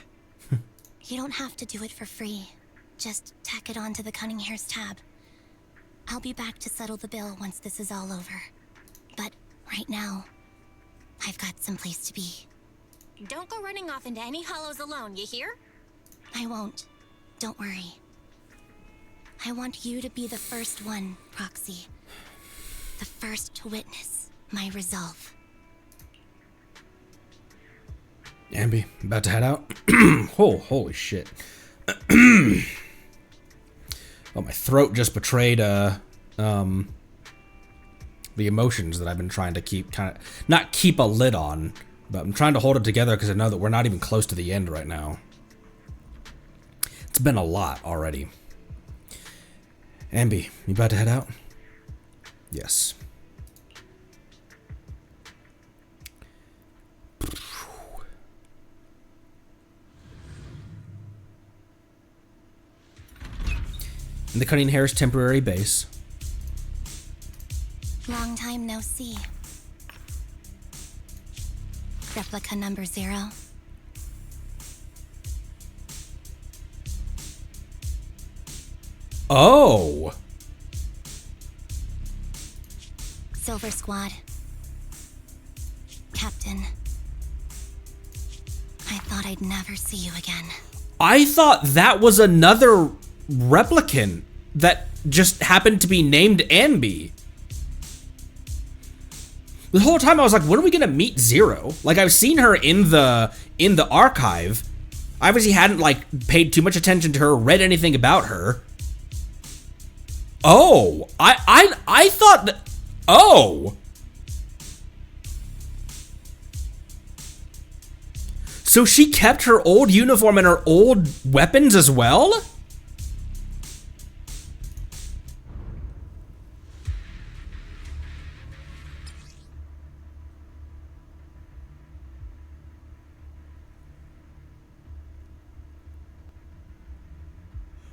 You don't have to do it for free. Just tack it onto the Cunning Hair's tab. I'll be back to settle the bill once this is all over. But right now, I've got someplace to be. Don't go running off into any hollows alone, you hear? I won't. Don't worry. I want you to be the first one, Proxy. The first to witness my resolve. Ambi, about to head out? Oh, holy shit. Oh, my throat just betrayed, the emotions that I've been trying to keep, not keep a lid on, but I'm trying to hold it together because I know that we're not even close to the end right now. It's been a lot already. Ambi, you about to head out? Yes. In the Cunning Hair's temporary base. Long time no see. Replica number 0. Oh! Silver Squad. Captain. I thought I'd never see you again. I thought that was another replicant that just happened to be named Ambi. The whole time I was like, when are we gonna meet Zero? Like, I've seen her in the archive. I obviously hadn't like paid too much attention to her, read anything about her. Oh, I thought that. Oh. So she kept her old uniform and her old weapons as well?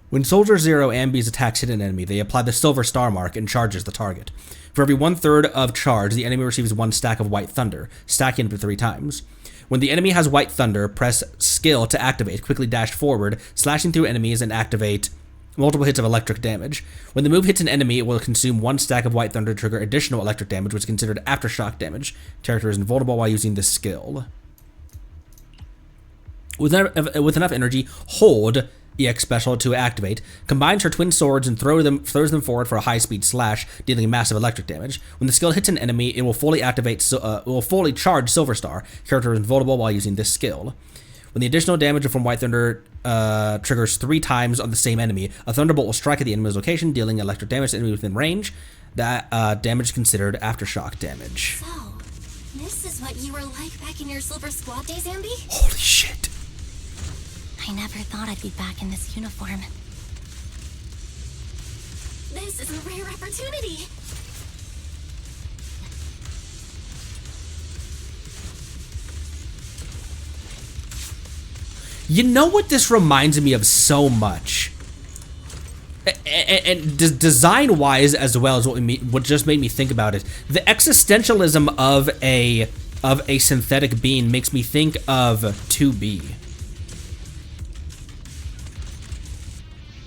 When Soldier Zero ambies attacks hit an enemy, they apply the silver star mark and charges the target. For every 1/3 of charge, the enemy receives 1 stack of White Thunder, stacking it 3 times. When the enemy has White Thunder, press skill to activate, quickly dash forward, slashing through enemies and activate multiple hits of electric damage. When the move hits an enemy, it will consume 1 stack of White Thunder to trigger additional electric damage, which is considered aftershock damage. Character is invulnerable while using this skill. With enough energy, hold EX special to activate, combines her twin swords and throws them forward for a high-speed slash, dealing massive electric damage. When the skill hits an enemy, it will fully charge Silver Star. Character is invulnerable while using this skill. When the additional damage from White Thunder triggers 3 times on the same enemy, a Thunderbolt will strike at the enemy's location, dealing electric damage to the enemy within range. That damage is considered aftershock damage. So, This is what you were like back in your Silver Squad days, Ambi? Holy shit. I never thought I'd be back in this uniform. This is a rare opportunity. You know what this reminds me of so much? And design-wise as well as what just made me think about it. The existentialism of a synthetic being makes me think of 2B.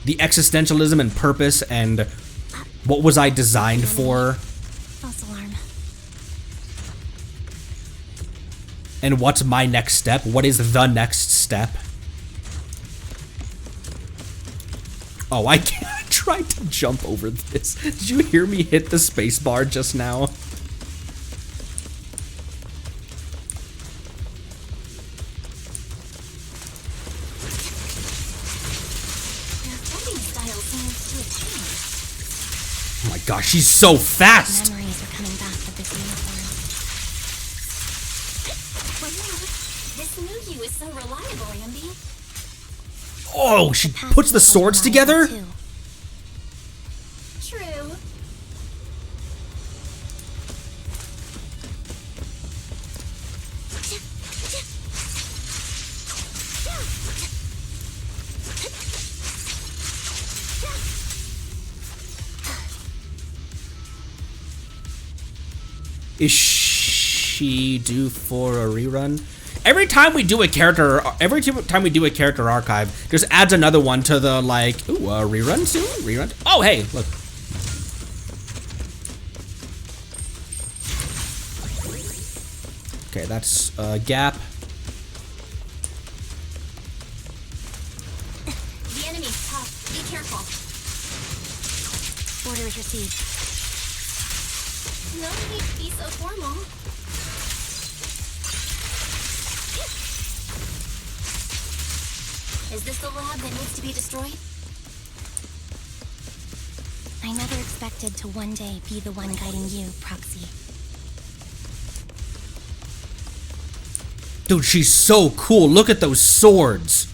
The existentialism and purpose and what was I designed for, False alarm. and what's my next step? What is the next step? Oh, I can't. I tried to jump over this. Did you hear me hit the space bar just now? Your fighting style seems to have changed. Oh my gosh, she's so fast! Memories are coming back of this uniform. Wow, this new you is so reliable, Ambi. Oh, she Past puts the was swords reliable, together? too. True. Is she due for a rerun? Every time we do a character archive, just adds another one to the, like, ooh, rerun soon? Rerun? Oh, hey, look. Okay, that's a gap. The enemy's tough. Be careful. Orders received. No need to be so formal. Is this the lab that needs to be destroyed? I never expected to one day be the one guiding you, Proxy. Dude, she's so cool. Look at those swords.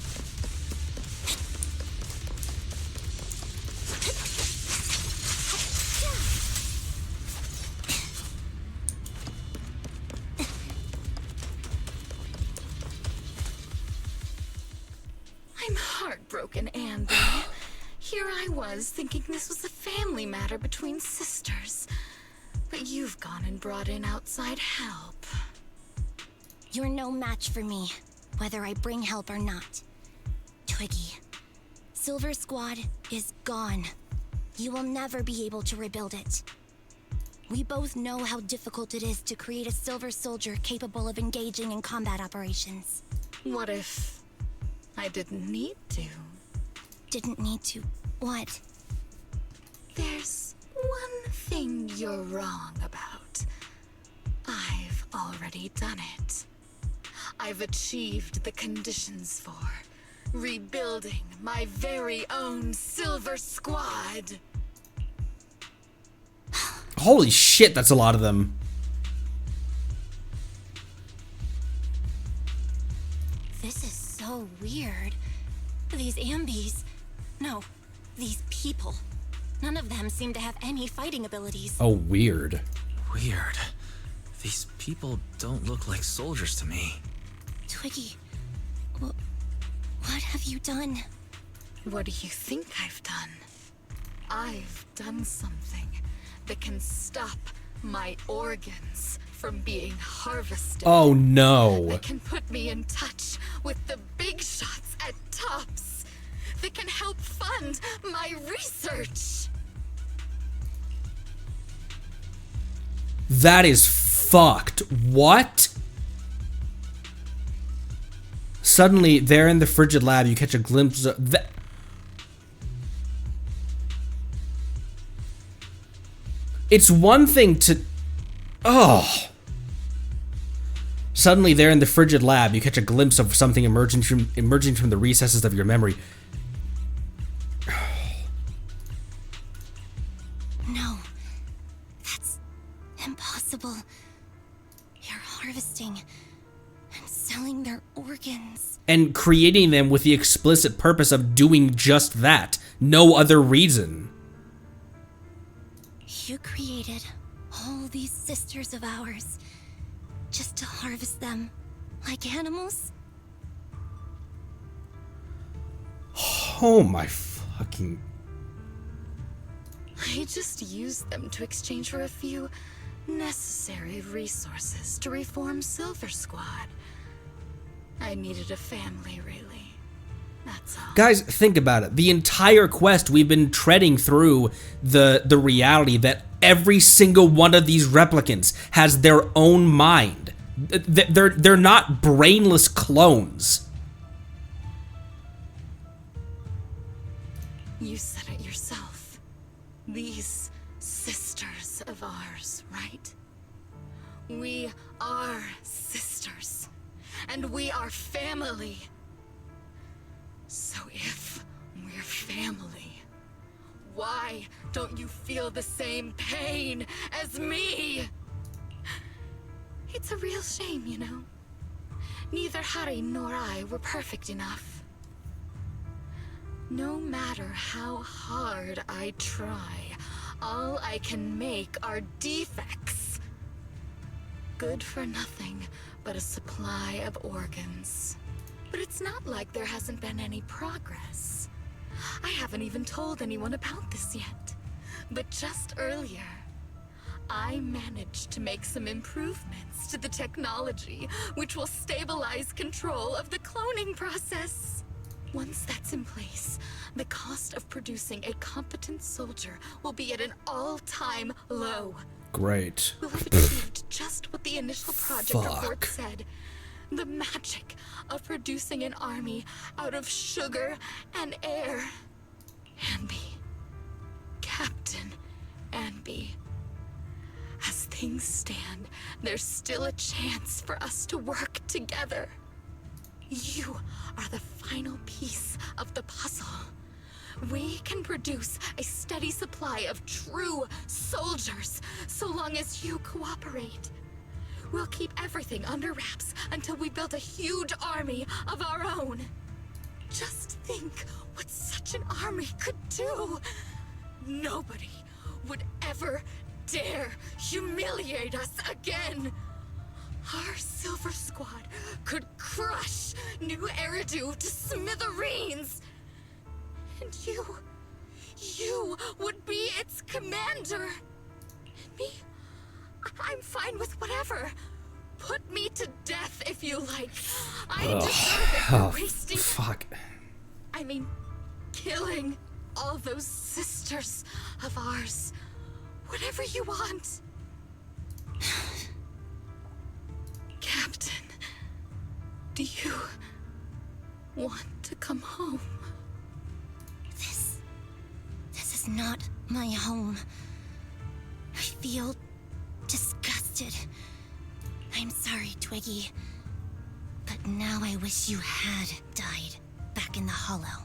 I'm heartbroken, Ambi. Here I was, thinking this was a family matter between sisters. But you've gone and brought in outside help. You're no match for me, whether I bring help or not. Twiggy, Silver Squad is gone. You will never be able to rebuild it. We both know how difficult it is to create a Silver Soldier capable of engaging in combat operations. What if I didn't need to? Didn't need to. What? There's one thing you're wrong about. I've already done it. I've achieved the conditions for rebuilding my very own Silver Squad. Holy shit, that's a lot of them. This is so weird. These Ambis. No, these people. None of them seem to have any fighting abilities. Oh, weird. Weird. These people don't look like soldiers to me. Twiggy, what have you done? What do you think I've done? I've done something that can stop my organs from being harvested. Oh no. That can put me in touch with the big shots at Tops. That can help fund my research. That is fucked. What? Suddenly, there in the frigid lab, you catch a glimpse of that. It's one thing to... Oh. Suddenly, there in the frigid lab, you catch a glimpse of something emerging from the recesses of your memory. No, that's impossible. You're harvesting and selling their organs. And creating them with the explicit purpose of doing just that. No other reason. You created all these sisters of ours just to harvest them like animals? Oh my fucking... I just used them to exchange for a few necessary resources to reform Silver Squad. I needed a family, really. That's all. Guys, think about it. The entire quest, we've been treading through the reality that every single one of these replicants has their own mind. They're not brainless clones. You said it yourself. These sisters of ours, right? We are sisters. And we are family. So if we're family, why don't you feel the same pain as me? It's a real shame, you know. Neither Harry nor I were perfect enough. No matter how hard I try, all I can make are defects. Good for nothing but a supply of organs. But it's not like there hasn't been any progress. I haven't even told anyone about this yet. But just earlier, I managed to make some improvements to the technology, which will stabilize control of the cloning process. Once that's in place, the cost of producing a competent soldier will be at an all-time low. Great. We'll have achieved just what the initial project report Fuck. said. The magic of producing an army out of sugar and air. Anby. Captain Anby. As things stand, there's still a chance for us to work together. You are the final piece of the puzzle. We can produce a steady supply of true soldiers, so long as you cooperate. We'll keep everything under wraps until we build a huge army of our own. Just think what such an army could do. Nobody would ever dare humiliate us again. Our Silver Squad could crush New Eridu to smithereens. And you would be its commander. And me, I'm fine with whatever. Put me to death if you like. I deserve it for wasting... Fuck. I mean, killing all those sisters of ours. Whatever you want. Captain, do you want to come home? This is not my home. I feel disgusted. I'm sorry, Twiggy. But now I wish you had died back in the Hollow.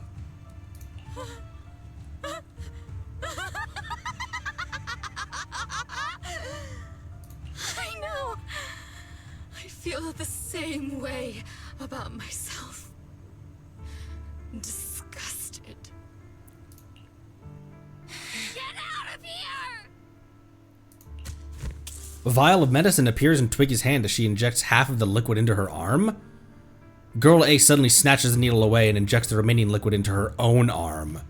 I know. I feel the same way about myself. Disgusted. Get out of here! A vial of medicine appears in Twiggy's hand as she injects half of the liquid into her arm. Girl A suddenly snatches the needle away and injects the remaining liquid into her own arm.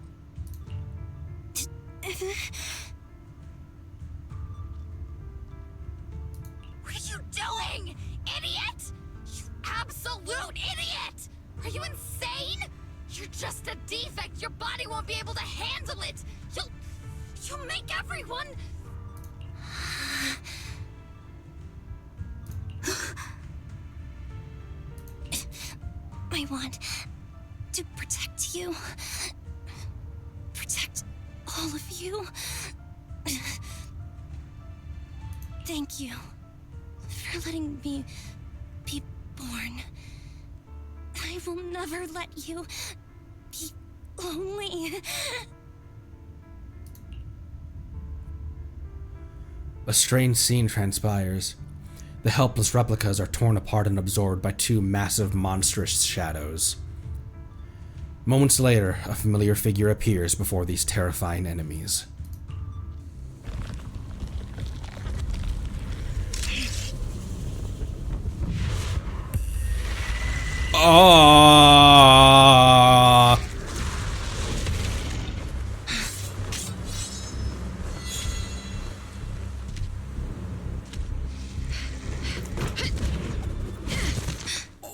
What are you doing, idiot? You absolute idiot! Are you insane? You're just a defect. Your body won't be able to handle it. You'll make everyone... I want to protect you. Protect all of you. Thank you for letting me be born. I will never let you be lonely. A strange scene transpires. The helpless replicas are torn apart and absorbed by two massive, monstrous shadows. Moments later, a familiar figure appears before these terrifying enemies. Oh!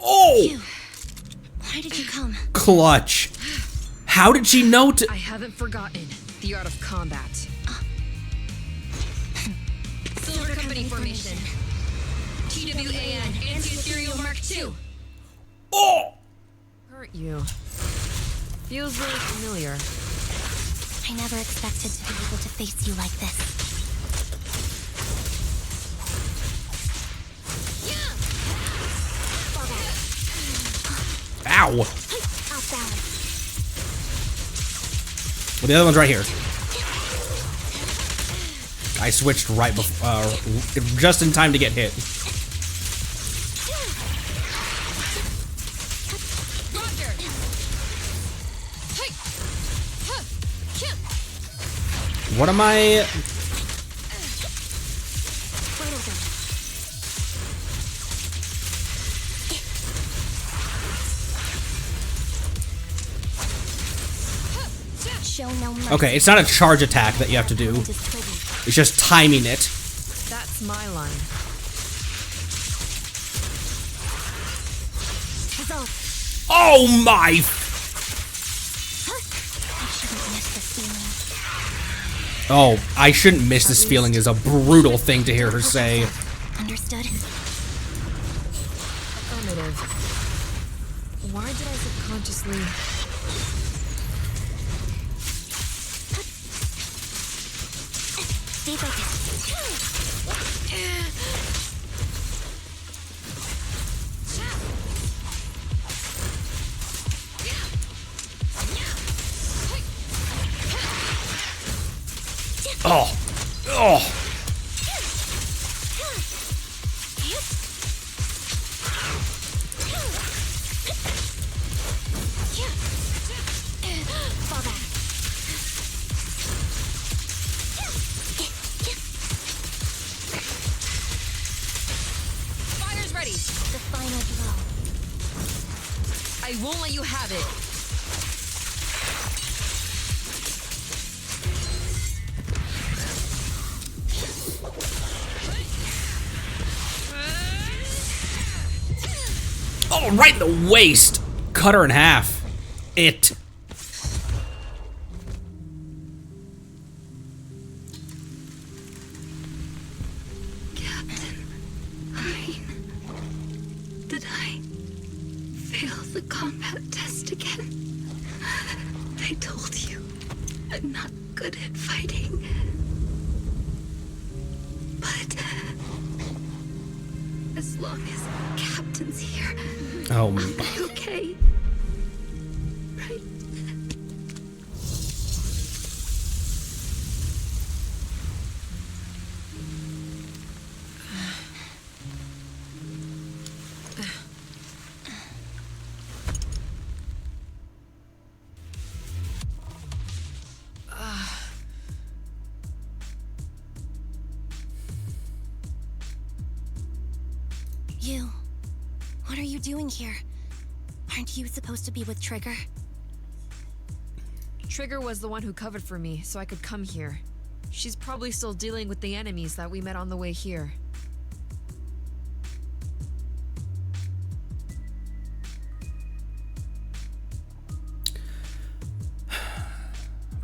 Oh! Why did you come? Clutch. How did she know to... I haven't forgotten the art of combat. Silver Company formation. TWAN, Anti-Ethereal Mark II. Oh! Aren't you? Feels really familiar. I never expected to be able to face you like this. Ow! Off balance. Well, the other one's right here. I switched right before, just in time to get hit. What am I? Show no mercy. Okay, it's not a charge attack that you have to do. It's just timing it. That's my line. Oh my! I shouldn't miss this feeling. Oh, I shouldn't miss this feeling is a brutal thing to hear her say. Understood? Affirmative. Why did I subconsciously... Stay focused. Oh, oh! Fall back. Fire's ready! The final blow. I won't let you have it! Oh, right in the waist! Cut her in half. It. Captain Hein, did I fail the combat test again? They told you I'm not good at fighting. But as long as Captain's here, Oh, I'll be okay. Right? You. What are you doing here? Aren't you supposed to be with Trigger? Trigger was the one who covered for me, so I could come here. She's probably still dealing with the enemies that we met on the way here.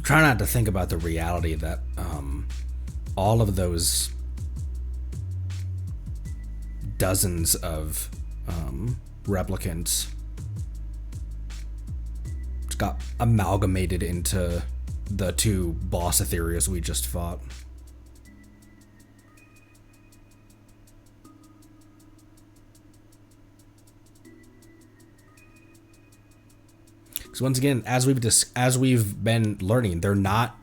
try not to think about the reality that all of those dozens of replicants got amalgamated into the two boss Ethereas we just fought. Because once again, as we've been learning, they're not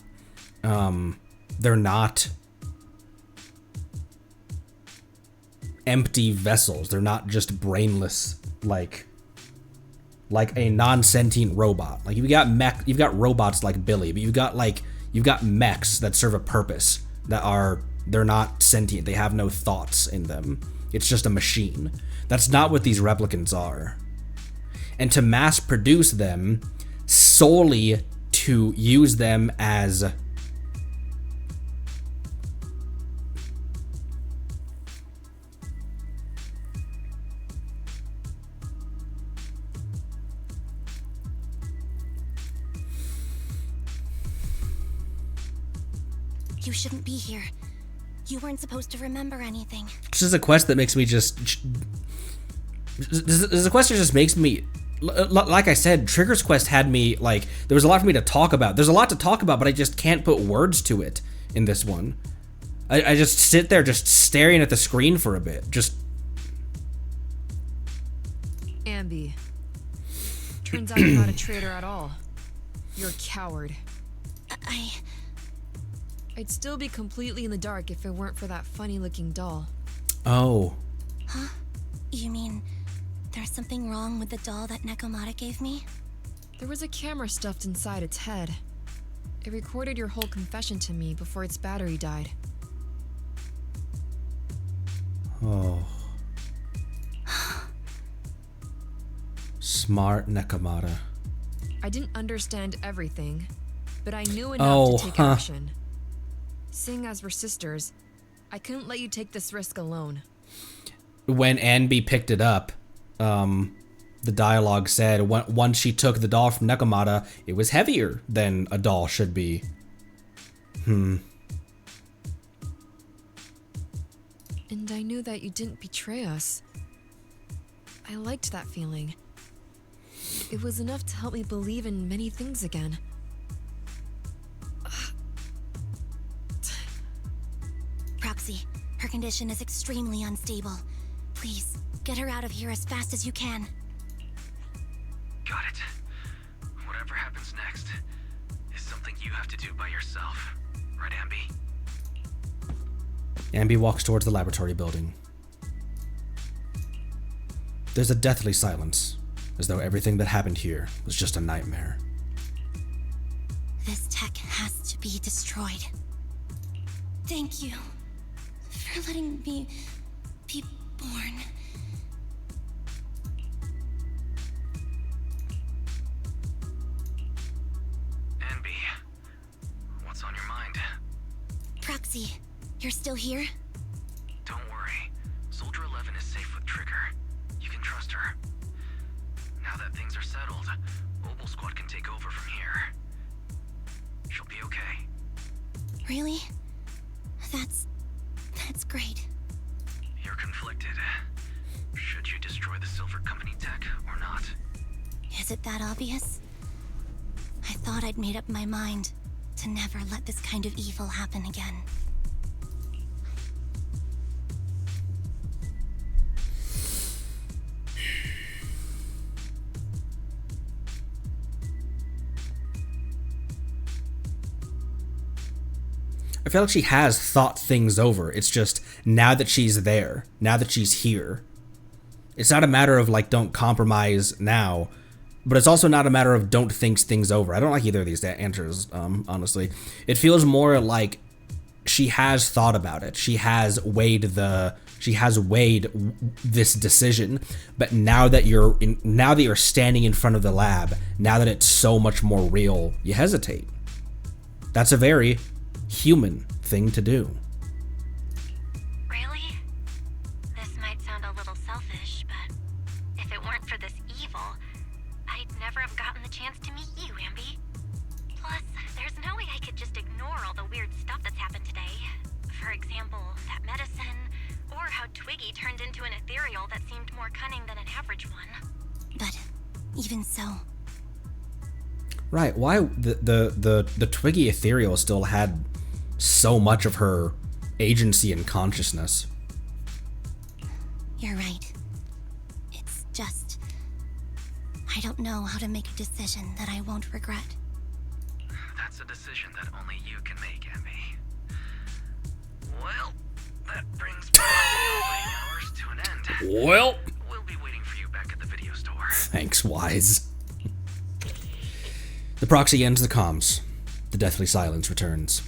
empty vessels. They're not just brainless like a non-sentient robot. Like you've got robots like Billy, but you've got mechs that serve a purpose, they're not sentient. They have no thoughts in them. It's just a machine. That's not what these replicants are. And to mass produce them solely to use them as You shouldn't be here. You weren't supposed to remember anything. This is a quest that makes me just... This is a quest that just makes me... Like I said, Trigger's quest had me, like... There was a lot for me to talk about. There's a lot to talk about, but I just can't put words to it in this one. I just sit there just staring at the screen for a bit. Just... Ambi. Turns out you're not a traitor at all. You're a coward. I'd still be completely in the dark if it weren't for that funny-looking doll. Oh. Huh? You mean there's something wrong with the doll that Nekomata gave me? There was a camera stuffed inside its head. It recorded your whole confession to me before its battery died. Oh. Smart Nekomata. I didn't understand everything, but I knew enough to take action. Seeing as we're sisters, I couldn't let you take this risk alone. When Anby picked it up, the dialogue said once she took the doll from Nekomata, it was heavier than a doll should be. And I knew that you didn't betray us. I liked that feeling. It was enough to help me believe in many things again. Proxy, her condition is extremely unstable. Please, get her out of here as fast as you can. Got it. Whatever happens next is something you have to do by yourself. Right, Ambi? Ambi walks towards the laboratory building. There's a deathly silence, as though everything that happened here was just a nightmare. This tech has to be destroyed. Thank you for letting me be born. Ambi, what's on your mind? Proxy, you're still here? Don't worry. Soldier 11 is safe with Trigger. You can trust her. Now that things are settled, Mobile Squad can take over from here. She'll be okay. Really? That's great. You're conflicted. Should you destroy the Silver Company tech or not? Is it that obvious? I thought I'd made up my mind to never let this kind of evil happen again. I feel like she has thought things over. It's just now that she's there, now that she's here. It's not a matter of like don't compromise now, but it's also not a matter of don't think things over. I don't like either of these answers, honestly. It feels more like she has thought about it. She has weighed this decision, but now that you're standing in front of the lab, now that it's so much more real, you hesitate. That's a very human thing to do. Really? This might sound a little selfish, but if it weren't for this evil, I'd never have gotten the chance to meet you, Ambi. Plus, there's no way I could just ignore all the weird stuff that's happened today. For example, that medicine, or how Twiggy turned into an ethereal that seemed more cunning than an average one. But even so... Right, why the Twiggy ethereal still had so much of her agency and consciousness. You're right. It's just... I don't know how to make a decision that I won't regret. That's a decision that only you can make, Ambi. Well, that brings my operating hours to Well, We'll be waiting for you back at the video store. thanks, Wise. The proxy ends the comms. The deathly silence returns.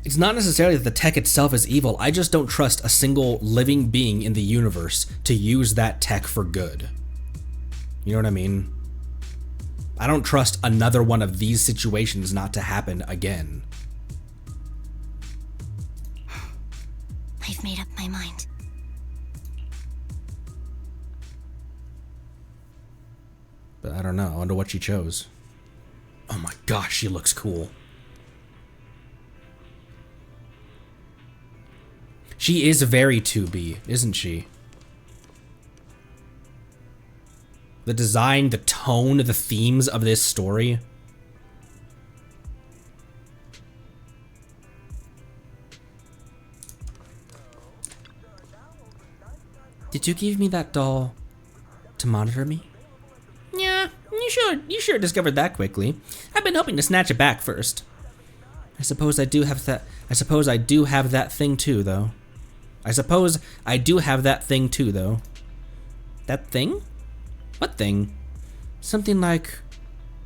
It's not necessarily that the tech itself is evil, I just don't trust a single living being in the universe to use that tech for good. You know what I mean? I don't trust another one of these situations not to happen again. I've made up my mind. But I don't know, I wonder what she chose. Oh my gosh, she looks cool. She is very 2B, isn't she? The design, the tone, the themes of this story. Did you give me that doll to monitor me? Yeah, you sure discovered that quickly. I've been hoping to snatch it back first. I suppose I do have that thing too, though. That thing? What thing? Something like...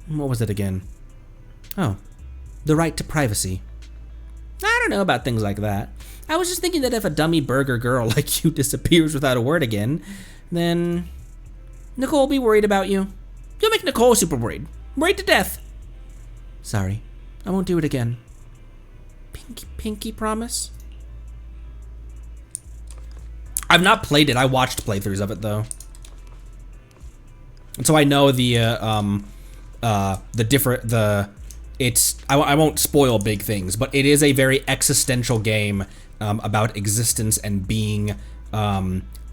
what was it again? Oh, the right to privacy. I don't know about things like that. I was just thinking that if a dummy burger girl like you disappears without a word again, then Nicole will be worried about you. You'll make Nicole super worried. Worried to death. Sorry, I won't do it again. Pinky promise? I've not played it. I watched playthroughs of it though. And so I know I won't spoil big things, but it is a very existential game about existence and being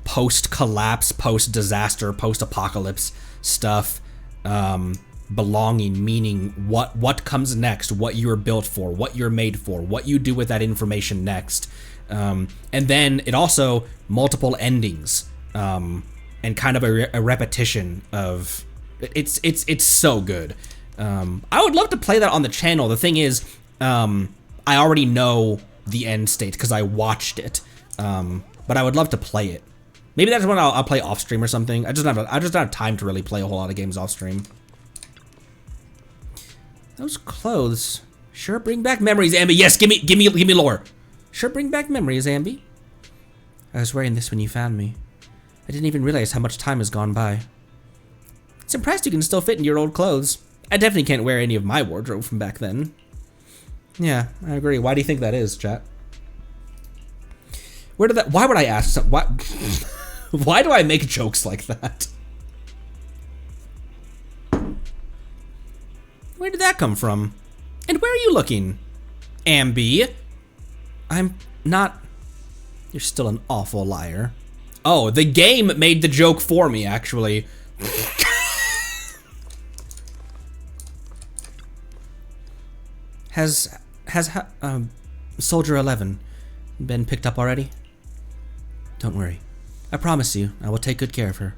post-collapse, post-disaster, post-apocalypse stuff, belonging, meaning what comes next, what you're built for, what you're made for, what you do with that information next. And then it also multiple endings, and kind of a repetition of it's so good. I would love to play that on the channel. The thing is, I already know the end state because I watched it, but I would love to play it. Maybe that's when I'll play off stream or something. I just don't have time to really play a whole lot of games off stream. Those clothes sure bring back memories, Ambi. Yes, give me lore. Sure bring back memories, Ambi. I was wearing this when you found me. I didn't even realize how much time has gone by. It's impressed you can still fit in your old clothes. I definitely can't wear any of my wardrobe from back then. Yeah, I agree. Why do you think that is, chat? Why would I ask why do I make jokes like that? Where did that come from? And where are you looking? Ambi? I'm not... You're still an awful liar. Oh, the game made the joke for me, actually. Has Soldier 11 been picked up already? Don't worry. I promise you, I will take good care of her.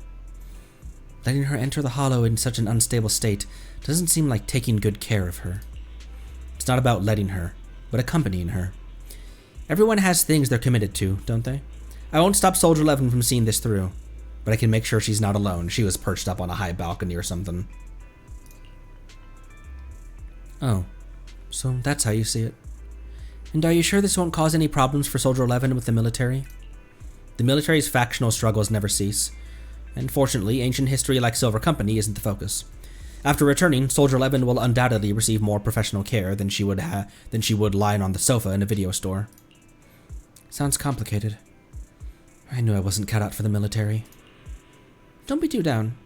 Letting her enter the Hollow in such an unstable state doesn't seem like taking good care of her. It's not about letting her, but accompanying her. Everyone has things they're committed to, don't they? I won't stop Soldier 11 from seeing this through, but I can make sure she's not alone. She was perched up on a high balcony or something. Oh, so that's how you see it. And are you sure this won't cause any problems for Soldier 11 with the military? The military's factional struggles never cease, and fortunately, ancient history like Silver Company isn't the focus. After returning, Soldier 11 will undoubtedly receive more professional care than she would lying on the sofa in a video store. Sounds complicated. I knew I wasn't cut out for the military. Don't be too down.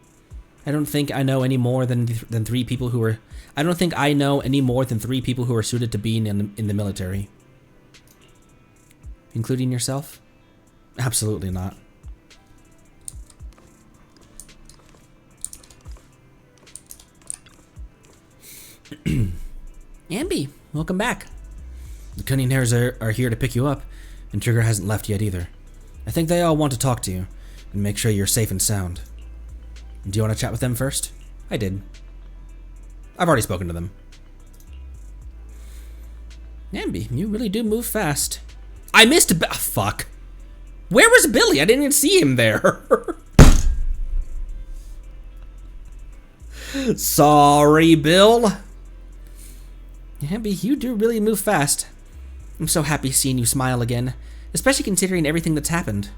I don't think I know any more than three people who are. I don't think I know any more than 3 people who are suited to being in the military. Including yourself? Absolutely not. Ambi, welcome back. The Cunning Hares are here to pick you up, and Trigger hasn't left yet either. I think they all want to talk to you, and make sure you're safe and sound. Do you want to chat with them first? I did. I've already spoken to them. Ambi, you really do move fast. I missed fuck. Where was Billy? I didn't even see him there. Sorry, Bill. Ambi, you do really move fast. I'm so happy seeing you smile again, especially considering everything that's happened.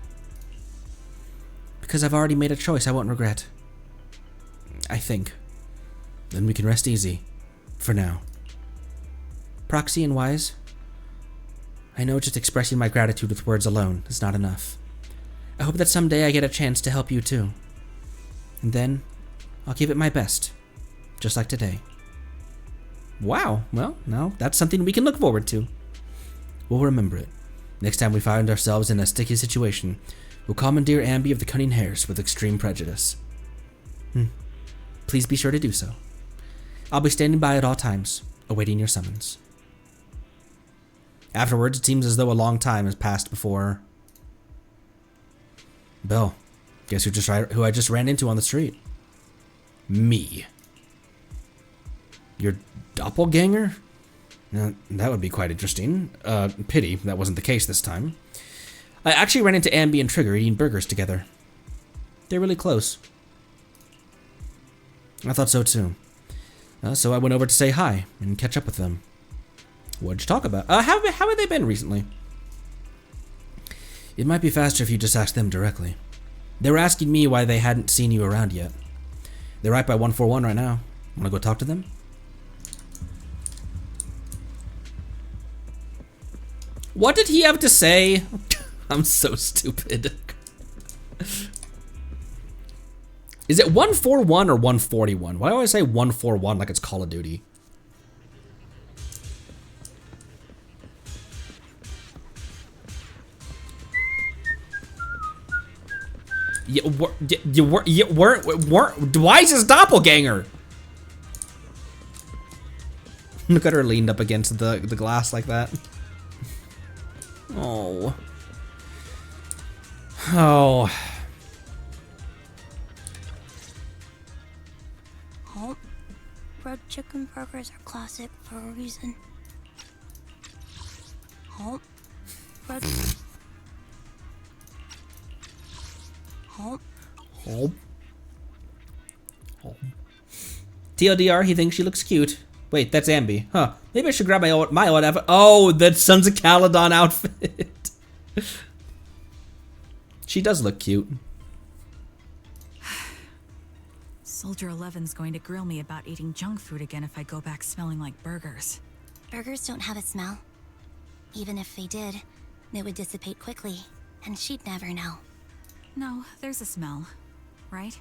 Because I've already made a choice I won't regret. I think. Then we can rest easy. For now. Proxy and Wise, I know just expressing my gratitude with words alone is not enough. I hope that someday I get a chance to help you too. And then, I'll give it my best. Just like today. Wow, well, now that's something we can look forward to. We'll remember it. Next time we find ourselves in a sticky situation, we'll commandeer Ambi of the Cunning Hares with extreme prejudice. Please be sure to do so. I'll be standing by at all times, awaiting your summons. Afterwards, it seems as though a long time has passed before... Bill, guess who I just ran into on the street? Me. Your doppelganger? That would be quite interesting. Pity that wasn't the case this time. I actually ran into Ambi and Trigger eating burgers together. They're really close. I thought so too. So I went over to say hi and catch up with them. What'd you talk about? How have they been recently? It might be faster if you just ask them directly. They were asking me why they hadn't seen you around yet. They're right by 141 right now. Wanna go talk to them? What did he have to say? I'm so stupid. Is it 141 or 141? Why do I say 141 like it's Call of Duty? You weren't. Why is his doppelganger? Look at her leaned up against the glass like that. Oh. Oh. Oh, red chicken burgers are classic for a reason. Oh, red. Oh. Oh. Oh. TLDR, he thinks she looks cute. Wait, that's Ambi. Huh. Maybe I should grab my old outfit. Oh, that Sons of Caledon outfit. She does look cute. Soldier 11's going to grill me about eating junk food again if I go back smelling like burgers. Burgers don't have a smell. Even if they did, they would dissipate quickly, and she'd never know. No, there's a smell, right?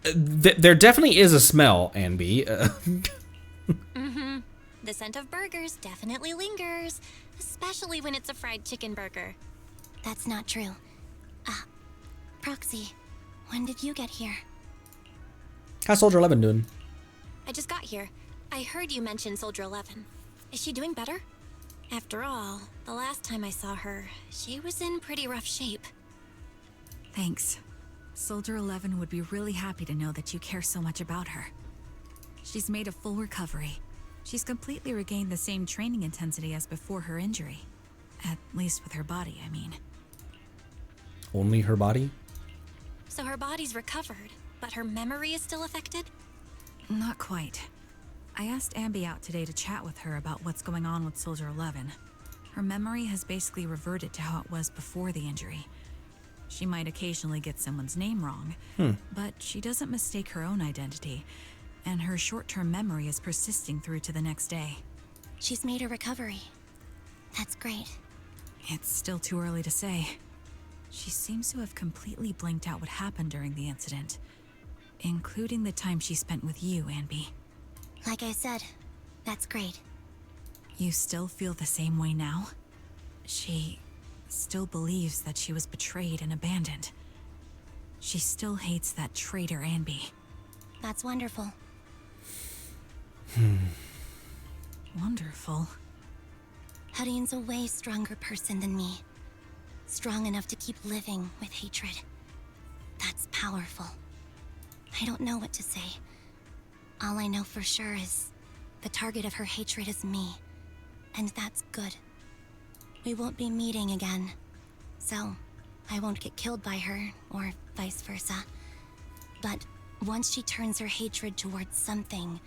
There definitely is a smell, Ambi. The scent of burgers definitely lingers, especially when it's a fried chicken burger. That's not true. Proxy, when did you get here? How's Soldier 11 doing? I just got here. I heard you mention Soldier 11. Is she doing better? After all, the last time I saw her, she was in pretty rough shape. Thanks. Soldier 11 would be really happy to know that you care so much about her. She's made a full recovery. She's completely regained the same training intensity as before her injury. At least with her body, I mean. Only her body? So her body's recovered, but her memory is still affected? Not quite. I asked Ambi out today to chat with her about what's going on with Soldier 11. Her memory has basically reverted to how it was before the injury. She might occasionally get someone's name wrong, but she doesn't mistake her own identity, and her short-term memory is persisting through to the next day. She's made a recovery. That's great. It's still too early to say. She seems to have completely blanked out what happened during the incident, including the time she spent with you, Ambi. Like I said, that's great. You still feel the same way now? She still believes that she was betrayed and abandoned. She still hates that traitor Ambi. That's wonderful. Wonderful. Hadine's a way stronger person than me. Strong enough to keep living with hatred. That's powerful. I don't know what to say. All I know for sure is the target of her hatred is me. And that's good. We won't be meeting again. So, I won't get killed by her, or vice versa. But once she turns her hatred towards something,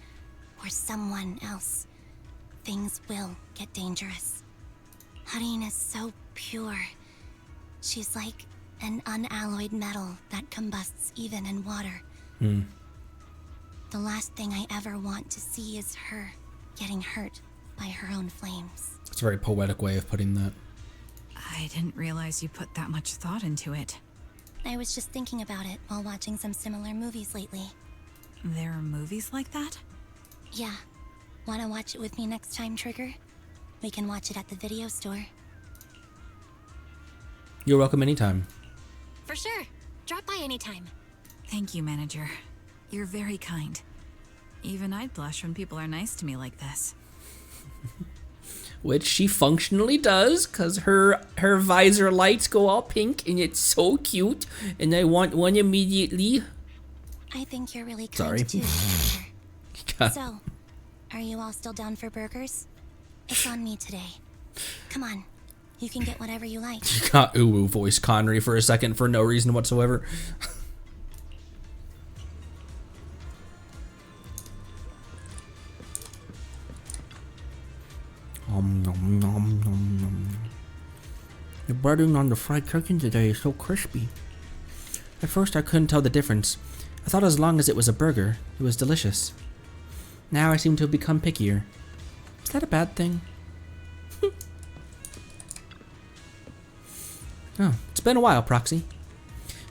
or someone else, things will get dangerous. Harine is so pure. She's like an unalloyed metal that combusts even in water. The last thing I ever want to see is her getting hurt by her own flames. It's a very poetic way of putting that. I didn't realize you put that much thought into it. I was just thinking about it while watching some similar movies lately. There are movies like that? Yeah. Wanna watch it with me next time, Trigger? We can watch it at the video store. You're welcome anytime. For sure. Drop by anytime. Thank you, manager. You're very kind. Even I'd blush when people are nice to me like this. Which she functionally does, because her visor lights go all pink, and it's so cute, and I want one immediately. I think you're really kind Sorry. too, Trigger. So, are you all still down for burgers? It's on me today. Come on. You can get whatever you like. You got Uwu voice Connery for a second for no reason whatsoever. Nom, nom, nom, nom. The buttering on the fried chicken today is so crispy. At first I couldn't tell the difference. I thought as long as it was a burger, it was delicious. Now I seem to have become pickier. Is that a bad thing? Oh, it's been a while, Proxy.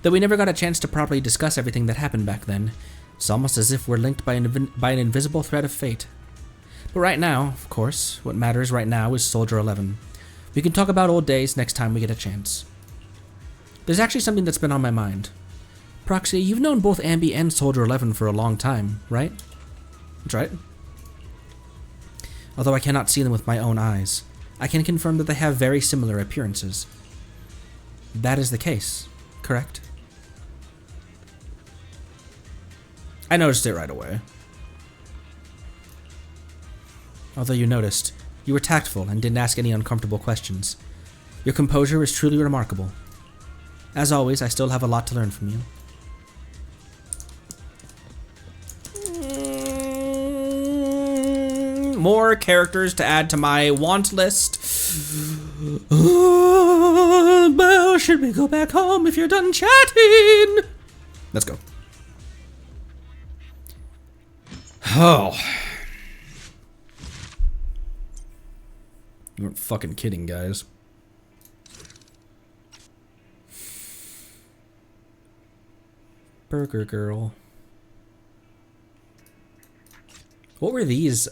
Though we never got a chance to properly discuss everything that happened back then, it's almost as if we're linked by an invisible thread of fate. But right now, of course, what matters right now is Soldier 11. We can talk about old days next time we get a chance. There's actually something that's been on my mind. Proxy, you've known both Ambi and Soldier 11 for a long time, right? That's right. Although I cannot see them with my own eyes, I can confirm that they have very similar appearances. That is the case, correct? I noticed it right away. Although you noticed, you were tactful and didn't ask any uncomfortable questions. Your composure is truly remarkable. As always, I still have a lot to learn from you. More characters to add to my want list. Well, should we go back home if you're done chatting? Let's go. Oh. You weren't fucking kidding, guys. Burger Girl. What were these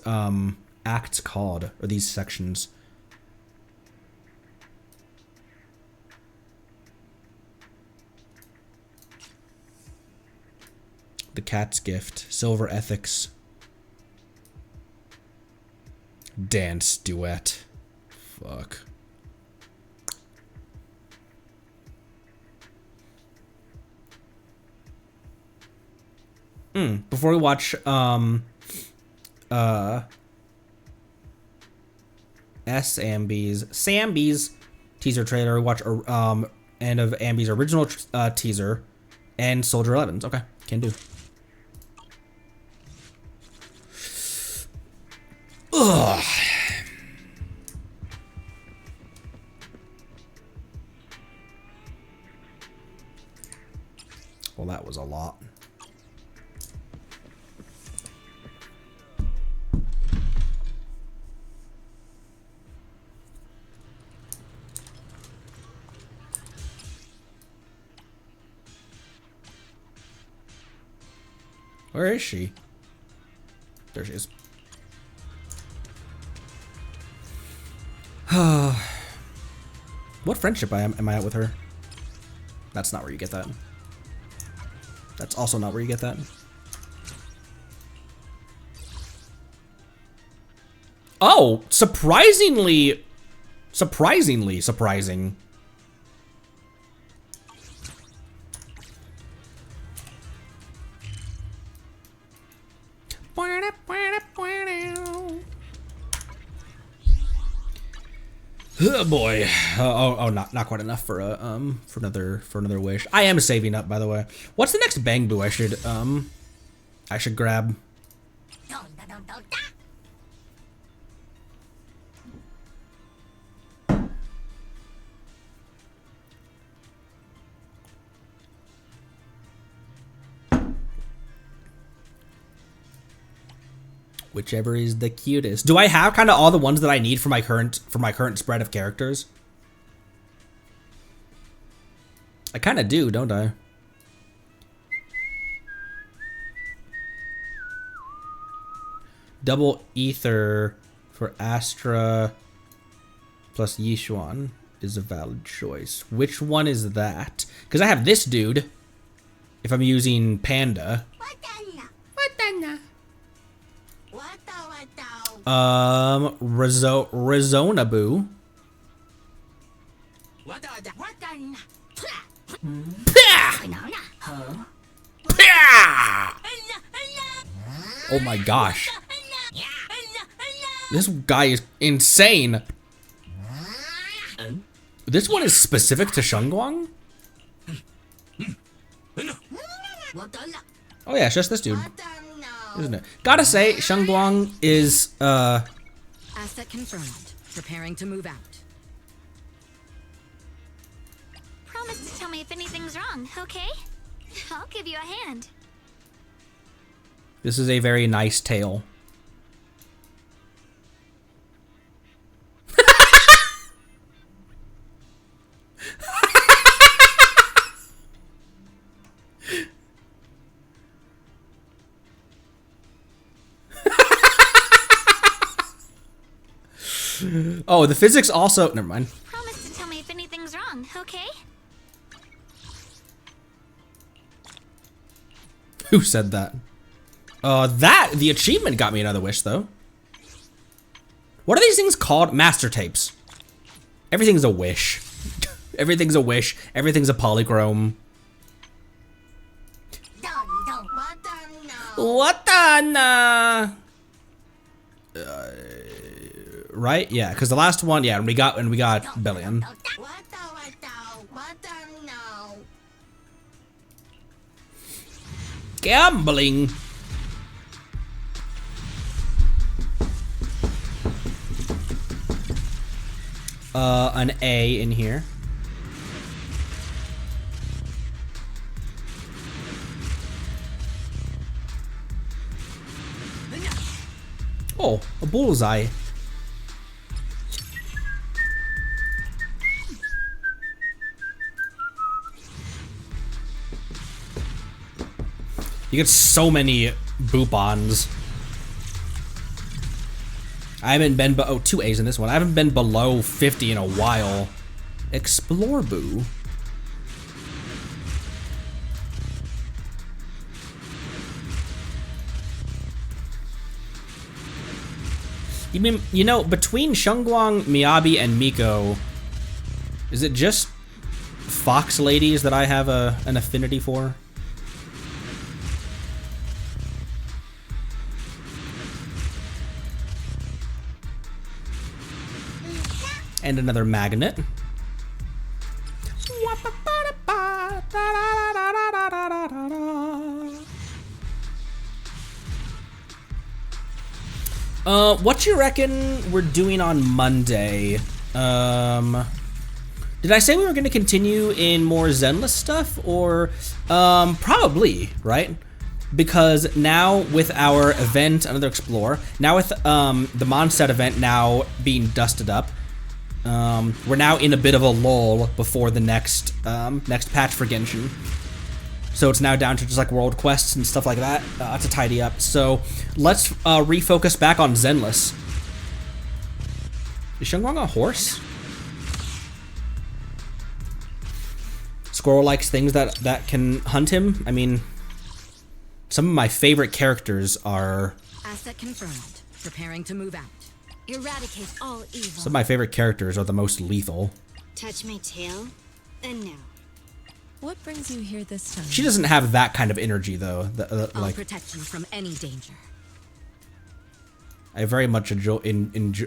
acts called, or these sections? The Cat's Gift, Silver Ethics, Dance Duet. Fuck. Before we watch Sambi's teaser trailer, we watch end of Ambi's original teaser and Soldier 11's. Okay, can do. Ugh. Well, that was a lot. Where is she? There she is. What friendship am I at with her? That's not where you get that. That's also not where you get that. Oh, surprising. Oh boy. Not quite enough for another wish. I am saving up, by the way. What's the next bang boo I should grab? Whichever is the cutest. Do I have kind of all the ones that I need for my current spread of characters? I kind of do, don't I? Double Ether for Astra plus Yishuan is a valid choice. Which one is that? Because I have this dude if I'm using Panda. Rezonabu. Oh my gosh. This guy is insane. This one is specific to Shengguang? Oh yeah, it's just this dude. Isn't it? Gotta say, Shengguang is, Asset confirmed. Preparing to move out. Promise to tell me if anything's wrong, okay? I'll give you a hand. This is a very nice tale. Oh, the physics also... Never mind. Promise to tell me if anything's wrong, okay? Who said that? The achievement got me another wish, though. What are these things called? Master tapes. Everything's a wish. Everything's a wish. Everything's a polychrome. What the? Right? Yeah, because the last one, yeah, and we got Billion. Gambling. An A in here. Oh, a bullseye. You get so many boop-ons. I haven't been, oh, 2 A's in this one. I haven't been below 50 in a while. Explore Boo. You know, between Shengguang, Miyabi, and Miko, is it just fox ladies that I have an affinity for? And another magnet. What you reckon we're doing on Monday? Did I say we were going to continue in more Zenless stuff? Or, probably, right? Because now with our event, Another Explore, now with, the Mondstadt event now being dusted up, we're now in a bit of a lull before the next patch for Genshin. So it's now down to just like world quests and stuff like that to tidy up. So let's refocus back on Zenless. Is Shengguang a horse? Squirrel likes things that can hunt him. I mean, some of my favorite characters are... Asset confirmed. Preparing to move out. Eradicate all evil. Some of my favorite characters are the most lethal. Touch my tail, and now. What brings you here this time? She doesn't have that kind of energy, though. I'll Like, protect you from any danger. I very much enjoy.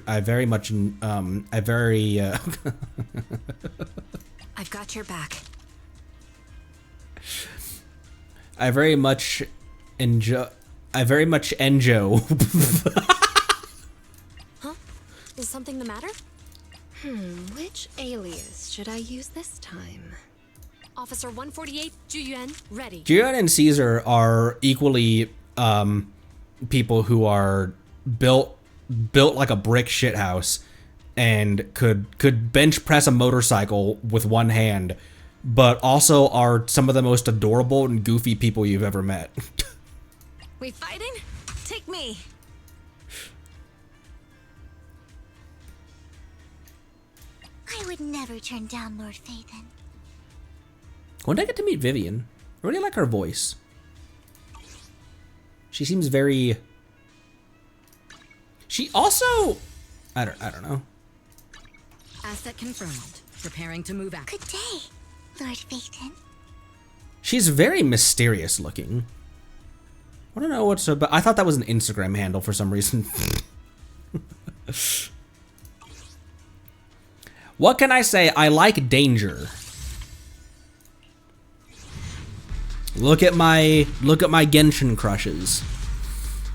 I very much. I very. I've got your back. I very much enjoy. I very much enjoy. Huh? Is something the matter? Which alias should I use this time? Officer 148, Juyuan, ready. Jiren and Caesar are equally people who are built like a brick shithouse and could bench press a motorcycle with one hand, but also are some of the most adorable and goofy people you've ever met. We fighting? Take me. I would never turn down Lord Phaethon. When did I get to meet Vivian? I really like her voice. She seems very. She also, I don't know. Asset confirmed. Preparing to move out. Good day, Lord Phaethon. She's very mysterious looking. I don't know what's about. I thought that was an Instagram handle for some reason. What can I say? I like danger. Look at my Genshin crushes.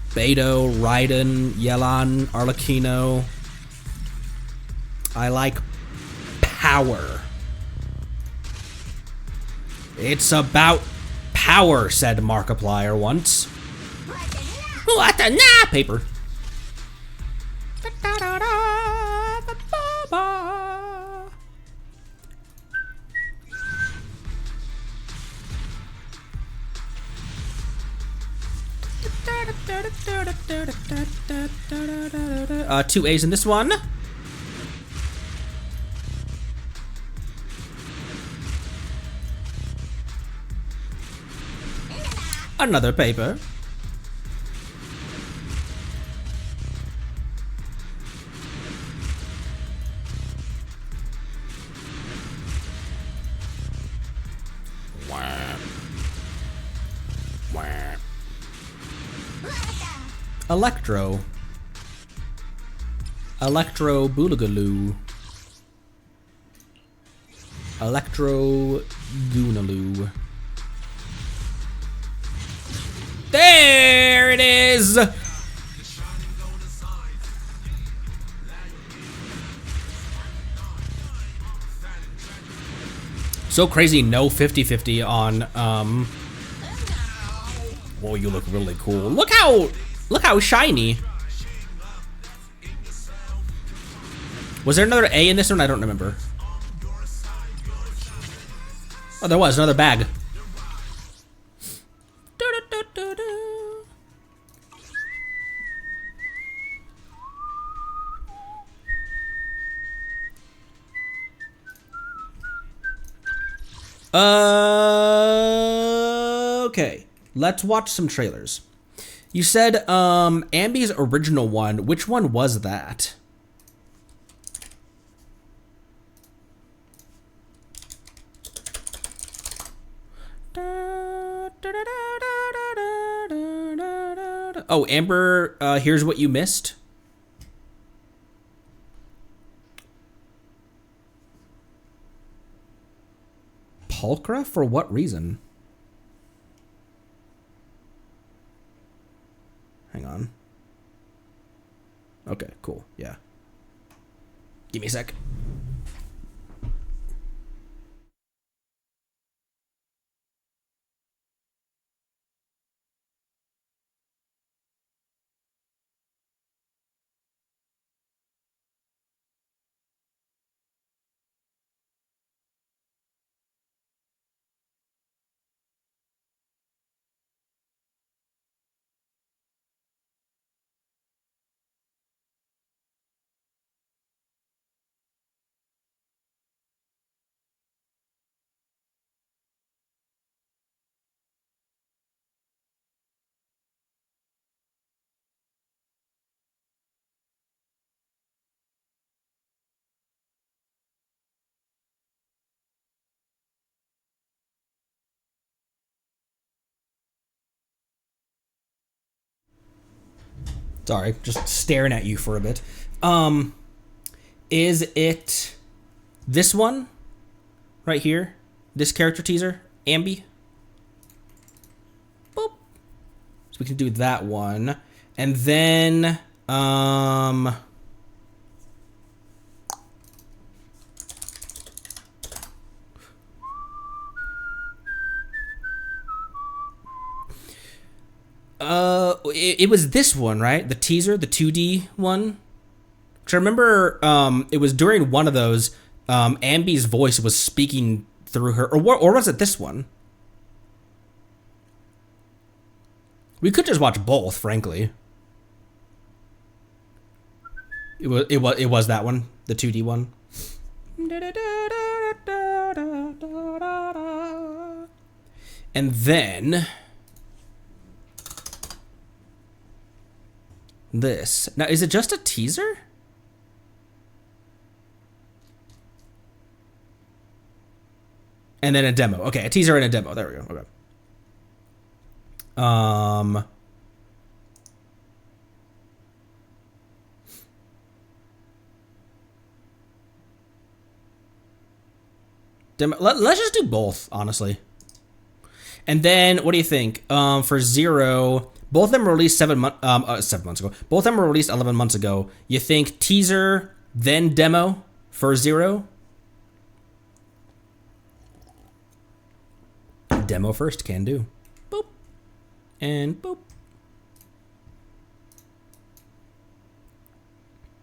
Beto, Raiden, Yelan, Arlecchino. I like power. It's about power, said Markiplier once. What the nah paper. Two A's in this one. Another paper. Electro. Electro Boogaloo. Electro Goonaloo. There it is! So crazy, no 50-50 on, Whoa, you look really cool. Look how shiny. Was there another A in this one? I don't remember. Oh, there was another bag. Okay, let's watch some trailers. You said Ambi's original one. Which one was that? Oh, Amber, here's what you missed. Pulchra? For what reason? Hang on. Okay, cool. Yeah. Give me a sec. Sorry, just staring at you for a bit. Is it this one right here? This character teaser, Ambi? Boop. So we can do that one. And then, it was this one, right? The teaser, the 2D one. Because I remember, it was during one of those, Ambi's voice was speaking through her, or was it this one? We could just watch both, frankly. It was that one, the 2D one. And then this. Now, is it just a teaser? And then a demo. Okay, a teaser and a demo. There we go. Okay. Demo. Let's just do both, honestly. And then, what do you think? For Zero, both of them were released 7 months ago. Both of them were released 11 months ago. You think teaser, then demo for Zero? Demo first, can do. Boop. And boop.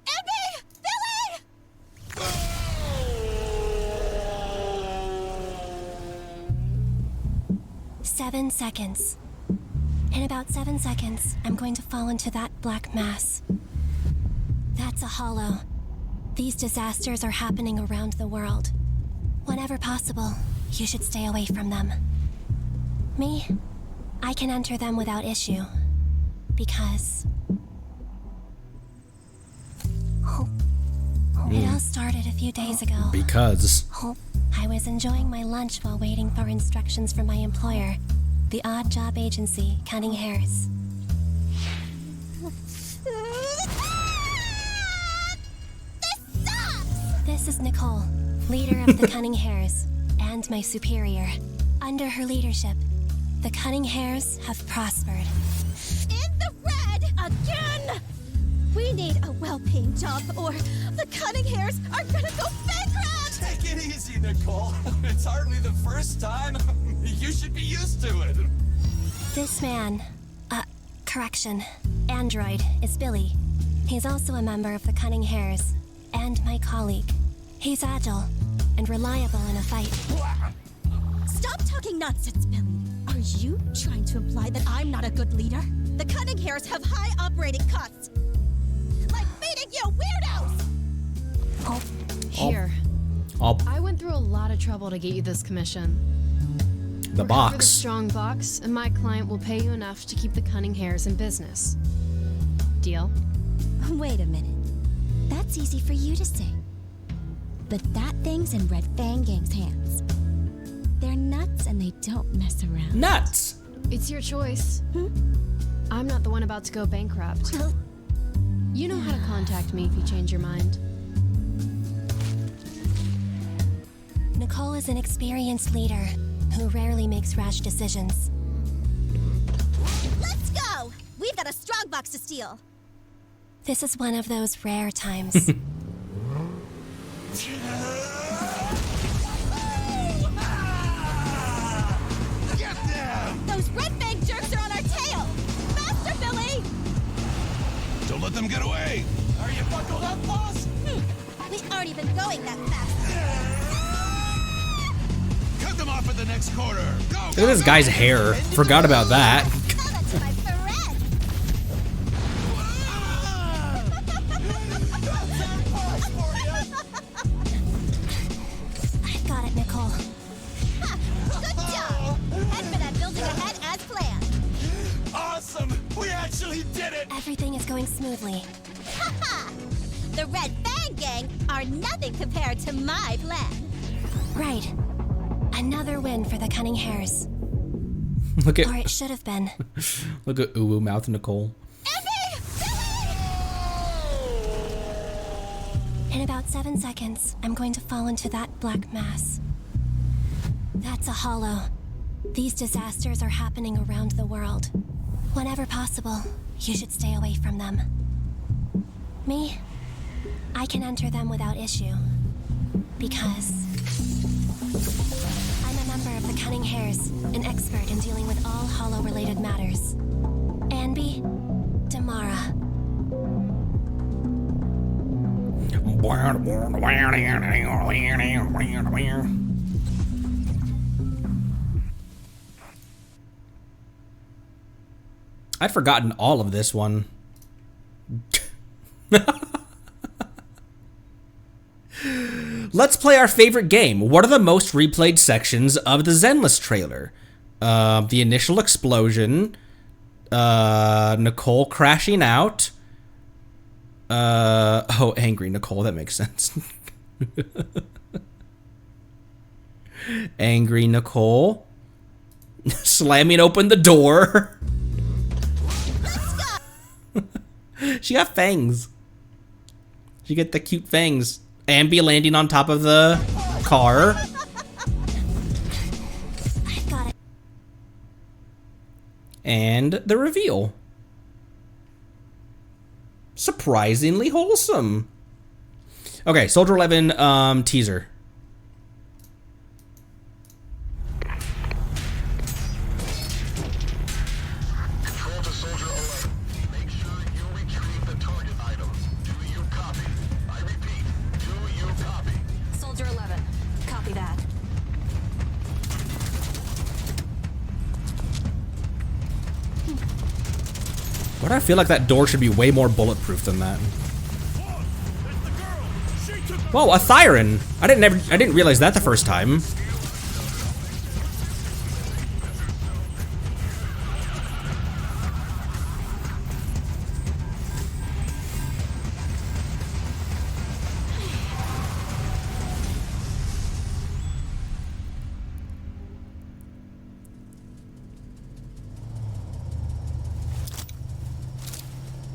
Abby! Billy! 7 seconds. In about 7 seconds, I'm going to fall into that black mass. That's a hollow. These disasters are happening around the world. Whenever possible, you should stay away from them. Me, I can enter them without issue. Because... It all started a few days ago. Because. I was enjoying my lunch while waiting for instructions from my employer, the odd job agency, Cunning Hares. This is Nicole, leader of the Cunning Hares, and my superior. Under her leadership, the Cunning Hares have prospered. In the red again! We need a well-paying job or the Cunning Hares are gonna go bankrupt! Take it easy, Nicole. It's hardly the first time. You should be used to it. This man, correction, android, is Billy. He's also a member of the Cunning Hares, and my colleague. He's agile and reliable in a fight. Stop talking nonsense, Billy. Are you trying to imply that I'm not a good leader? The Cunning Hares have high operating costs. Like feeding you weirdos! Here. I went through a lot of trouble to get you this commission. The Work out for the box. strong box, and my client will pay you enough to keep the Cunning Hares in business. Deal? Wait a minute. That's easy for you to say. But that thing's in Red Fang Gang's hands. They're nuts and they don't mess around. Nuts! It's your choice. I'm not the one about to go bankrupt. You know how to contact me if you change your mind. Nicole is an experienced leader who rarely makes rash decisions. Let's go! We've got a strong box to steal. This is one of those rare times. Get them! Those Red Fang jerks are on our tail! Faster, Billy! Don't let them get away! Are you buckled up, boss? We aren't even going that fast. Cut them off at the next corner! Go! Look at this guy's hair. Forgot about that. Tell that to my friend. I've got it, Nicole. Good job! Head for that building ahead as planned. Awesome! We actually did it! Everything is going smoothly. Haha! The Red Fang Gang are nothing compared to my plan. Right. Another win for the Cunning Hares. Look Or it at should have been. look at Uwu Mouth Nicole. Abby! Billy! In about 7 seconds, I'm going to fall into that black mass. That's a hollow. These disasters are happening around the world. Whenever possible, you should stay away from them. Me? I can enter them without issue. Because I'm a member of the Cunning Hares, an expert in dealing with all hollow-related matters. Anby, Damara. I'd forgotten all of this one. Let's play our favorite game. What are the most replayed sections of the Zenless trailer? The initial explosion, Nicole crashing out. Oh, angry Nicole, that makes sense. Angry Nicole. Slamming open the door. She got fangs. She get the cute fangs. Anby landing on top of the car. Got it. And the reveal. Surprisingly wholesome. Okay, Soldier 11 teaser. Control to Soldier 11. Make sure you retrieve the target item. Do you copy? I repeat, do you copy? Soldier 11. Copy that. Why do I feel like that door should be way more bulletproof than that? Whoa, a Thyron! I didn't realize that the first time.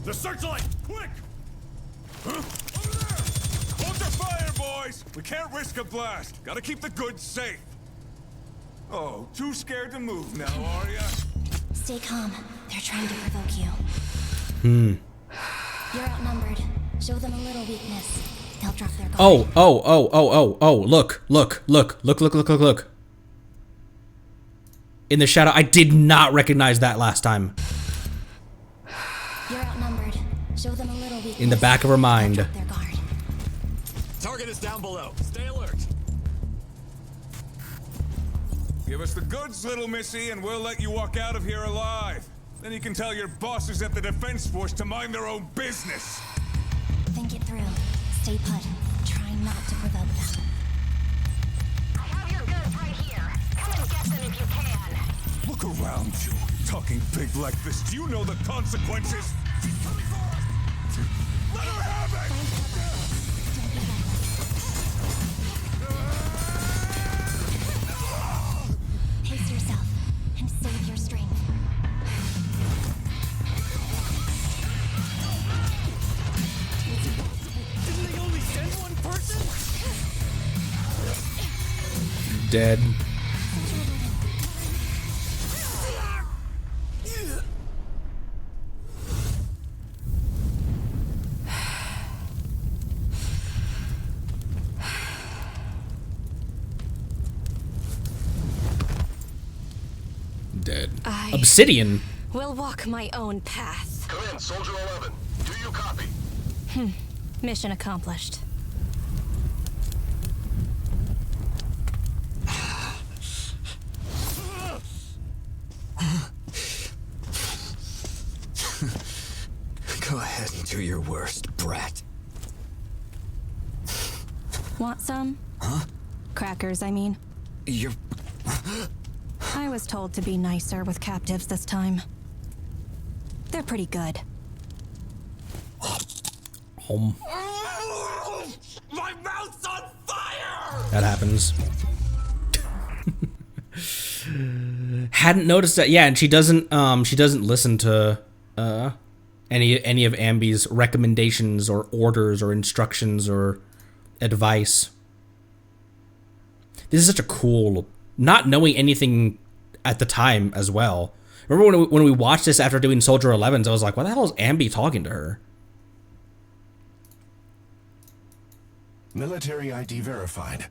The searchlight! Quick! Huh? Over there! Hold your fire, boys! We can't risk a blast. Gotta keep the goods safe. Oh, too scared to move now, are ya? Stay calm. They're trying to provoke you. You're outnumbered. Show them a little weakness. They'll drop their guard. Oh, look. In the shadow, I did not recognize that last time. You're outnumbered. Show them a little weakness. In the back of her mind. They'll drop their guard. Target is down below. Stay alert. Give us the goods, little missy, and we'll let you walk out of here alive. Then you can tell your bosses at the Defense Force to mind their own business. Think it through. Stay put. Try not to provoke them. I have your goods right here. Come and get them if you can. Look around you. Talking big like this, do you know the consequences? She's coming for us! Let her have it! Pace yourself and save your strength. Didn't they only send one person? Dead. Dead. Obsidian. We'll walk my own path. Come in, Soldier 11. Do you copy? Mission accomplished. Go ahead and do your worst, brat. Want some? Huh? Crackers, I mean. You're... I was told to be nicer with captives this time. They're pretty good. Home. My mouth's on fire! That happens. Hadn't noticed that. Yeah, and she doesn't listen to any of Anby's recommendations or orders or instructions or advice. This is such a cool, not knowing anything at the time as well. Remember when we watched this after doing Soldier 11s, I was like, why the hell is Ambi talking to her? Military ID verified.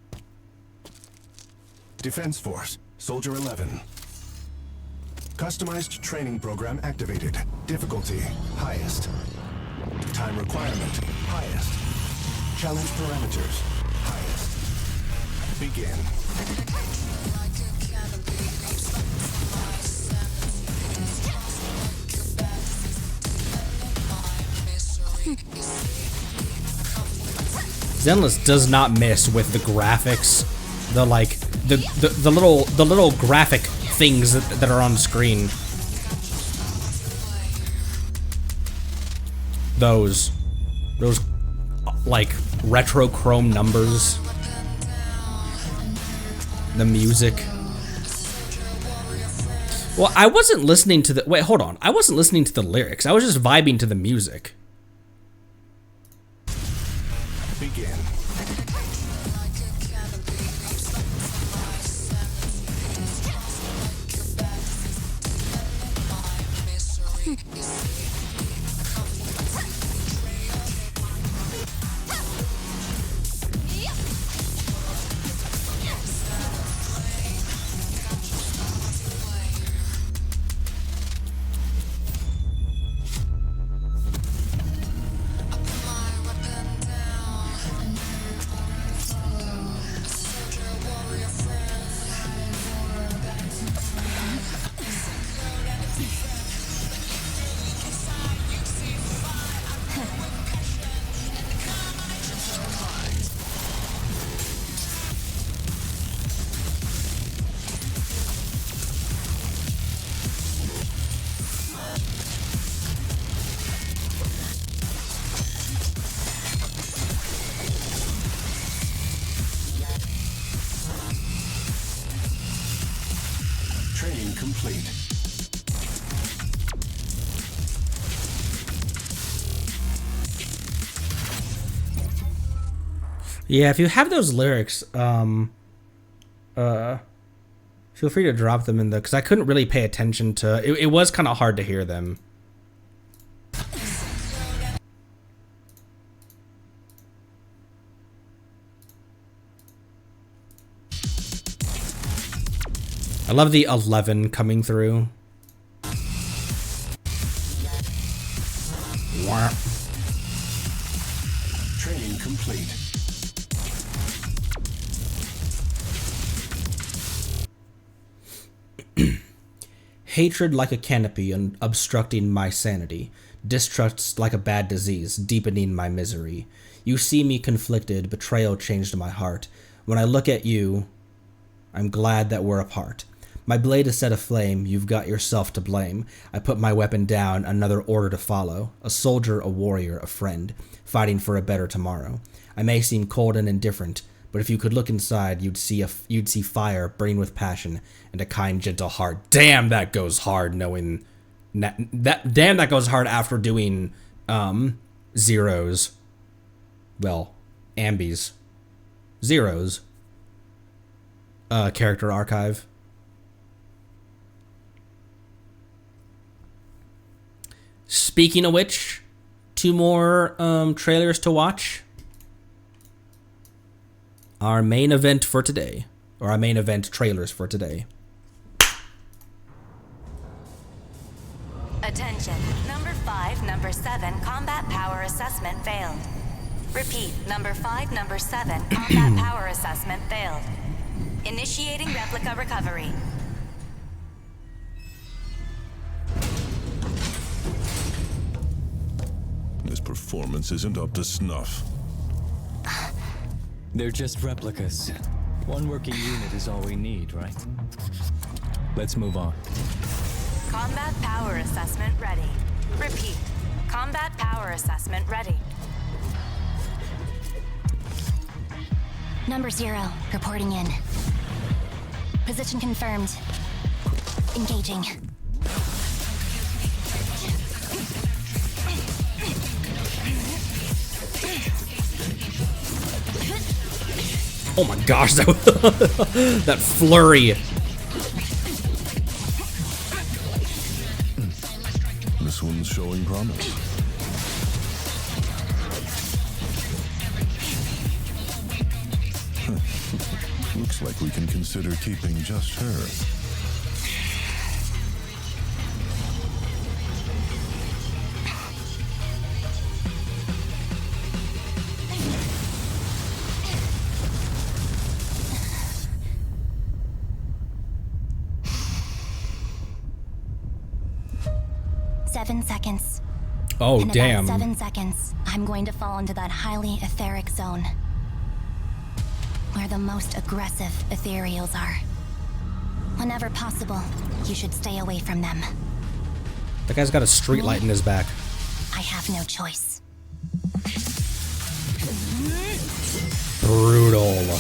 Defense Force, Soldier 11. Customized training program activated. Difficulty, highest. Time requirement, highest. Challenge parameters, highest. Begin. Zenless does not miss with the graphics, the little graphic things that are on the screen. Those like retro chrome numbers, the music. Well, I wasn't listening to the wait. Hold on, I wasn't listening to the lyrics. I was just vibing to the music. Begin. Training complete. Yeah, if you have those lyrics, feel free to drop them in the, because I couldn't really pay attention to it. It was kind of hard to hear them. I love the 11 coming through. Wah. Training complete. Hatred like a canopy and obstructing my sanity. Distrust like a bad disease, deepening my misery. You see me conflicted, betrayal changed my heart. When I look at you, I'm glad that we're apart. My blade is set aflame, you've got yourself to blame. I put my weapon down, another order to follow. A soldier, a warrior, a friend, fighting for a better tomorrow. I may seem cold and indifferent, but if you could look inside, you'd see fire burning with passion and a kind, gentle heart. Damn, that goes hard knowing damn, that goes hard after doing Zeros. Well, Ambi's Zeros character archive. Speaking of which, 2 more trailers to watch. Our main event for today, or our main event trailers for today. Attention, number 5, number 7, combat power assessment failed. Repeat, number 5, number 7, combat power assessment failed. Initiating replica recovery. This performance isn't up to snuff. They're just replicas. One working unit is all we need, right? Let's move on. Combat power assessment ready. Repeat, combat power assessment ready. Number 0, reporting in. Position confirmed. Engaging. Oh my gosh, that that flurry. This one's showing promise. Looks like we can consider keeping just her. Seven seconds. Oh, and damn. In about 7 seconds, I'm going to fall into that highly etheric zone, where the most aggressive ethereals are. Whenever possible, you should stay away from them. That guy's got a street light in his back. I have no choice. Brutal.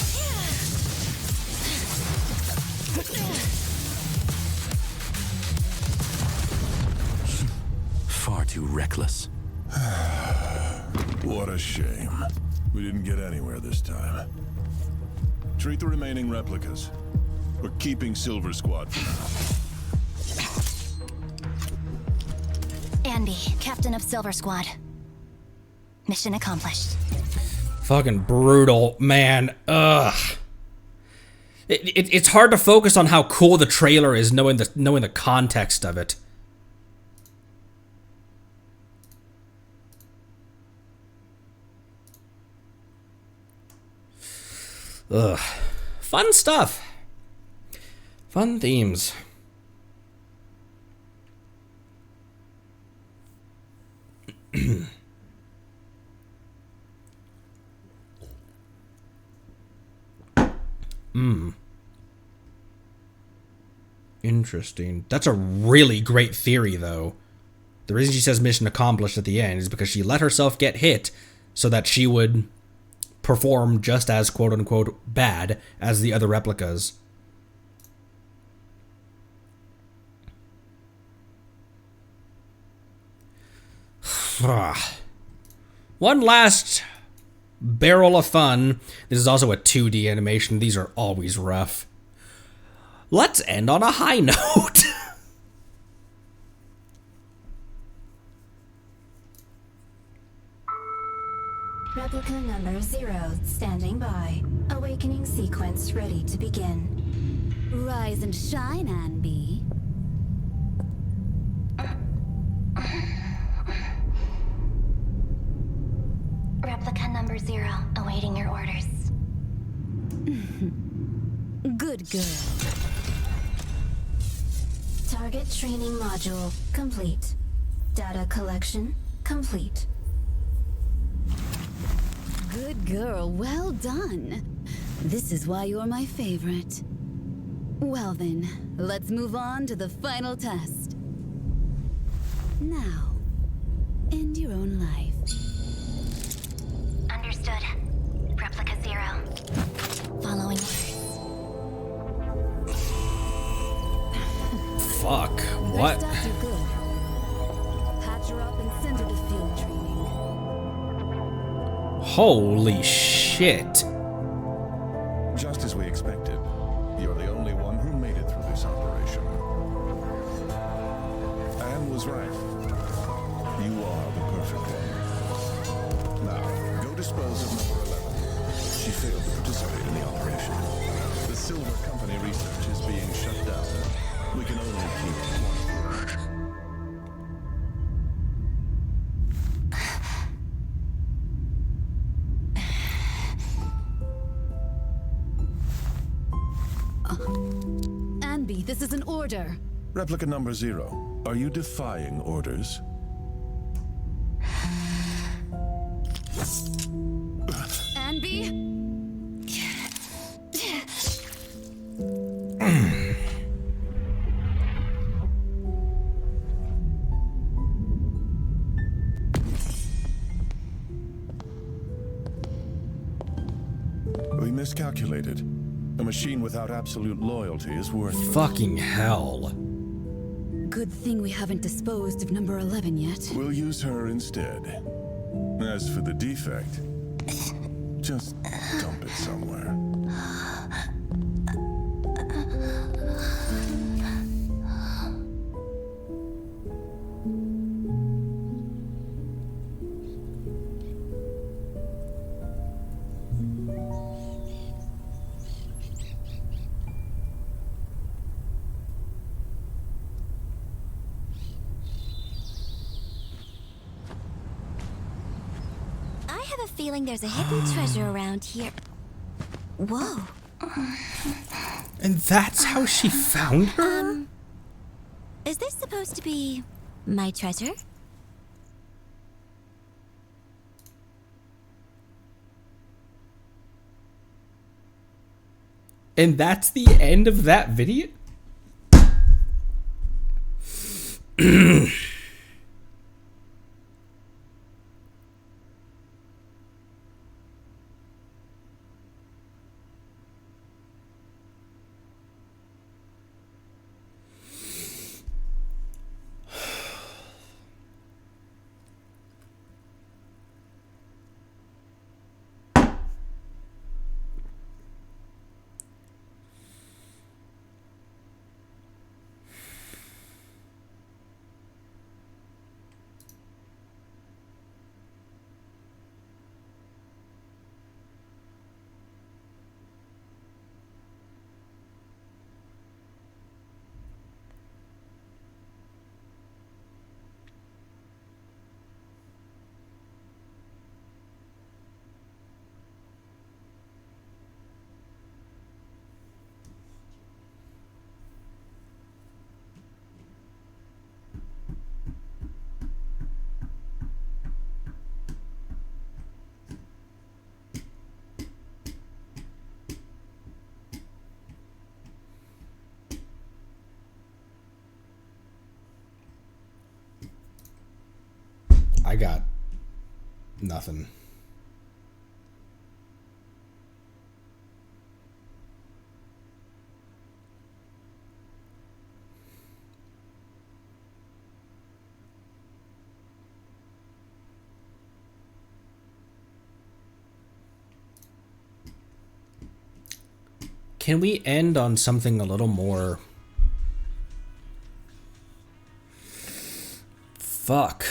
Far too reckless. What a shame. We didn't get anywhere this time. Treat the remaining replicas. We're keeping Silver Squad for now. Andy, captain of Silver Squad. Mission accomplished. Fucking brutal, man. Ugh. It's hard to focus on how cool the trailer is, knowing the context of it. Ugh. Fun stuff. Fun themes. Interesting. That's a really great theory, though. The reason she says mission accomplished at the end is because she let herself get hit so that she would perform just as quote-unquote bad as the other replicas. One last barrel of fun. This is also a 2D animation. These are always rough. Let's end on a high note. Replica number 0 standing by. Awakening sequence ready to begin. Rise and shine, Anby. Replica number 0, awaiting your orders. Good girl. Target training module complete. Data collection complete. Good girl, well done. This is why you're my favorite. Well then, let's move on to the final test. Now, end your own life. Understood. Replica 0. Following orders. Fuck. What? First stats are good. Patch her up and send her to field training. Holy shit. Just as we expected, you're the only one who made it through this operation. Anne was right. You are the perfect one. Now, go dispose of number 11. She failed to participate in the operation. The Silver Company research is being shut down. We can only keep one. Anby, this is an order. Replica number 0. Are you defying orders? Anby? We miscalculated. A machine without absolute loyalty is worthless. Fucking hell. Good thing we haven't disposed of number 11 yet. We'll use her instead. As for the defect, just dump it somewhere. have a feeling there's a hidden treasure around here. Whoa. And that's how she found her? Is this supposed to be my treasure? And that's the end of that video? I got nothing. Can we end on something a little more... Fuck.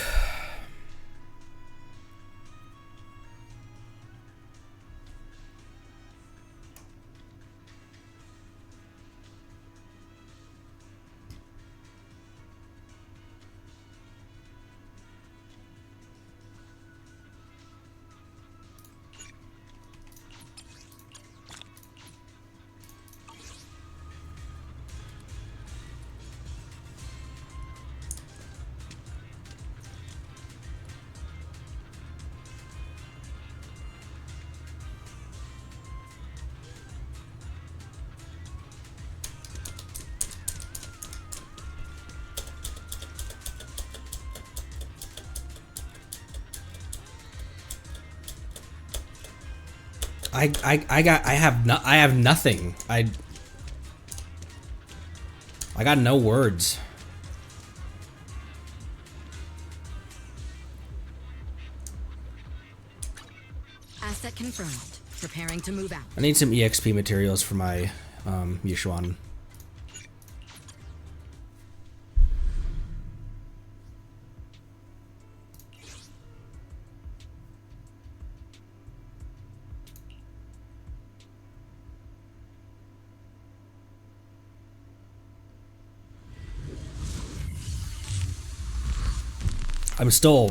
I have nothing. I got no words. Asset confirmed. Preparing to move out. I need some EXP materials for my Yushuan. I'm still...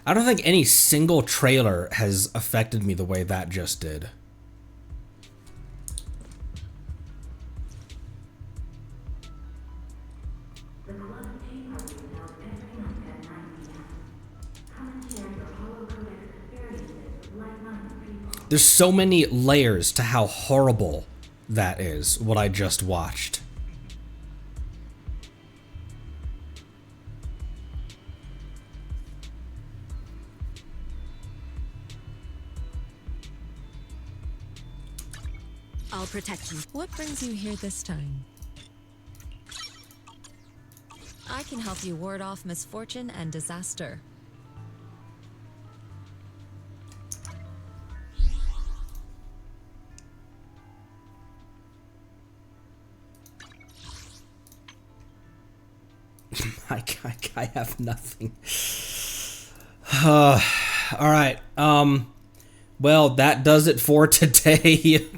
I don't think any single trailer has affected me the way that just did. There's so many layers to how horrible that is, what I just watched. I'll protect you. What brings you here this time? I can help you ward off misfortune and disaster. I have nothing. All right. Well, that does it for today.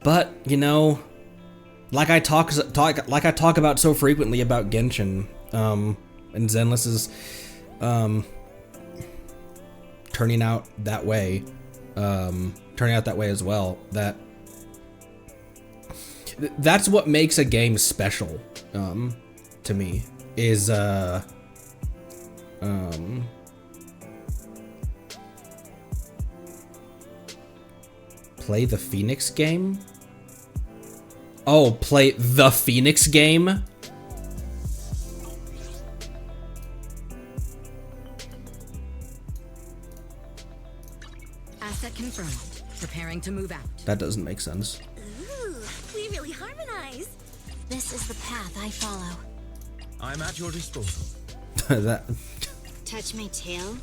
But, you know, like I talk about so frequently about Genshin, and Zenless is turning out that way as well. That's what makes a game special, to me, is play the Phoenix game? Oh, play the Phoenix game? Asset confirmed. Preparing to move out. That doesn't make sense. Ooh, we really harmonize. This is the path I follow. I'm at your disposal. That. Touch my tail.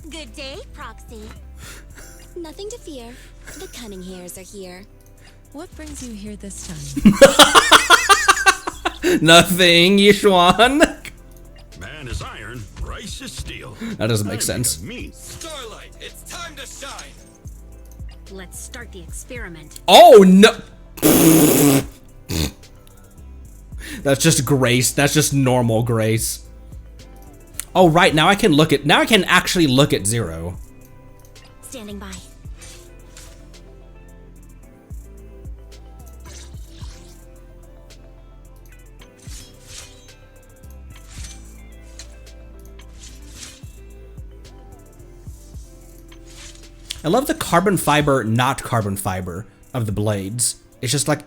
Good day, Proxy. Nothing to fear. The cunning hairs are here. What brings you here this time? Nothing, Yishuan. Man is iron, rice is steel. That doesn't make sense. Starlight, it's time to shine. Let's start the experiment. Oh no! That's just Grace. That's just normal Grace. Oh right, now I can actually look at Zero. Standing by. I love the carbon fiber, not carbon fiber of the blades. It's just like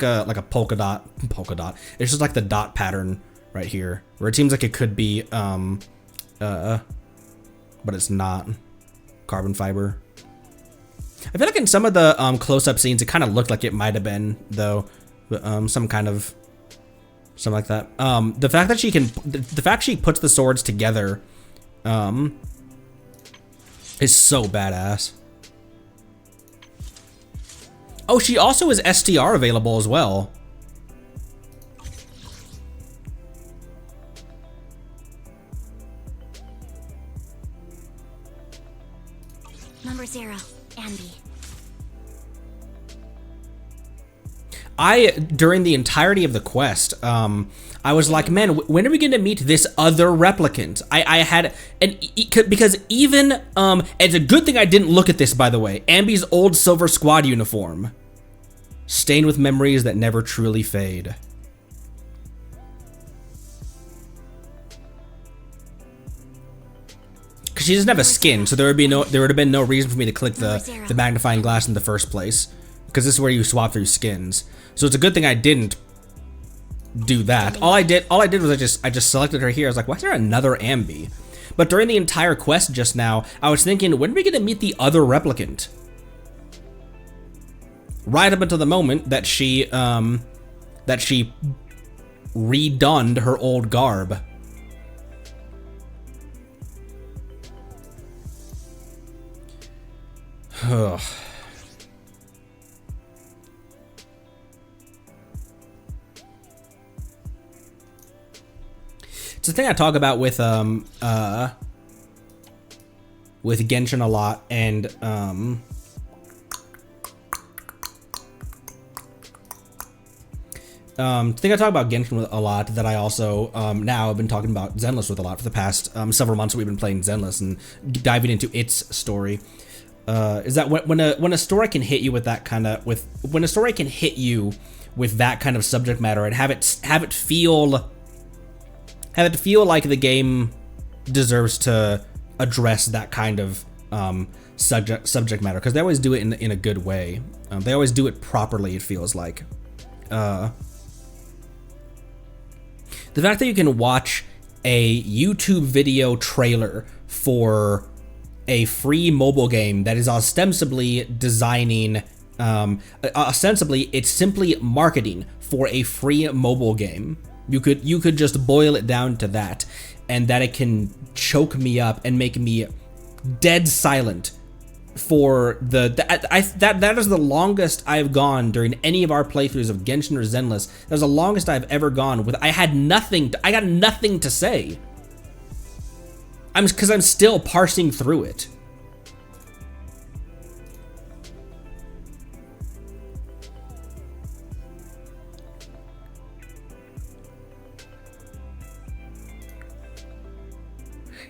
a polka dot. It's just like the dot pattern right here, where it seems like it could be but it's not carbon fiber. I feel like in some of the close-up scenes, it kind of looked like it might have been though, but, something like that. The fact that she puts the swords together, is so badass. Oh, she also is STR available as well. Number 0, Andy. During the entirety of the quest, I was like, man, when are we going to meet this other replicant? Because even, it's a good thing I didn't look at this, by the way. Ambi's old Silver Squad uniform. Stained with memories that never truly fade. Because she doesn't have a skin, so there would have been no reason for me to click the magnifying glass in the first place. Because this is where you swap through skins. So it's a good thing I didn't do that. All I did was I just selected her here. I was like, why is there another Ambi? But during the entire quest just now, I was thinking, when are we gonna meet the other replicant? Right up until the moment that she redonned her old garb. Ugh. It's the thing I talk about with Genshin a lot, and the thing I talk about Genshin with a lot that I also now have been talking about Zenless with a lot for the past several months that we've been playing Zenless and diving into its story, is that when a story can hit you with that kind of when a story can hit you with that kind of subject matter and have it feel like the game deserves to address that kind of subject matter, because they always do it in a good way. They always do it properly, it feels like. The fact that you can watch a YouTube video trailer for a free mobile game that is ostensibly designing, ostensibly it's simply marketing for a free mobile game. You could just boil it down to that, and that it can choke me up and make me dead silent for that is the longest I've gone during any of our playthroughs of Genshin or Zenless. That was the longest I've ever gone with. I got nothing to say. Because I'm still parsing through it.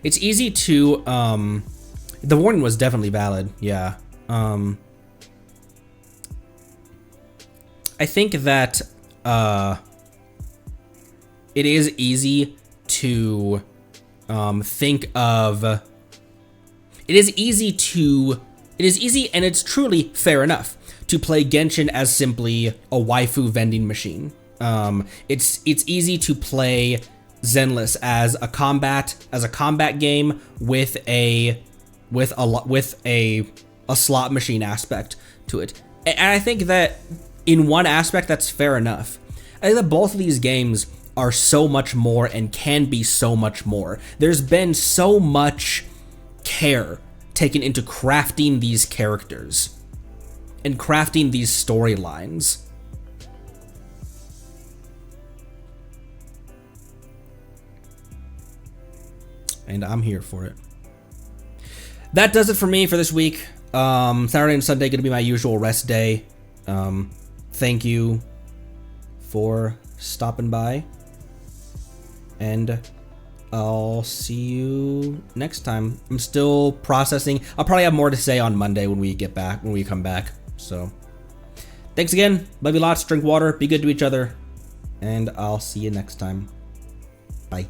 It's easy to, the warning was definitely valid, yeah. I think that, it is easy to, think of, it is easy and it's truly fair enough to play Genshin as simply a waifu vending machine. It's easy to play Zenless as a combat game with a slot machine aspect to it. And I think that in one aspect that's fair enough. I think that both of these games are so much more and can be so much more. There's been so much care taken into crafting these characters and crafting these storylines. And I'm here for it. That does it for me for this week. Saturday and Sunday gonna be my usual rest day. Thank you for stopping by, and I'll see you next time. I'm still processing. I'll probably have more to say on Monday when we come back. So thanks again. Love you lots. Drink water. Be good to each other. And I'll see you next time. Bye.